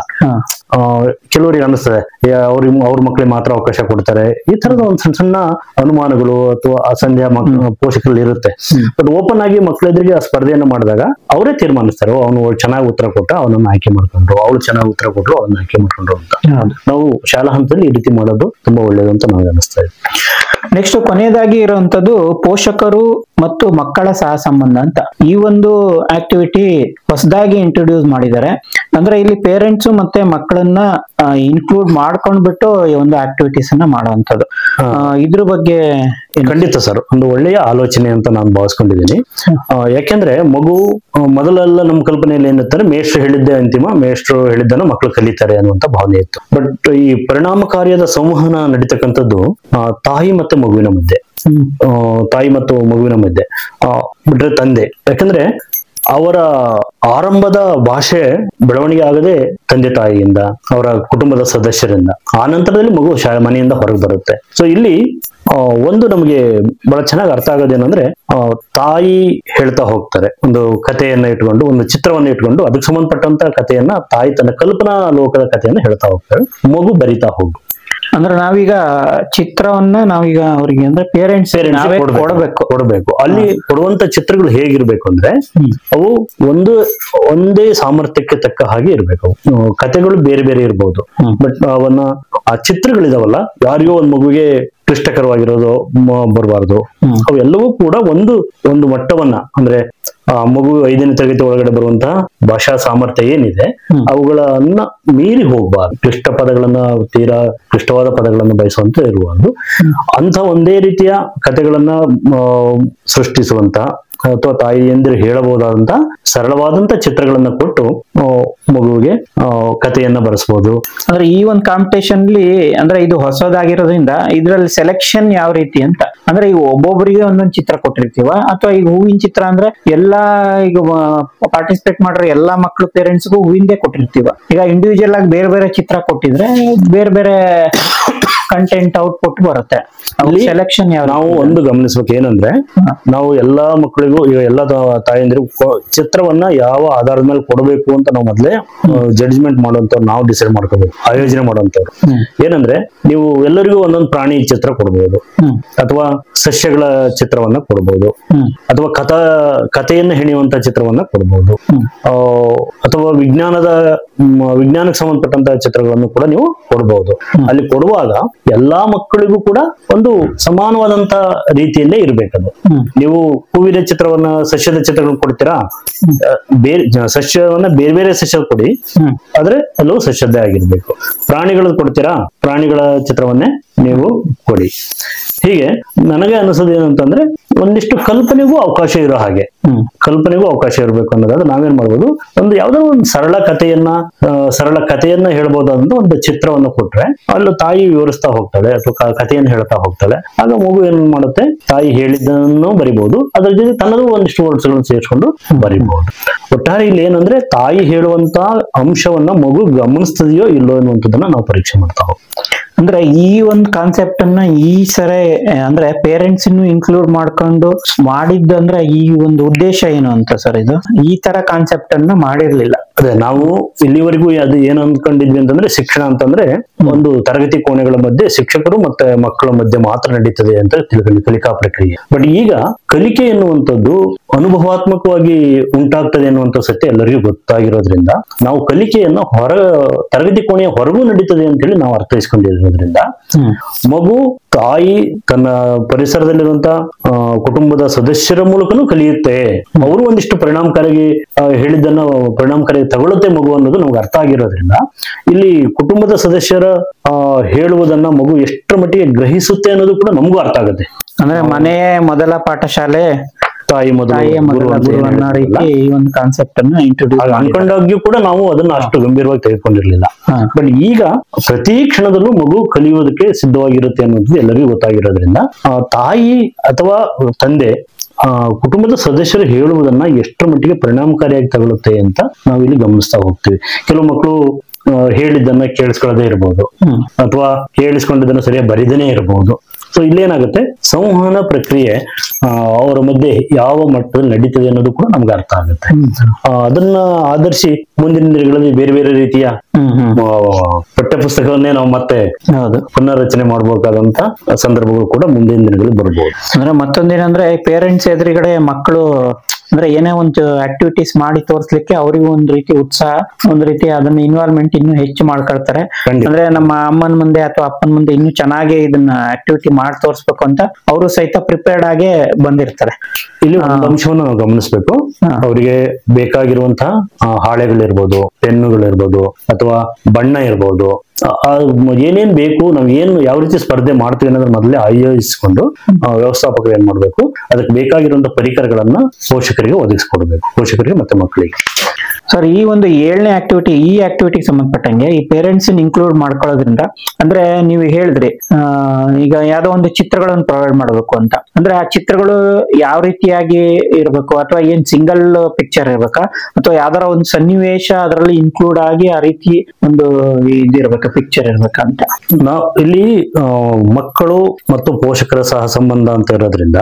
ಕೆಲವರಿಗೆ ಅನಿಸ್ತದೆ ಅವ್ರ ಮಕ್ಕಳಿಗೆ ಮಾತ್ರ ಅವಕಾಶ ಕೊಡ್ತಾರೆ, ಈ ತರದ ಒಂದು ಸಣ್ಣ ಸಣ್ಣ ಅನುಮಾನಗಳು ಅಥವಾ ಅಸಂಖ್ಯ ಪೋಷಕರಲ್ಲಿ ಇರುತ್ತೆ. ಬಟ್ ಓಪನ್ ಆಗಿ ಮಕ್ಕಳೆದುರಿಗೆ ಆ ಸ್ಪರ್ಧೆಯನ್ನು ಮಾಡಿದಾಗ ಅವರೇ ತೀರ್ಮಾನಿಸ್ತಾರೆ, ಅವನು ಚೆನ್ನಾಗಿ ಉತ್ತರ ಕೊಟ್ಟ ಅವನನ್ನ ಆಯ್ಕೆ ಮಾಡ್ಕೊಂಡ್ರು, ಅವಳು ಚೆನ್ನಾಗಿ ಉತ್ತರ ಕೊಟ್ಟರು ಅವನ್ನ ಆಯ್ಕೆ ಮಾಡ್ಕೊಂಡ್ರು ಅಂತ. ನಾವು ಶಾಲಾ ಹಂತದಲ್ಲಿ ಈ ರೀತಿ ಮಾಡೋದು ತುಂಬಾ ಒಳ್ಳೇದು ಅಂತ ನಮ್ಗೆ ಅನಿಸ್ತಾ ಇದೆ. ನೆಕ್ಸ್ಟ್ ಕೊನೆಯದಾಗಿ ಇರುವಂತದ್ದು ಪೋಷಕರು ಮತ್ತು ಮಕ್ಕಳ ಸಹ ಸಂಬಂಧ ಅಂತ ಈ ಒಂದು ಆಕ್ಟಿವಿಟಿ ಹೊಸದಾಗಿ ಇಂಟ್ರೊಡ್ಯೂಸ್ ಮಾಡಿದ್ದಾರೆ. ಅಂದ್ರೆ ಇಲ್ಲಿ ಪೇರೆಂಟ್ಸ್ ಮತ್ತೆ ಮಕ್ಕಳನ್ನ ಇನ್ಕ್ಲೂಡ್ ಮಾಡ್ಕೊಂಡ್ಬಿಟ್ಟು ಈ ಒಂದು ಆಕ್ಟಿವಿಟೀಸ್ ಅನ್ನ ಮಾಡುವಂತದ್ದು. ಇದ್ರ ಬಗ್ಗೆ ಖಂಡಿತ ಸರ್ ಒಂದು ಒಳ್ಳೆಯ ಆಲೋಚನೆ ಅಂತ ನಾನು ಭಾವಿಸ್ಕೊಂಡಿದ್ದೀನಿ. ಯಾಕೆಂದ್ರೆ ಮಗು ಮೊದಲೆಲ್ಲ ನಮ್ಮ ಕಲ್ಪನೆಯಲ್ಲಿ ಏನಿರ್ತಾರೆ, ಮೇಷ್ಟ್ರು ಹೇಳಿದ್ದೆ ಅಂತಿಮ, ಮೇಷ್ಟ್ರು ಹೇಳಿದ್ದನ್ನು ಮಕ್ಕಳು ಕಲಿತಾರೆ ಅನ್ನುವಂತ ಭಾವನೆ ಇತ್ತು. ಬಟ್ ಈ ಪರಿಣಾಮಕಾರಿಯಾದ ಸಂವಹನ ನಡೀತಕ್ಕಂಥದ್ದು ತಾಯಿ ಮತ್ತೆ ಮಗುವಿನ ಮಧ್ಯೆ, ತಾಯಿ ಮತ್ತು ಮಗುವಿನ ಮಧ್ಯೆ ಬಿಟ್ರೆ ತಂದೆ. ಯಾಕಂದ್ರೆ ಅವರ ಆರಂಭದ ಭಾಷೆ ಬೆಳವಣಿಗೆ ಆಗದೆ ತಂದೆ ತಾಯಿಯಿಂದ, ಅವರ ಕುಟುಂಬದ ಸದಸ್ಯರಿಂದ, ಆ ನಂತರದಲ್ಲಿ ಮಗು ಮನೆಯಿಂದ ಹೊರಗೆ ಬರುತ್ತೆ. ಸೊ ಇಲ್ಲಿ ಒಂದು ನಮಗೆ ಬಹಳ ಚೆನ್ನಾಗಿ ಅರ್ಥ ಆಗೋದೇನಂದ್ರೆ, ತಾಯಿ ಹೇಳ್ತಾ ಹೋಗ್ತಾರೆ ಒಂದು ಕಥೆಯನ್ನ ಇಟ್ಕೊಂಡು, ಒಂದು ಚಿತ್ರವನ್ನ ಇಟ್ಕೊಂಡು ಅದಕ್ಕೆ ಸಂಬಂಧಪಟ್ಟಂತ ಕಥೆಯನ್ನ ತಾಯಿ ತನ್ನ ಕಲ್ಪನಾ ಲೋಕದ ಕಥೆಯನ್ನ ಹೇಳ್ತಾ ಹೋಗ್ತಾರೆ, ಮಗು ಬರಿತಾ ಹೋಗು. ಅಂದ್ರೆ ನಾವೀಗ ಚಿತ್ರವನ್ನ ನಾವೀಗ ಅವ್ರಿಗೆ ಅಂದ್ರೆ ಪೇರೆಂಟ್ಸ್ ಕೊಡಬೇಕು. ಅಲ್ಲಿ ಕೊಡುವಂತ ಚಿತ್ರಗಳು ಹೇಗಿರ್ಬೇಕು ಅಂದ್ರೆ ಅವು ಒಂದೇ ಸಾಮರ್ಥ್ಯಕ್ಕೆ ತಕ್ಕ ಹಾಗೆ ಇರ್ಬೇಕು. ಕಥೆಗಳು ಬೇರೆ ಬೇರೆ ಇರ್ಬೋದು, ಬಟ್ ಅವನ್ನ ಆ ಚಿತ್ರಗಳಿದಾವಲ್ಲ, ಯಾರಿಗೋ ಒಂದ್ ಮಗುವಿಗೆ ಕ್ಲಿಷ್ಟಕರವಾಗಿರೋದು ಬರಬಾರ್ದು. ಅವೆಲ್ಲವೂ ಕೂಡ ಒಂದು ಮಟ್ಟವನ್ನ, ಅಂದ್ರೆ ಆ ಮಗು 5ನೇ ತರಗತಿ ಒಳಗಡೆ ಬರುವಂತಹ ಭಾಷಾ ಸಾಮರ್ಥ್ಯ ಏನಿದೆ ಅವುಗಳನ್ನ ಮೀರಿ ಹೋಗ್ಬಾರ್ದು. ಕ್ಲಿಷ್ಟ ಪದಗಳನ್ನ, ತೀರಾ ಕ್ಲಿಷ್ಟವಾದ ಪದಗಳನ್ನ ಬಯಸುವಂತ ಇರುವುದು ಅಂತ ಒಂದೇ ರೀತಿಯ ಕಥೆಗಳನ್ನ ಸೃಷ್ಟಿಸುವಂತ ಅಥವಾ ತಾಯಿಯಂದಿರು ಹೇಳಬಹುದಾದಂತ ಸರಳವಾದಂತ ಚಿತ್ರಗಳನ್ನ ಕೊಟ್ಟು ಮಗುವಿಗೆ ಕಥೆಯನ್ನ ಬರೆಸಬಹುದು. ಅಂದ್ರೆ ಈ ಒಂದು ಕಾಂಪಿಟೇಷನ್ ಅಲ್ಲಿ ಅಂದ್ರೆ ಇದು ಹೊಸದಾಗಿರೋದ್ರಿಂದ ಇದ್ರಲ್ಲಿ ಸೆಲೆಕ್ಷನ್ ಯಾವ ರೀತಿ ಅಂತ ಅಂದ್ರೆ ಈಗ ಒಬ್ಬೊಬ್ಬರಿಗೆ ಒಂದೊಂದು ಚಿತ್ರ ಕೊಟ್ಟಿರ್ತೀವ, ಅಥವಾ ಈಗ ಹೂವಿನ ಚಿತ್ರ ಅಂದ್ರೆ ಎಲ್ಲಾ ಈಗ ಪಾರ್ಟಿಸಿಪೇಟ್ ಮಾಡಿರೋ ಎಲ್ಲಾ ಮಕ್ಕಳು ಪೇರೆಂಟ್ಸ್ಗೂ ಹೂವಿಂದೇ ಕೊಟ್ಟಿರ್ತೀವ. ಈಗ ಇಂಡಿವಿಜುವಲ್ ಆಗಿ ಬೇರೆ ಬೇರೆ ಚಿತ್ರ ಕೊಟ್ಟಿದ್ರೆ ಬೇರೆ ಬೇರೆ ಕಂಟೆಂಟ್ ಔಟ್ಪುಟ್ ಬರುತ್ತೆ. ಸೆಲೆಕ್ಷನ್ ನಾವು ಒಂದು ಗಮನಿಸ್ಬೇಕು ಏನಂದ್ರೆ, ನಾವು ಎಲ್ಲಾ ಮಕ್ಕಳಿಗೂ ಈಗ ಎಲ್ಲಾ ತಾಯಂದಿರು ಚಿತ್ರವನ್ನ ಯಾವ ಆಧಾರದ ಮೇಲೆ ಕೊಡಬೇಕು ಅಂತ ನಾವು ಮೊದಲೇ ಜಡ್ಜ್ಮೆಂಟ್ ಮಾಡುವಂತವ್ರು, ನಾವು ಡಿಸೈಡ್ ಮಾಡ್ಕೋಬೇಕು, ಆಯೋಜನೆ ಮಾಡುವಂತವ್ರು. ಏನಂದ್ರೆ ನೀವು ಎಲ್ಲರಿಗೂ ಒಂದೊಂದು ಪ್ರಾಣಿ ಚಿತ್ರ ಕೊಡಬಹುದು, ಅಥವಾ ಸಸ್ಯಗಳ ಚಿತ್ರವನ್ನ ಕೊಡಬಹುದು, ಅಥವಾ ಕಥೆಯನ್ನ ಹೆಣೆಯುವಂತ ಚಿತ್ರವನ್ನ ಕೊಡಬಹುದು, ಅಥವಾ ವಿಜ್ಞಾನಕ್ಕೆ ಸಂಬಂಧಪಟ್ಟಂತ ಚಿತ್ರಗಳನ್ನು ಕೂಡ ನೀವು ಕೊಡಬಹುದು. ಅಲ್ಲಿ ಕೊಡುವಾಗ ಎಲ್ಲಾ ಮಕ್ಕಳಿಗೂ ಕೂಡ ಒಂದು ಸಮಾನವಾದಂತ ರೀತಿಯಲ್ಲೇ ಇರ್ಬೇಕದು. ನೀವು ಹೂವಿನ ಚಿತ್ರವನ್ನ, ಸಸ್ಯದ ಚಿತ್ರಗಳನ್ನು ಕೊಡ್ತೀರಾ, ಸಸ್ಯವನ್ನ ಬೇರೆ ಬೇರೆ ಸಸ್ಯ ಕೊಡಿ, ಆದ್ರೆ ಎಲ್ಲವೂ ಸಸ್ಯದ್ದೇ ಆಗಿರ್ಬೇಕು. ಪ್ರಾಣಿಗಳದ್ದು ಕೊಡ್ತೀರಾ, ಪ್ರಾಣಿಗಳ ಚಿತ್ರವನ್ನೇ ನೀವು ಕೊಡಿ. ಹೀಗೆ ನನಗೆ ಅನಿಸೋದು ಏನಂತಂದ್ರೆ ಒಂದಿಷ್ಟು ಕಲ್ಪನೆಗೂ ಅವಕಾಶ ಇರೋ ಹಾಗೆ, ಕಲ್ಪನೆಗೂ ಅವಕಾಶ ಇರಬೇಕು ಅನ್ನೋದಾದ್ರೆ ನಾವೇನ್ ಮಾಡ್ಬೋದು, ಒಂದು ಯಾವ್ದೋ ಒಂದು ಸರಳ ಕಥೆಯನ್ನ ಹೇಳ್ಬೋದಾದಂತ ಒಂದು ಚಿತ್ರವನ್ನು ಕೊಟ್ರೆ ಅಲ್ಲಿ ತಾಯಿ ವಿವರಿಸ್ತಾ ಹೋಗ್ತಾಳೆ ಅಥವಾ ಕಥೆಯನ್ನು ಹೇಳ್ತಾ ಹೋಗ್ತಾಳೆ. ಆಗ ಮಗು ಏನ್ ಮಾಡುತ್ತೆ, ತಾಯಿ ಹೇಳಿದ್ದನ್ನು ಬರಿಬಹುದು, ಅದ್ರ ಜೊತೆ ತನ್ನದು ಒಂದಿಷ್ಟು ವರ್ಡ್ಸ್ ಗಳನ್ನು ಸೇರಿಸ್ಕೊಂಡು ಬರಿಬಹುದು. ಒಟ್ಟಾರೆ ಇಲ್ಲಿ ಏನಂದ್ರೆ ತಾಯಿ ಹೇಳುವಂತ ಅಂಶವನ್ನ ಮಗು ಗಮನಿಸ್ತದೆಯೋ ಇಲ್ಲೋ ಅನ್ನುವಂಥದ್ದನ್ನ ನಾವು ಪರೀಕ್ಷೆ ಮಾಡ್ತಾ ಹೋಗ್ತೀವಿ. ಅಂದ್ರೆ ಈ ಒಂದು ಕಾನ್ಸೆಪ್ಟ್ ಅನ್ನ ಈ ಸರಿ ಅಂದ್ರೆ ಪೇರೆಂಟ್ಸ್ ಇನ್ನು ಇನ್ಕ್ಲೂಡ್ ಮಾಡ್ಕೊಂಡು ಮಾಡಿದ್ದಂದ್ರೆ ಈ ಒಂದು ಉದ್ದೇಶ ಏನು ಅಂತ ಸರ್, ಇದು ಈ ತರ ಕಾನ್ಸೆಪ್ಟ್ ಅನ್ನ ಮಾಡಿರ್ಲಿಲ್ಲ. ಅದೇ ನಾವು ಇಲ್ಲಿವರೆಗೂ ಅದು ಏನು ಅಂದ್ಕೊಂಡಿದ್ವಿ ಅಂತಂದ್ರೆ, ಶಿಕ್ಷಣ ಅಂತಂದ್ರೆ ಒಂದು ತರಗತಿ ಕೋಣೆಗಳ ಮಧ್ಯೆ ಶಿಕ್ಷಕರು ಮತ್ತೆ ಮಕ್ಕಳ ಮಧ್ಯೆ ಮಾತ್ರ ನಡೀತದೆ ಅಂತ ಕಲಿಕಾ ಪ್ರಕ್ರಿಯೆ. ಬಟ್ ಈಗ ಕಲಿಕೆ ಎನ್ನುವಂಥದ್ದು ಅನುಭವಾತ್ಮಕವಾಗಿ ಉಂಟಾಗ್ತದೆ ಎನ್ನುವಂಥ ಸತ್ಯ ಎಲ್ಲರಿಗೂ ಗೊತ್ತಾಗಿರೋದ್ರಿಂದ ನಾವು ಕಲಿಕೆಯನ್ನು ತರಗತಿ ಕೋಣೆಯ ಹೊರಗೂ ನಡೀತದೆ ಅಂತ ಹೇಳಿ ನಾವು ಅರ್ಥೈಸ್ಕೊಂಡಿರೋದ್ರಿಂದ ಮಗು ತಾಯಿ ತನ್ನ ಪರಿಸರದಲ್ಲಿರುವಂತಹ ಕುಟುಂಬದ ಸದಸ್ಯರ ಮೂಲಕನೂ ಕಲಿಯುತ್ತೆ. ಅವರು ಒಂದಿಷ್ಟು ಪರಿಣಾಮಕಾರಿಯಾಗಿ ಹೇಳಿದ್ದನ್ನ ಪರಿಣಾಮಕಾರಿ ತಗೊಳುತ್ತೆ ಮಗು ಅನ್ನೋದು ನಮ್ಗೆ ಅರ್ಥ ಆಗಿರೋದ್ರಿಂದ ಇಲ್ಲಿ ಕುಟುಂಬದ ಸದಸ್ಯರ ಹೇಳುವುದನ್ನ ಮಗು ಎಷ್ಟರ ಮಟ್ಟಿಗೆ ಗ್ರಹಿಸುತ್ತೆ ಅನ್ನೋದು ಕೂಡ ನಮಗೂ ಅರ್ಥ ಆಗುತ್ತೆ. ಅಂದ್ರೆ ಮನೆಯೇ ಮೊದಲ ಪಾಠಶಾಲೆ, ತಾಯಿಯ ಮೊದಲ ಗುರು ಅನ್ನೋ ರೀತಿ ಈ ಒಂದು ಕಾನ್ಸೆಪ್ಟ್ ಅನ್ನ ಇಂಟ್ರೊಡ್ಯೂಸ್ ಅನ್ಕೊಂಡಾಗ್ಯೂ ಕೂಡ ನಾವು ಅದನ್ನ ಅಷ್ಟು ಗಂಭೀರವಾಗಿ ತೆಗೆದುಕೊಂಡಿರ್ಲಿಲ್ಲ. ಬಟ್ ಈಗ ಪ್ರತಿ ಕ್ಷಣದಲ್ಲೂ ಮಗು ಕಲಿಯುವುದಕ್ಕೆ ಸಿದ್ಧವಾಗಿರುತ್ತೆ ಅನ್ನೋದು ಎಲ್ಲರಿಗೂ ಗೊತ್ತಾಗಿರೋದ್ರಿಂದ ತಾಯಿ ಅಥವಾ ತಂದೆ ಕುಟುಂಬದ ಸದಸ್ಯರು ಹೇಳುವುದನ್ನ ಎಷ್ಟರ ಮಟ್ಟಿಗೆ ಪರಿಣಾಮಕಾರಿಯಾಗಿ ತಗೊಳುತ್ತೆ ಅಂತ ನಾವು ಇಲ್ಲಿ ಗಮನಿಸ್ತಾ ಹೋಗ್ತೀವಿ. ಕೆಲವು ಮಕ್ಕಳು ಹೇಳಿದ್ದನ್ನ ಕೇಳಿಸ್ಕೊಳ್ಳದೇ ಇರಬಹುದು, ಅಥವಾ ಕೇಳಿಸ್ಕೊಂಡಿದ್ದನ್ನ ಸರಿಯಾಗಿ ಬರಿದೇನೆ ಇರಬಹುದು. ಸೊ ಇಲ್ಲೇನಾಗುತ್ತೆ, ಸಂವಹನ ಪ್ರಕ್ರಿಯೆ ಅವರ ಮಧ್ಯೆ ಯಾವ ಮಟ್ಟದಲ್ಲಿ ನಡೀತದೆ ಅನ್ನೋದು ಕೂಡ ನಮ್ಗೆ ಅರ್ಥ ಆಗುತ್ತೆ. ಅದನ್ನ ಆಧರಿಸಿ ಮುಂದಿನ ದಿನಗಳಲ್ಲಿ ಬೇರೆ ಬೇರೆ ರೀತಿಯ ಪಠ್ಯಪುಸ್ತಕವನ್ನೇ ನಾವು ಮತ್ತೆ ಪುನರ್ರಚನೆ ಮಾಡಬೇಕಾದಂತ ಸಂದರ್ಭಗಳು ಕೂಡ ಮುಂದಿನ ದಿನಗಳಲ್ಲಿ ಬರ್ಬೋದು. ಅಂದ್ರೆ ಮತ್ತೊಂದೇನಂದ್ರೆ ಪೇರೆಂಟ್ಸ್ ಎದುರುಗಡೆ ಮಕ್ಕಳು ಅಂದ್ರೆ ಏನೇ ಒಂದು ಆಕ್ಟಿವಿಟೀಸ್ ಮಾಡಿ ತೋರಿಸ್ಲಿಕ್ಕೆ ಅವರಿಗೂ ಒಂದ್ ರೀತಿ ಉತ್ಸಾಹ, ಒಂದ್ ರೀತಿ ಅದನ್ನ ಇನ್ವಾಲ್ವ್ಮೆಂಟ್ ಇನ್ನೂ ಹೆಚ್ಚು ಮಾಡ್ಕೊಳ್ತಾರೆ. ಅಂದ್ರೆ ನಮ್ಮ ಅಮ್ಮನ ಮುಂದೆ ಅಥವಾ ಅಪ್ಪನ ಮುಂದೆ ಇನ್ನೂ ಚೆನ್ನಾಗಿ ಇದನ್ನ ಆಕ್ಟಿವಿಟಿ ಮಾಡಿ ತೋರಿಸ್ಬೇಕು ಅಂತ ಅವರು ಸಹಿತ ಪ್ರಿಪೇರ್ಡ್ ಆಗೇ ಬಂದಿರ್ತಾರೆ. ಇಲ್ಲಿ ಒಂದು ಅಂಶವನ್ನು ನಾವು ಗಮನಿಸ್ಬೇಕು. ಅವರಿಗೆ ಬೇಕಾಗಿರುವಂತಹ ಹಾಳೆಗಳಿರ್ಬೋದು, ಪೆನ್ನುಗಳಿರ್ಬೋದು, ಅಥವಾ ಬಣ್ಣ ಇರ್ಬೋದು, ಏನೇನ್ ಬೇಕು, ನಾವ್ ಏನು ಯಾವ ರೀತಿ ಸ್ಪರ್ಧೆ ಮಾಡ್ತೀವಿ ಅನ್ನೋದ್ರ ಮೊದಲೇ ಆಯೋಜಿಸಿಕೊಂಡು ವ್ಯವಸ್ಥಾಪಕರು ಏನ್ ಮಾಡ್ಬೇಕು, ಅದಕ್ಕೆ ಬೇಕಾಗಿರುವಂತಹ ಪರಿಕರಗಳನ್ನ ಪೋಷಕರಿಗೆ ಒದಗಿಸ್ಕೊಡ್ಬೇಕು, ಪೋಷಕರಿಗೆ ಮತ್ತೆ ಮಕ್ಕಳಿಗೆ. ಸರ್, ಈ ಒಂದು 7ನೇ ಆಕ್ಟಿವಿಟಿ, ಈ ಆಕ್ಟಿವಿಟಿಗೆ ಸಂಬಂಧಪಟ್ಟಂಗೆ ಈ ಪೇರೆಂಟ್ಸ್ ಇನ್ಕ್ಲೂಡ್ ಮಾಡ್ಕೊಳ್ಳೋದ್ರಿಂದ ಅಂದ್ರೆ ನೀವು ಹೇಳಿದ್ರಿ ಈಗ ಯಾವ್ದೋ ಒಂದು ಚಿತ್ರಗಳನ್ನು ಪ್ರೊವೈಡ್ ಮಾಡಬೇಕು ಅಂತ, ಅಂದ್ರೆ ಆ ಚಿತ್ರಗಳು ಯಾವ ರೀತಿಯಾಗಿ ಇರಬೇಕು, ಅಥವಾ ಏನ್ ಸಿಂಗಲ್ ಪಿಕ್ಚರ್ ಇರ್ಬೇಕಾ, ಅಥವಾ ಯಾವ್ದಾರ ಒಂದು ಸನ್ನಿವೇಶ ಅದರಲ್ಲಿ ಇನ್ಕ್ಲೂಡ್ ಆಗಿ ಆ ರೀತಿ ಒಂದು ಇದಿರ್ಬೇಕು, ಪಿಕ್ಚರ್ ಇರ್ಬೇಕಂತ. ನಾವು ಇಲ್ಲಿ ಮಕ್ಕಳು ಮತ್ತು ಪೋಷಕರ ಸಹ ಸಂಬಂಧ ಅಂತ ಇರೋದ್ರಿಂದ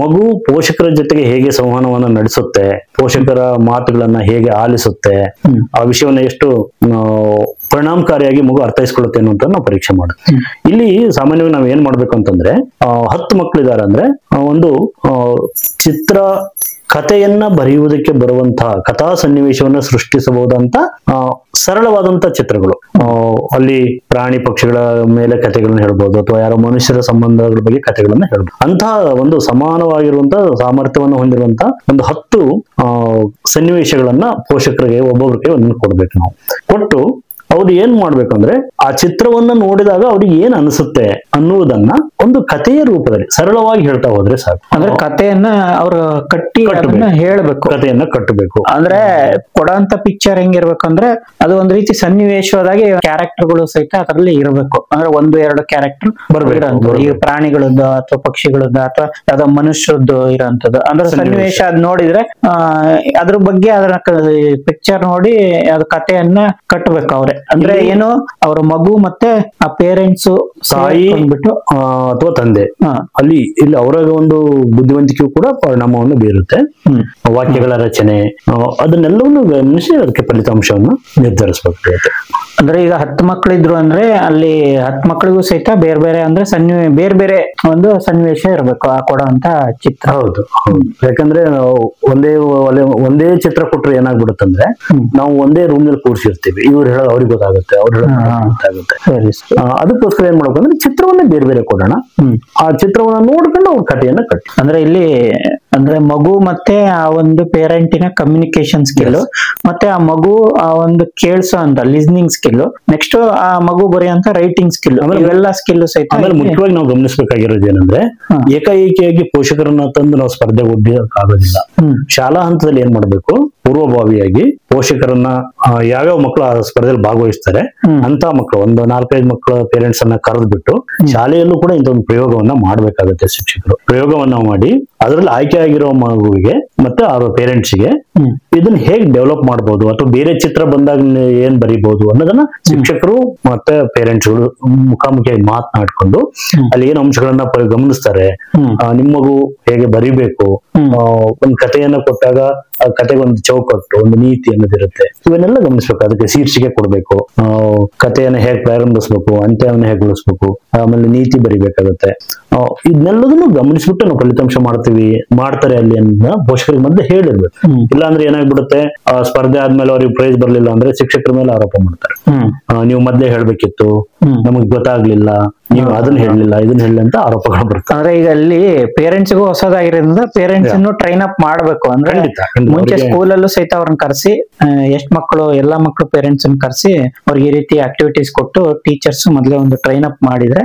ಮಗು ಪೋಷಕರ ಜೊತೆಗೆ ಹೇಗೆ ಸಂವಹನವನ್ನ ನಡೆಸುತ್ತೆ, ಪೋಷಕರ ಮಾತುಗಳನ್ನ ಹೇಗೆ ಆಲಿಸುತ್ತೆ, ಆ ವಿಷಯವನ್ನ ಎಷ್ಟು ಪರಿಣಾಮಕಾರಿಯಾಗಿ ಮಗು ಅರ್ಥೈಸ್ಕೊಳ್ಳುತ್ತೆ ಅನ್ನೋದನ್ನ ನಾವು ಪರೀಕ್ಷೆ ಮಾಡುತ್ತೆ. ಇಲ್ಲಿ ಸಾಮಾನ್ಯವಾಗಿ ನಾವ್ ಏನ್ ಮಾಡ್ಬೇಕು ಅಂತಂದ್ರೆ 10 ಮಕ್ಕಳಿದ್ದಾರೆ ಅಂದ್ರೆ ಒಂದು ಚಿತ್ರ ಕಥೆಯನ್ನ ಬರೆಯುವುದಕ್ಕೆ ಬರುವಂತಹ ಕಥಾ ಸನ್ನಿವೇಶವನ್ನ ಸೃಷ್ಟಿಸಬಹುದಂತ ಸರಳವಾದಂತ ಚಿತ್ರಗಳು, ಅಲ್ಲಿ ಪ್ರಾಣಿ ಪಕ್ಷಿಗಳ ಮೇಲೆ ಕಥೆಗಳನ್ನ ಹೇಳ್ಬೋದು, ಅಥವಾ ಯಾರೋ ಮನುಷ್ಯರ ಸಂಬಂಧಗಳ ಬಗ್ಗೆ ಕಥೆಗಳನ್ನ ಹೇಳ್ಬೋದು. ಅಂತಹ ಒಂದು ಸಮಾನವಾಗಿರುವಂತಹ ಸಾಮರ್ಥ್ಯವನ್ನು ಹೊಂದಿರುವಂತಹ ಒಂದು 10 ಸನ್ನಿವೇಶಗಳನ್ನ ಪೋಷಕರಿಗೆ ಒಬ್ಬೊಬ್ಬರಿಗೆ ಒಂದನ್ನು ಕೊಡ್ಬೇಕು. ನಾವು ಕೊಟ್ಟು ಅವ್ರು ಏನ್ ಮಾಡ್ಬೇಕಂದ್ರೆ ಆ ಚಿತ್ರವನ್ನ ನೋಡಿದಾಗ ಅವ್ರಿಗೆ ಏನ್ ಅನಿಸುತ್ತೆ ಅನ್ನುವುದನ್ನ ಒಂದು ಕಥೆಯ ರೂಪದಲ್ಲಿ ಸರಳವಾಗಿ ಹೇಳ್ತಾ ಹೋದ್ರೆ ಸಾಕು. ಅಂದ್ರೆ ಕಥೆಯನ್ನ ಅವ್ರು ಹೇಳ್ಬೇಕು, ಕಥೆಯನ್ನ ಕಟ್ಟಬೇಕು. ಅಂದ್ರೆ ಕೊಡಂತ ಪಿಕ್ಚರ್ ಹೆಂಗಿರ್ಬೇಕಂದ್ರೆ ಅದು ಒಂದ್ ರೀತಿ ಸನ್ನಿವೇಶವಾಗಿ ಕ್ಯಾರೆಕ್ಟರ್ಗಳು ಸಹಿತ ಅದರಲ್ಲಿ ಇರಬೇಕು. ಅಂದ್ರೆ 1-2 ಕ್ಯಾರೆಕ್ಟರ್ ಬರ್ಬೇಕು, ಈ ಪ್ರಾಣಿಗಳದ್ದು ಅಥವಾ ಪಕ್ಷಿಗಳದ್ದು ಅಥವಾ ಯಾವ್ದೋ ಮನುಷ್ಯರದ್ದು ಇರೋಂಥದ್ದು. ಅಂದ್ರೆ ಸನ್ನಿವೇಶ ಅದ್ ನೋಡಿದ್ರೆ ಅದ್ರ ಬಗ್ಗೆ ಅದರ ಪಿಕ್ಚರ್ ನೋಡಿ ಅದು ಕಥೆಯನ್ನ ಕಟ್ಟಬೇಕು ಅವ್ರೆ. ಅಂದ್ರೆ ಏನು, ಅವ್ರ ಮಗು ಮತ್ತೆ ಆ ಪೇರೆಂಟ್ಸ್, ತಾಯಿ ಬಿಟ್ಟು ಅಥವಾ ತಂದೆ, ಇಲ್ಲಿ ಅವರ ಒಂದು ಬುದ್ಧಿವಂತಿಕೆಯೂ ಕೂಡ ಪರಿಣಾಮವನ್ನು ಬೀರುತ್ತೆ. ವಾಕ್ಯಗಳ ರಚನೆ ಅದನ್ನೆಲ್ಲವನ್ನು ಗಮನಿಸಿ ಅದಕ್ಕೆ ಫಲಿತಾಂಶವನ್ನು ನಿರ್ಧರಿಸಬೇಕಾಗುತ್ತೆ. ಅಂದ್ರೆ ಈಗ 10 ಮಕ್ಕಳಿದ್ರು ಅಂದ್ರೆ ಅಲ್ಲಿ 10 ಮಕ್ಕಳಿಗೂ ಸಹಿತ ಬೇರೆ ಬೇರೆ ಅಂದ್ರೆ ಬೇರೆ ಬೇರೆ ಒಂದು ಸನ್ನಿವೇಶ ಇರ್ಬೇಕು ಆ ಕೊಡುವಂತ ಚಿತ್ರ. ಹೌದು, ಯಾಕಂದ್ರೆ ಒಂದೇ ಚಿತ್ರ ಕೊಟ್ರೆ ಏನಾಗ್ಬಿಡುತ್ತಂದ್ರೆ ನಾವು ಒಂದೇ ರೂಮ್ ನಲ್ಲಿ ಕೂರಿಸಿರ್ತೀವಿ, ಇವ್ರು ಹೇಳೋದು ಅವ್ರಿಗೆ ಗೊತ್ತಾಗುತ್ತೆ, ಅವ್ರು ಹೇಳೋದು ಗೊತ್ತಾಗುತ್ತೆ. ಅದಕ್ಕೋಸ್ಕರ ಏನ್ ಮಾಡ್ಬೇಕು ಅಂದ್ರೆ ಚಿತ್ರವನ್ನೇ ಬೇರೆ ಬೇರೆ ಕೊಡೋಣ, ಆ ಚಿತ್ರವನ್ನ ನೋಡ್ಕೊಂಡು ಅವ್ರ ಕಥೆಯನ್ನ ಕಟ್ಟಿ. ಅಂದ್ರೆ ಇಲ್ಲಿ ಅಂದ್ರೆ ಮಗು ಮತ್ತೆ ಆ ಒಂದು ಪೇರೆಂಟಿನ ಕಮ್ಯುನಿಕೇಶನ್ ಸ್ಕಿಲ್, ಮತ್ತೆ ಆ ಮಗು ಆ ಒಂದು ಕೇಳಿಸೋ ಅಂತ ಲಿಸ್ನಿಂಗ್ ಸ್ಕಿಲ್, ನೆಕ್ಸ್ಟ್ ಆ ಮಗು ಬರೆಯುವಂತ ರೈಟಿಂಗ್ ಸ್ಕಿಲ್, ಇವೆಲ್ಲ ಸ್ಕಿಲ್ ಸಹಿತ. ಆಮೇಲೆ ಮುಖ್ಯವಾಗಿ ನಾವು ಗಮನಿಸಬೇಕಾಗಿರೋದು ಏನಂದ್ರೆ ಏಕಾಏಕಿಯಾಗಿ ಪೋಷಕರನ್ನ ತಂದು ನಾವು ಸ್ಪರ್ಧೆಗೆ ಒಡ್ಡಕ್ಕಾಗೋದಿಲ್ಲ. ಶಾಲಾ ಹಂತದಲ್ಲಿ ಏನ್ ಮಾಡ್ಬೇಕು, ಪೂರ್ವಭಾವಿಯಾಗಿ ಪೋಷಕರನ್ನ ಯಾವ್ಯಾವ ಮಕ್ಕಳು ಆ ಸ್ಪರ್ಧೆಯಲ್ಲಿ ಭಾಗವಹಿಸ್ತಾರೆ ಅಂತ ಮಕ್ಕಳು ಒಂದು 4-5 ಮಕ್ಕಳ ಪೇರೆಂಟ್ಸ್ ಅನ್ನ ಕರೆದ್ಬಿಟ್ಟು ಶಾಲೆಯಲ್ಲೂ ಕೂಡ ಇಂಥ ಒಂದು ಪ್ರಯೋಗವನ್ನ ಮಾಡ್ಬೇಕಾಗತ್ತೆ. ಶಿಕ್ಷಕರು ಪ್ರಯೋಗವನ್ನ ಮಾಡಿ ಅದರಲ್ಲಿ ಆಯ್ಕೆ ಆಗಿರೋ ಮಗುವಿಗೆ ಮತ್ತೆ ಅವರ ಪೇರೆಂಟ್ಸ್ಗೆ ಇದನ್ನ ಹೇಗ್ ಡೆವಲಪ್ ಮಾಡ್ಬೋದು ಅಥವಾ ಬೇರೆ ಚಿತ್ರ ಬಂದಾಗ ಏನ್ ಬರಿಬಹುದು ಅನ್ನೋದನ್ನ ಶಿಕ್ಷಕರು ಮತ್ತೆ ಪೇರೆಂಟ್ಸ್ಗಳು ಮುಖಾಮುಖಿಯಾಗಿ ಮಾತನಾಡ್ಕೊಂಡು ಅಲ್ಲಿ ಏನ್ ಅಂಶಗಳನ್ನ ಗಮನಿಸ್ತಾರೆ, ನಿಮ್ಮ ಮಗು ಹೇಗೆ ಬರಿಬೇಕು, ಒಂದ್ ಕಥೆಯನ್ನ ಕೊಟ್ಟಾಗ ಆ ಕತೆಗೆ ಒಂದು ಚೌಕಟ್ಟು, ಒಂದು ನೀತಿ ಅನ್ನೋದಿರುತ್ತೆ, ಇವನ್ನೆಲ್ಲ ಗಮನಿಸ್ಬೇಕು. ಅದಕ್ಕೆ ಶೀರ್ಷಿಕೆ ಕೊಡ್ಬೇಕು, ಕಥೆಯನ್ನ ಹೇಗ್ ಪ್ರಾರಂಭಿಸ್ಬೇಕು, ಅಂತ್ಯವನ್ನ ಹೇಗ್ ಉಳಿಸ್ಬೇಕು, ಆಮೇಲೆ ನೀತಿ ಬರಿಬೇಕಾಗತ್ತೆ. ಇದನ್ನೆಲ್ಲದನ್ನು ಗಮನಿಸ್ಬಿಟ್ಟು ನಾವು ಫಲಿತಾಂಶ ಮಾಡ್ತಾರೆ ಅಲ್ಲಿ ಅಂತ ಪೋಷಕರಿಗೆ ಮೊದಲು ಹೇಳಿರ್ಬೇಕು. ಇಲ್ಲಾಂದ್ರೆ ಏನಾಗ್ಬಿಡುತ್ತೆ, ಸ್ಪರ್ಧೆ ಆದ್ಮೇಲೆ ಅವ್ರಿಗೆ ಪ್ರೈಸ್ ಬರ್ಲಿಲ್ಲ ಅಂದ್ರೆ ಶಿಕ್ಷಕರ ಮೇಲೆ ಆರೋಪ ಮಾಡ್ತಾರೆ. ನೀವು ಮೊದ್ಲೇ ಹೇಳ್ಬೇಕಿತ್ತು, ನಮಗ್ ಗೊತ್ತಾಗ್ಲಿಲ್ಲ, ನೀವು ಅದನ್ನ ಹೇಳಲಿಲ್ಲ, ಇದನ್ನ ಹೇಳಿ ಅಂತ ಆರೋಪಗಳು ಬರ್ತವೆ. ಅಂದ್ರೆ ಈಗ ಅಲ್ಲಿ ಪೇರೆಂಟ್ಸ್ಗೂ ಹೊಸದಾಗಿರೋದ್ರಿಂದ ಪೇರೆಂಟ್ಸ್ ಅನ್ನು ಟ್ರೈನ್ ಅಪ್ ಮಾಡ್ಬೇಕು. ಅಂದ್ರೆ ಮುಂಚೆ ಸ್ಕೂಲಲ್ಲೂ ಸಹಿತ ಅವ್ರನ್ನ ಕರೆಸಿ ಎಷ್ಟ್ ಮಕ್ಕಳು ಎಲ್ಲಾ ಮಕ್ಕಳು ಪೇರೆಂಟ್ಸ್ ಅನ್ನು ಕರೆಸಿ ಅವ್ರಿಗೆ ಈ ರೀತಿ ಆಕ್ಟಿವಿಟೀಸ್ ಕೊಟ್ಟು ಟೀಚರ್ಸ್ ಮೊದಲೇ ಒಂದು ಟ್ರೈನ್ ಅಪ್ ಮಾಡಿದ್ರೆ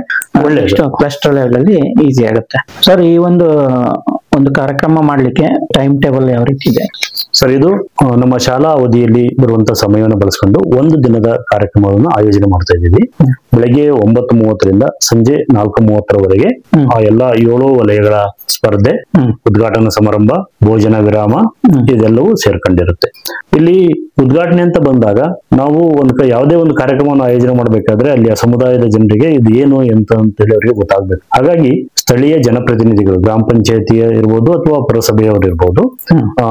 ಕ್ಲಸ್ಟರ್ ಲೆವೆಲ್ ಅಲ್ಲಿ ಈಸಿ ಆಗುತ್ತೆ. ಸರ್, ಈ ಒಂದು ಕಾರ್ಯಕ್ರಮ ಮಾಡ್ಲಿಕ್ಕೆ ಟೈಮ್ ಟೇಬಲ್ ಯಾವ ರೀತಿ ಇದೆ ಸರ್? ಇದು ನಮ್ಮ ಶಾಲಾ ಅವಧಿಯಲ್ಲಿ ಬರುವಂತ ಸಮಯವನ್ನು ಬಳಸ್ಕೊಂಡು ಒಂದು ದಿನದ ಕಾರ್ಯಕ್ರಮವನ್ನು ಆಯೋಜನೆ ಮಾಡ್ತಾ ಇದ್ದೀವಿ. ಬೆಳಗ್ಗೆ 9:30ರಿಂದ ಸಂಜೆ 4:30ರವರೆಗೆ ಆ ಎಲ್ಲಾ 7 ವಲಯಗಳ ಸ್ಪರ್ಧೆ, ಉದ್ಘಾಟನಾ ಸಮಾರಂಭ, ಭೋಜನ ವಿರಾಮ ಇದೆಲ್ಲವೂ ಸೇರ್ಕೊಂಡಿರುತ್ತೆ. ಇಲ್ಲಿ ಉದ್ಘಾಟನೆ ಅಂತ ಬಂದಾಗ ನಾವು ಯಾವುದೇ ಒಂದು ಕಾರ್ಯಕ್ರಮವನ್ನು ಆಯೋಜನೆ ಮಾಡ್ಬೇಕಾದ್ರೆ ಅಲ್ಲಿ ಆ ಸಮುದಾಯದ ಜನರಿಗೆ ಇದು ಏನು ಎಂತ ಅಂತೇಳಿ ಅವರಿಗೆ ಗೊತ್ತಾಗ್ಬೇಕು. ಹಾಗಾಗಿ ಸ್ಥಳೀಯ ಜನಪ್ರತಿನಿಧಿಗಳು, ಗ್ರಾಮ ಪಂಚಾಯತಿಯ ಇರ್ಬೋದು ಅಥವಾ ಪುರಸಭೆಯವರು ಇರ್ಬೋದು,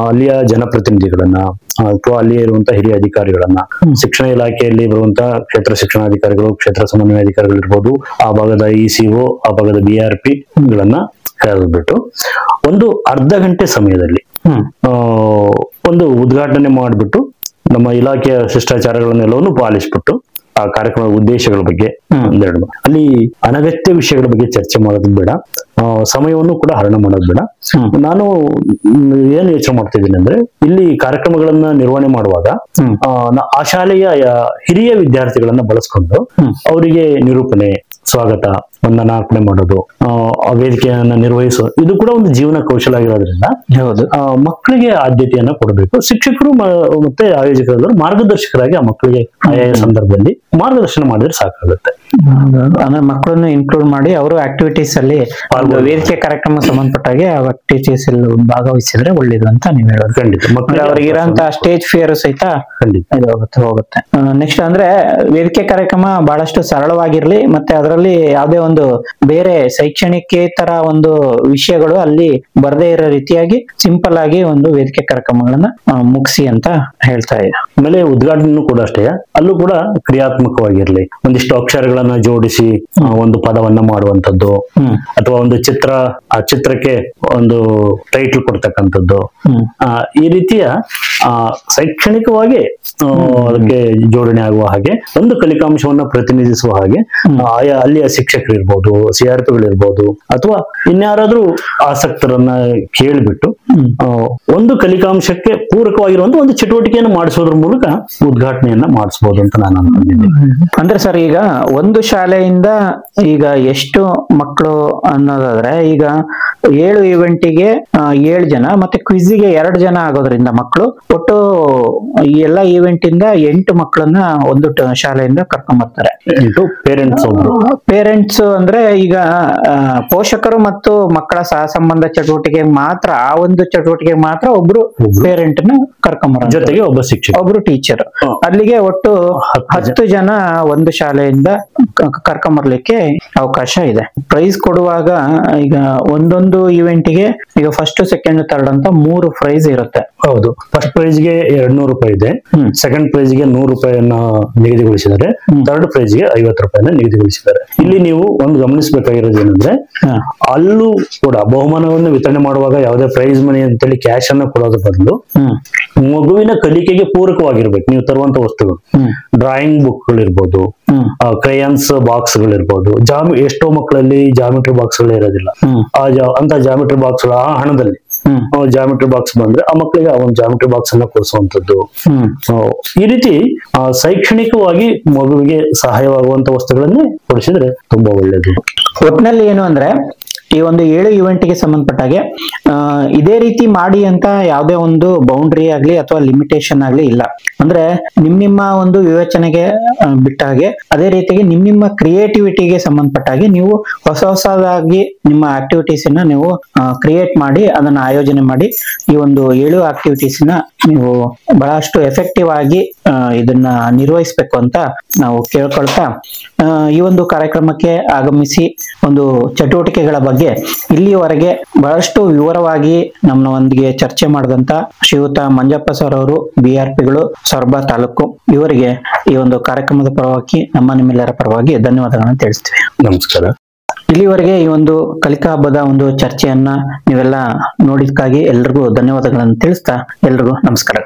ಅಲ್ಲಿಯ ಜನಪ್ರತಿನಿಧಿಗಳನ್ನ ಅಥವಾ ಅಲ್ಲಿಯೇ ಇರುವಂತಹ ಹಿರಿಯ ಅಧಿಕಾರಿಗಳನ್ನ, ಶಿಕ್ಷಣ ಇಲಾಖೆಯಲ್ಲಿ ಬರುವಂತಹ ಕ್ಷೇತ್ರ ಶಿಕ್ಷಣಾಧಿಕಾರಿಗಳು, ಕ್ಷೇತ್ರ ಸಮನ್ವಯಾಧಿಕಾರಿಗಳು ಇರ್ಬೋದು, ಆ ಭಾಗದ ಇಸಿಒ, ಆ ಭಾಗದ BRP ಗಳನ್ನ ಕರೆದ್ಬಿಟ್ಟು ಒಂದು ಅರ್ಧ ಗಂಟೆ ಸಮಯದಲ್ಲಿ ಒಂದು ಉದ್ಘಾಟನೆ ಮಾಡಿಬಿಟ್ಟು ನಮ್ಮ ಇಲಾಖೆಯ ಶಿಷ್ಟಾಚಾರಗಳನ್ನೆಲ್ಲವನ್ನು ಪಾಲಿಸ್ಬಿಟ್ಟು ಆ ಕಾರ್ಯಕ್ರಮದ ಉದ್ದೇಶಗಳ ಬಗ್ಗೆ ಒಂದೆರಡು, ಅಲ್ಲಿ ಅನಗತ್ಯ ವಿಷಯಗಳ ಬಗ್ಗೆ ಚರ್ಚೆ ಮಾಡೋದು ಬೇಡ, ಸಮಯವನ್ನು ಕೂಡ ಹರಣ ಮಾಡೋದು ಬೇಡ. ನಾನು ಏನ್ ಯೋಚನೆ ಮಾಡ್ತಿದ್ದೀನಿ ಅಂದ್ರೆ, ಇಲ್ಲಿ ಕಾರ್ಯಕ್ರಮಗಳನ್ನ ನಿರ್ವಹಣೆ ಮಾಡುವಾಗ ಆ ಶಾಲೆಯ ಹಿರಿಯ ವಿದ್ಯಾರ್ಥಿಗಳನ್ನ ಬಳಸ್ಕೊಂಡು ಅವರಿಗೆ ನಿರೂಪಣೆ, ಸ್ವಾಗತ, ವಂದನಾ ಅರ್ಪಣೆ ಮಾಡೋದು, ಆ ವೇದಿಕೆಯನ್ನ ನಿರ್ವಹಿಸೋದು, ಇದು ಕೂಡ ಒಂದು ಜೀವನ ಕೌಶಲ ಆಗಿರೋದ್ರಿಂದ ಮಕ್ಕಳಿಗೆ ಆದ್ಯತೆಯನ್ನ ಕೊಡಬೇಕು. ಶಿಕ್ಷಕರು ಮತ್ತೆ ಆಯೋಜಕರು ಮಾರ್ಗದರ್ಶಕರಾಗಿ ಆ ಮಕ್ಕಳಿಗೆ ಆಯಾ ಸಂದರ್ಭದಲ್ಲಿ ಮಾರ್ಗದರ್ಶನ ಮಾಡಿದ್ರೆ ಸಾಕಾಗುತ್ತೆ. ಅಂದ್ರೆ ಮಕ್ಕಳನ್ನು ಇನ್ಕ್ಲೂಡ್ ಮಾಡಿ ಅವರು ಆಕ್ಟಿವಿಟೀಸ್ ಅಲ್ಲಿ ವೇದಿಕೆ ಕಾರ್ಯಕ್ರಮ ಸಂಬಂಧಪಟ್ಟಾಗೆ ಆ ಆಕ್ಟಿವಿಟೀಸ್ ಅಲ್ಲಿ ಭಾಗವಹಿಸಿದ್ರೆ ಒಳ್ಳೇದು ಅಂತ ನೀವು ಹೇಳೋದು. ಖಂಡಿತ ಮಕ್ಕಳಿಗೆ ಅವ್ರಿಗೆ ಇರೋಂತ ಸ್ಟೇಜ್ ಫಿಯರ್ ಸಹಿತ ಹೋಗುತ್ತೆ. ನೆಕ್ಸ್ಟ್ ಅಂದ್ರೆ ವೇದಿಕೆ ಕಾರ್ಯಕ್ರಮ ಬಹಳಷ್ಟು ಸರಳವಾಗಿರ್ಲಿ, ಮತ್ತೆ ಅದರಲ್ಲಿ ಯಾವುದೇ ಒಂದು ಬೇರೆ ಶೈಕ್ಷಣಿಕೇತರ ಒಂದು ವಿಷಯಗಳು ಅಲ್ಲಿ ಬರದೇ ಇರೋ ರೀತಿಯಾಗಿ ಸಿಂಪಲ್ ಆಗಿ ಒಂದು ವೇದಿಕೆ ಕಾರ್ಯಕ್ರಮಗಳನ್ನ ಮುಗಿಸಿ ಅಂತ ಹೇಳ್ತಾ ಇದೆ. ಆಮೇಲೆ ಉದ್ಘಾಟನೆ ಕೂಡ ಅಷ್ಟೇ, ಅಲ್ಲೂ ಕೂಡ ಕ್ರಿಯಾತ್ಮಕವಾಗಿರ್ಲಿ, ಒಂದಿಷ್ಟು ಅಕ್ಷರಗಳನ್ನ ಜೋಡಿಸಿ ಒಂದು ಪದವನ್ನ ಮಾಡುವಂತದ್ದು, ಅಥವಾ ಒಂದು ಆ ಚಿತ್ರಕ್ಕೆ ಒಂದು ಟೈಟಲ್ ಕೊಡ್ತಕ್ಕಂಥದ್ದು, ಈ ರೀತಿಯ ಶೈಕ್ಷಣಿಕವಾಗಿ ಅದಕ್ಕೆ ಜೋಡಣೆ ಆಗುವ ಹಾಗೆ ಒಂದು ಕಲಿಕಾಂಶವನ್ನ ಪ್ರತಿನಿಧಿಸುವ ಹಾಗೆ ಅಲ್ಲಿಯ ಶಿಕ್ಷಕರು ಇರ್ಬೋದು, CRPಗಳಿರ್ಬೋದು, ಅಥವಾ ಇನ್ಯಾರಾದ್ರೂ ಆಸಕ್ತರನ್ನ ಕೇಳಿಬಿಟ್ಟು ಒಂದು ಕಲಿಕಾಂಶಕ್ಕೆ ಪೂರಕವಾಗಿರುವಂತ ಒಂದು ಚಟುವಟಿಕೆಯನ್ನು ಮಾಡಿಸೋದ್ರ ಮೂಲಕ ಉದ್ಘಾಟನೆಯನ್ನ ಮಾಡಿಸಬಹುದು ಅಂತ ನಾನು ಅನ್ಕೊಂಡಿದ್ದೀನಿ. ಅಂದ್ರೆ ಸರ್, ಈಗ ಒಂದು ಶಾಲೆಯಿಂದ ಈಗ ಎಷ್ಟು ಮಕ್ಕಳು ಅನ್ನೋದಾದ್ರೆ, ಈಗ 7 ಈವೆಂಟಿಗೆ 7 ಜನ ಮತ್ತೆ ಕ್ವಿಜ್ಗೆ 2 ಜನ ಆಗೋದ್ರಿಂದ ಮಕ್ಕಳು ಒಟ್ಟು ಈ ಎಲ್ಲಾ ಈವೆಂಟ್ ಇಂದ 8 ಮಕ್ಕಳನ್ನ ಒಂದು ಶಾಲೆಯಿಂದ ಕರ್ಕೊಂಡ್ ಬರ್ತಾರೆ. ಪೇರೆಂಟ್ಸ್ ಅಂದ್ರೆ ಈಗ ಪೋಷಕರು ಮತ್ತು ಮಕ್ಕಳ ಸಹ ಸಂಬಂಧ ಚಟುವಟಿಕೆ ಮಾತ್ರ, ಆ ಒಂದು ಚಟುವಟಿಕೆ ಮಾತ್ರ ಒಬ್ರು ಪೇರೆಂಟ್ ನ ಕರ್ಕೊಂಬರ, ಜೊತೆಗೆ ಒಬ್ಬ ಶಿಕ್ಷಕ, ಒಬ್ರು ಟೀಚರ್. ಅಲ್ಲಿಗೆ ಒಟ್ಟು 10 ಜನ ಒಂದು ಶಾಲೆಯಿಂದ ಕರ್ಕೊಂಬರ್ಲಿಕ್ಕೆ ಅವಕಾಶ ಇದೆ. ಪ್ರೈಸ್ ಕೊಡುವಾಗ ಈಗ ಒಂದೊಂದು ಇವೆಂಟ್ಗೆ ಈಗ ಫಸ್ಟ್, ಸೆಕೆಂಡ್, ಥರ್ಡ್ ಅಂತ 3 ಪ್ರೈಸ್ ಇರುತ್ತೆ. ಹೌದು, ಫಸ್ಟ್ ಪ್ರೈಸ್ಗೆ 200 ರೂಪಾಯಿ ಇದೆ, ಸೆಕೆಂಡ್ ಪ್ರೈಸ್ಗೆ 100 ರೂಪಾಯಿಯನ್ನ ನಿಗದಿಗೊಳಿಸಿದ್ದಾರೆ, ಥರ್ಡ್ ಪ್ರೈಸ್ಗೆ 50 ರೂಪಾಯಿನ ನಿಗದಿಗೊಳಿಸಿದ್ದಾರೆ. ಇಲ್ಲಿ ನೀವು ಒಂದು ಗಮನಿಸಬೇಕಾಗಿರೋದು ಏನಂದ್ರೆ, ಅಲ್ಲೂ ಕೂಡ ಬಹುಮಾನವನ್ನು ವಿತರಣೆ ಮಾಡುವಾಗ ಯಾವುದೇ ಪ್ರೈಸ್ ಮನಿ ಅಂತೇಳಿ ಕ್ಯಾಶ್ ಅನ್ನ ಕೊಡೋದ್ರ ಬದಲು ಮಗುವಿನ ಕಲಿಕೆಗೆ ಪೂರಕವಾಗಿರ್ಬೇಕು ನೀವು ತರುವಂತ ವಸ್ತುಗಳು. ಡ್ರಾಯಿಂಗ್ ಬುಕ್ ಗಳಿರ್ಬೋದು, ಕ್ರಯಾನ್ಸ್ ಬಾಕ್ಸ್ ಗಳಿರ್ಬೋದು, ಎಷ್ಟೋ ಮಕ್ಕಳಲ್ಲಿ ಜಾಮಿಟ್ರಿ ಬಾಕ್ಸ್ ಗಳು ಇರೋದಿಲ್ಲ. ಅಂತ ಜಾಮಿಟ್ರಿ ಬಾಕ್ಸ್ ಗಳು ಆ ಹಣದಲ್ಲಿ ಜಾಮಿಟ್ರಿ ಬಾಕ್ಸ್ ಬಂದ್ರೆ ಆ ಮಕ್ಕಳಿಗೆ ಆ ಒಂದು ಜಾಮಿಟ್ರಿ ಬಾಕ್ಸ್ ಅನ್ನ ಕೊಡಿಸುವಂತದ್ದು. ಈ ರೀತಿ ಶೈಕ್ಷಣಿಕವಾಗಿ ಮಗುವಿಗೆ ಸಹಾಯವಾಗುವಂತ ವಸ್ತುಗಳನ್ನೇ ಕೊಡಿಸಿದ್ರೆ ತುಂಬಾ ಒಳ್ಳೇದು. ಒಟ್ಟಿನಲ್ಲಿ ಏನು ಅಂದ್ರೆ ಈ ಒಂದು 7 ಇವೆಂಟ್ಗೆ ಸಂಬಂಧಪಟ್ಟಾಗೆ ಇದೇ ರೀತಿ ಮಾಡಿ ಅಂತ ಯಾವುದೇ ಒಂದು ಬೌಂಡ್ರಿ ಆಗ್ಲಿ ಅಥವಾ ಲಿಮಿಟೇಷನ್ ಆಗ್ಲಿ ಇಲ್ಲ. ಅಂದ್ರೆ ನಿಮ್ಮ ಒಂದು ವಿವೇಚನೆಗೆ ಬಿಟ್ಟ ಹಾಗೆ, ಅದೇ ರೀತಿಯಾಗಿ ನಿಮ್ಮ ಕ್ರಿಯೇಟಿವಿಟಿಗೆ ಸಂಬಂಧಪಟ್ಟಾಗೆ ನೀವು ಹೊಸದಾಗಿ ನಿಮ್ಮ ಆಕ್ಟಿವಿಟೀಸ್ ನ ನೀವು ಕ್ರಿಯೇಟ್ ಮಾಡಿ ಅದನ್ನ ಆಯೋಜನೆ ಮಾಡಿ ಈ ಒಂದು 7 ಆಕ್ಟಿವಿಟೀಸ್ ನ ನೀವು ಬಹಳಷ್ಟು ಎಫೆಕ್ಟಿವ್ ಆಗಿ ಇದನ್ನ ನಿರ್ವಹಿಸಬೇಕು ಅಂತ ನಾವು ಕೇಳ್ಕೊಳ್ತಾ ಈ ಒಂದು ಕಾರ್ಯಕ್ರಮಕ್ಕೆ ಆಗಮಿಸಿ ಒಂದು ಚಟುವಟಿಕೆಗಳ ಬಗ್ಗೆ ಇಲ್ಲಿಯವರೆಗೆ ಬಹಳಷ್ಟು ವಿವರವಾಗಿ ನಮ್ಮೊಂದಿಗೆ ಚರ್ಚೆ ಮಾಡಿದಂತ ಶ್ರೀಯುತ ಮಂಜಪ್ಪ ಸರ್ ಅವರು, BRPಗಳು, ಸೊರಬ ತಾಲೂಕು, ಇವರಿಗೆ ಈ ಒಂದು ಕಾರ್ಯಕ್ರಮದ ಪರವಾಗಿ ನಿಮ್ಮೆಲ್ಲರ ಪರವಾಗಿ ಧನ್ಯವಾದಗಳನ್ನು ತಿಳಿಸ್ತೀವಿ. ನಮಸ್ಕಾರ. ಇಲ್ಲಿವರೆಗೆ ಈ ಒಂದು ಕಲಿಕಾ ಹಬ್ಬದ ಒಂದು ಚರ್ಚೆಯನ್ನ ನೀವೆಲ್ಲ ನೋಡಿದಕ್ಕಾಗಿ ಎಲ್ರಿಗೂ ಧನ್ಯವಾದಗಳನ್ನು ತಿಳಿಸ್ತಾ ಎಲ್ರಿಗೂ ನಮಸ್ಕಾರ.